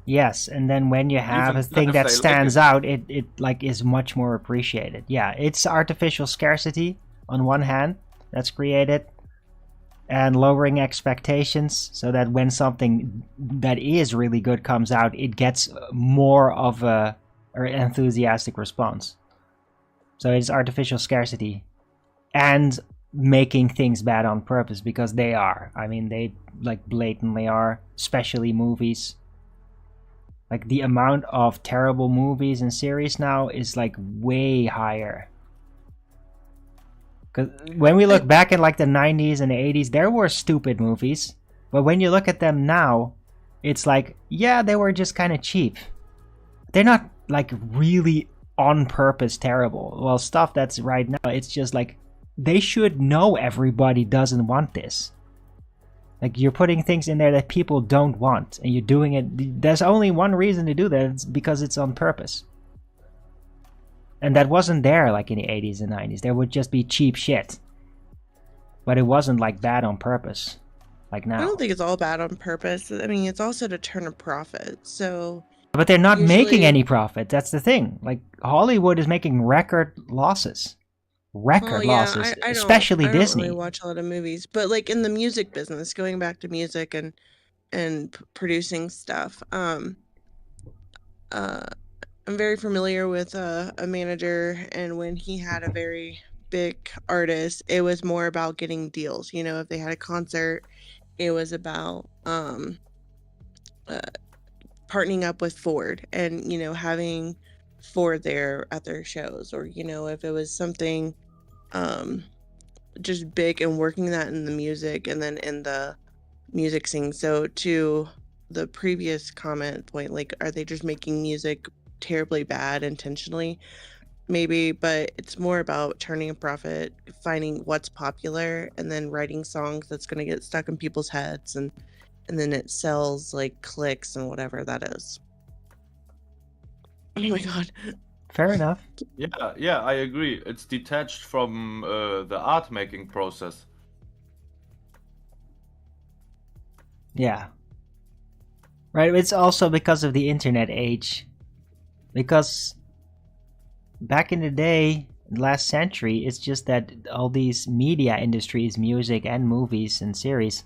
Yes, and then when you have Even a thing if that they like stands it. out, it like is much more appreciated. Yeah, it's artificial scarcity on one hand that's created, and lowering expectations so that when something that is really good comes out, it gets more of a enthusiastic response. So it's artificial scarcity and making things bad on purpose, because they are. I mean, they like blatantly are, especially movies. Like the amount of terrible movies and series now is like way higher. Because when we look back in like the 90s and the 80s, there were stupid movies. But when you look at them now, it's like, yeah, they were just kind of cheap. They're not like really on purpose terrible. Well, stuff that's right now, it's just like, they should know everybody doesn't want this. Like, you're putting things in there that people don't want, and you're doing it. There's only one reason to do that. It's because it's on purpose. And that wasn't there like in the 80s and 90s. There would just be cheap shit. But it wasn't like bad on purpose. Like now. I don't think it's all bad on purpose. I mean, it's also to turn a profit. So, but they're not making usually- any profit. That's the thing. Like, Hollywood is making record losses. Record losses. I Especially don't Disney. really watch a lot of movies, but like in the music business, going back to music and producing stuff, I'm very familiar with a manager, and when he had a very big artist, it was more about getting deals. You know, if they had a concert, it was about partnering up with Ford and, you know, having Ford there at their shows, or, you know, if it was something just big, and working that in the music and then in the music scene. So to the previous comment point, like, are they just making music terribly bad intentionally? Maybe, but it's more about turning a profit, finding what's popular, and then writing songs that's going to get stuck in people's heads, and then it sells like clicks and whatever that is. Oh my god. Fair enough. Yeah, I agree. It's detached from the art making process. Yeah. Right, it's also because of the internet age. Because back in the day, last century, it's just that all these media industries, music and movies and series,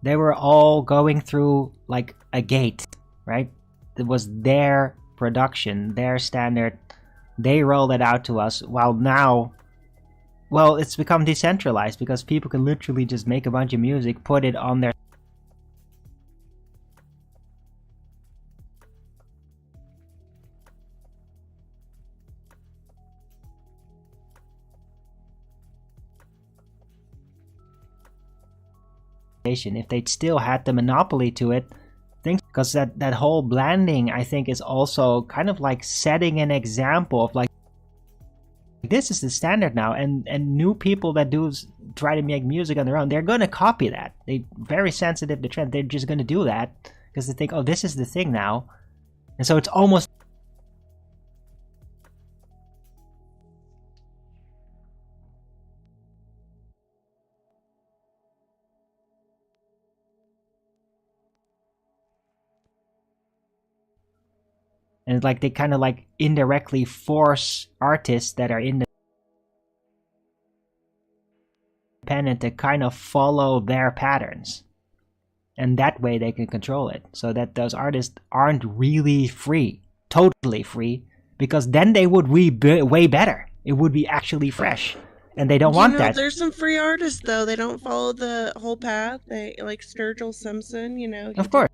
they were all going through like a gate, right? It was their production, their standard. They rolled it out to us, while now, well, it's become decentralized because people can literally just make a bunch of music, put it on their if they'd still had the monopoly to it, because that whole blending, I think, is also kind of like setting an example of like, this is the standard now, and new people that try to make music on their own, they're gonna copy that. They're very sensitive to trend. They're just gonna do that because they think, oh, this is the thing now, and so it's almost. And like they kind of like indirectly force artists that are independent to kind of follow their patterns. And that way they can control it. So that those artists aren't really free, totally free, because then they would be way better. It would be actually fresh. And they don't want that. There's some free artists, though. They don't follow the whole path. They like Sturgill Simpson, Of course.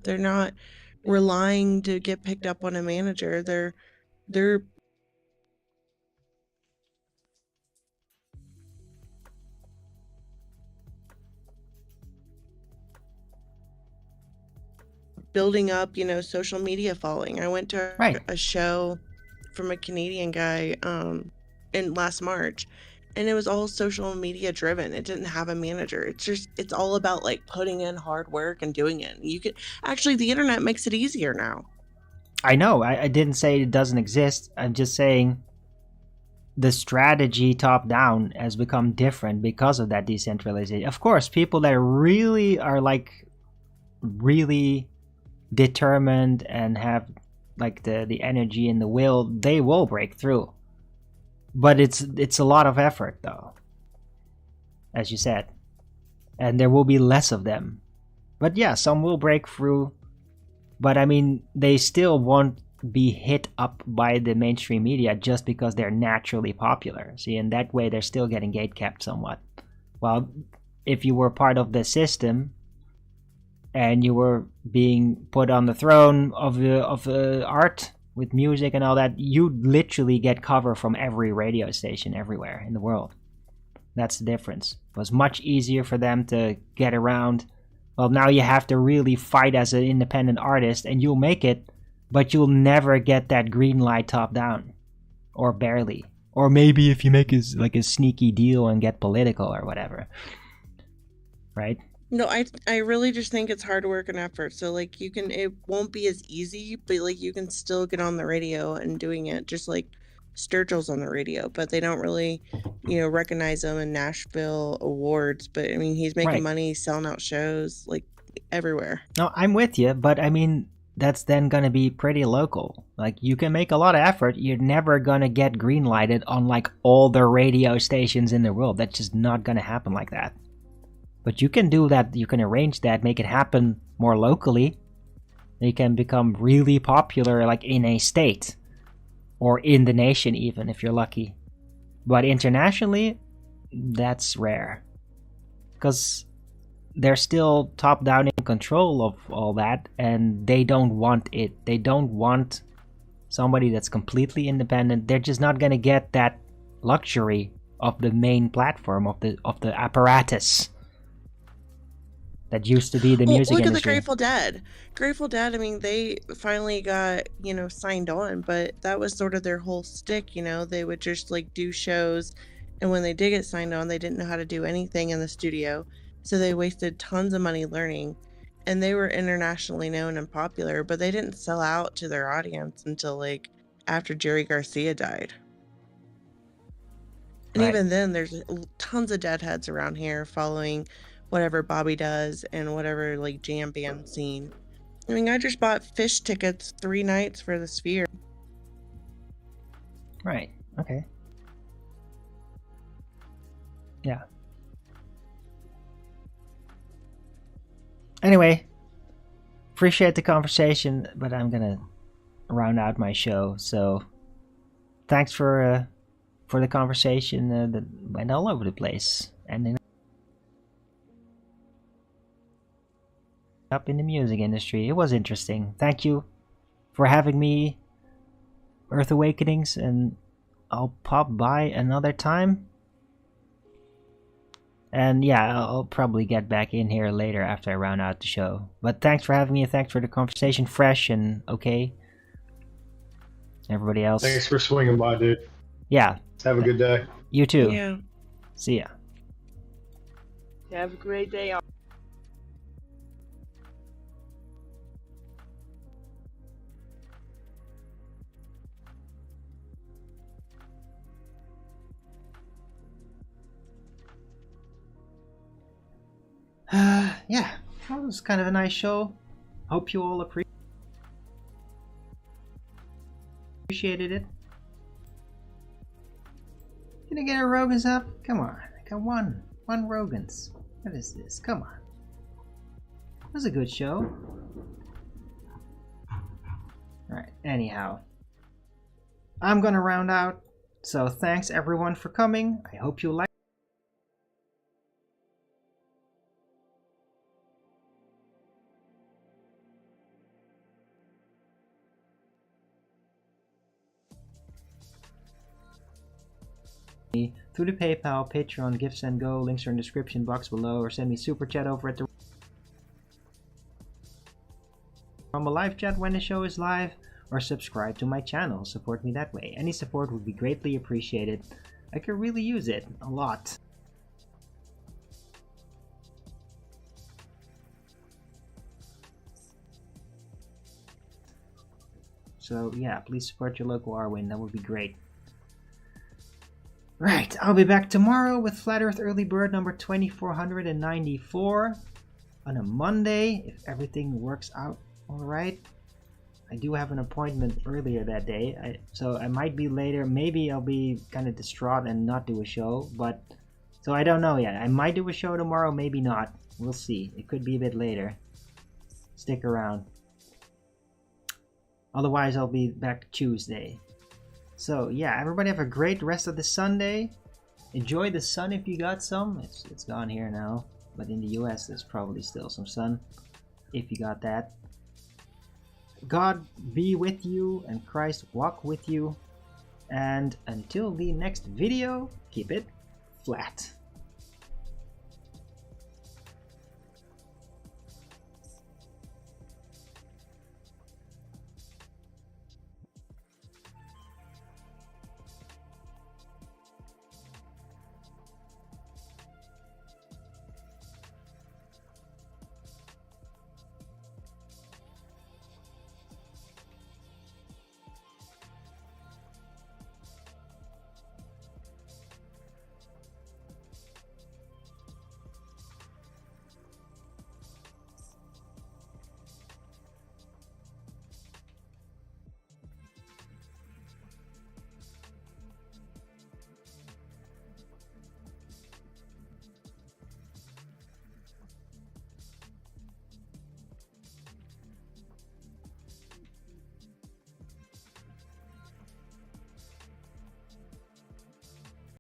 They're not relying to get picked up on a manager. They're building up, social media following. I went to a show from a Canadian guy in last March, and it was all social media driven. It didn't have a manager. It's all about like putting in hard work and doing it. You could actually, the internet makes it easier now. I know. I didn't say it doesn't exist. I'm just saying the strategy top down has become different because of that decentralization. Of course, people that really are like really determined and have like the energy and the will, they will break through. But it's a lot of effort, though, as you said, and there will be less of them. But yeah, some will break through, but I mean, they still won't be hit up by the mainstream media just because they're naturally popular. See, in that way, they're still getting gatekept somewhat. Well, if you were part of the system and you were being put on the throne of the art with music and all that, you literally get cover from every radio station everywhere in the world. That's the difference. It was much easier for them to get around. Well, now you have to really fight as an independent artist, and you'll make it, but you'll never get that green light top down. Or barely. Or maybe if you make a sneaky deal and get political or whatever. Right? No, I really just think it's hard work and effort. So like it won't be as easy, but like you can still get on the radio and doing it, just like Sturgill's on the radio, but they don't really, recognize him in Nashville awards. But I mean, he's making money, selling out shows like everywhere. No, I'm with you, but I mean, that's then gonna be pretty local. Like you can make a lot of effort, you're never gonna get green lighted on like all the radio stations in the world. That's just not gonna happen like that. But you can do that, you can arrange that, make it happen more locally. You can become really popular like in a state. Or in the nation even, if you're lucky. But internationally, that's rare. Because they're still top-down in control of all that, and they don't want it. They don't want somebody that's completely independent. They're just not going to get that luxury of the main platform, of the apparatus that used to be the music industry. Look industry. At the Grateful Dead. Grateful Dead, I mean, they finally got, signed on, but that was sort of their whole stick, They would just, do shows, and when they did get signed on, they didn't know how to do anything in the studio, so they wasted tons of money learning, and they were internationally known and popular, but they didn't sell out to their audience until, after Jerry Garcia died. And even then, there's tons of deadheads around here following whatever Bobby does and whatever jam band scene. I mean, I just bought Fish tickets 3 nights for the Sphere. Right. Okay. Yeah. Anyway, appreciate the conversation, but I'm gonna round out my show. So, thanks for the conversation that went all over the place, and up in the music industry. It was interesting. Thank you for having me, Earth Awakenings, and I'll pop by another time. And yeah, I'll probably get back in here later after I round out the show. But thanks for having me, and thanks for the conversation. Fresh and okay. Everybody else. Thanks for swinging by, dude. Yeah. Have a good day. You too. Yeah. See ya. Have a great day. Yeah, that was kind of a nice show. Hope you all appreciated it. Can I get a Rogan's up? Come on, I got one Rogan's. What is this? Come on. That was a good show. Alright, anyhow. I'm gonna round out. So thanks everyone for coming. I hope you liked through the PayPal, Patreon, Gifts and Go. Links are in the description box below, or send me super chat over at the from a live chat when the show is live, or subscribe to my channel. Support me that way. Any support would be greatly appreciated. I could really use it a lot. So yeah, please support your local Arwin. That would be great. Right, I'll be back tomorrow with Flat Earth Early Bird number 2494 on a Monday, if everything works out alright. I do have an appointment earlier that day, so I might be later. Maybe I'll be kind of distraught and not do a show, but so I don't know yet. I might do a show tomorrow, maybe not. We'll see. It could be a bit later. Stick around. Otherwise, I'll be back Tuesday. So yeah, everybody have a great rest of the Sunday. Enjoy the sun if you got some. It's gone here now, but in the US there's probably still some sun if you got that. God be with you and Christ walk with you, and until the next video, keep it flat.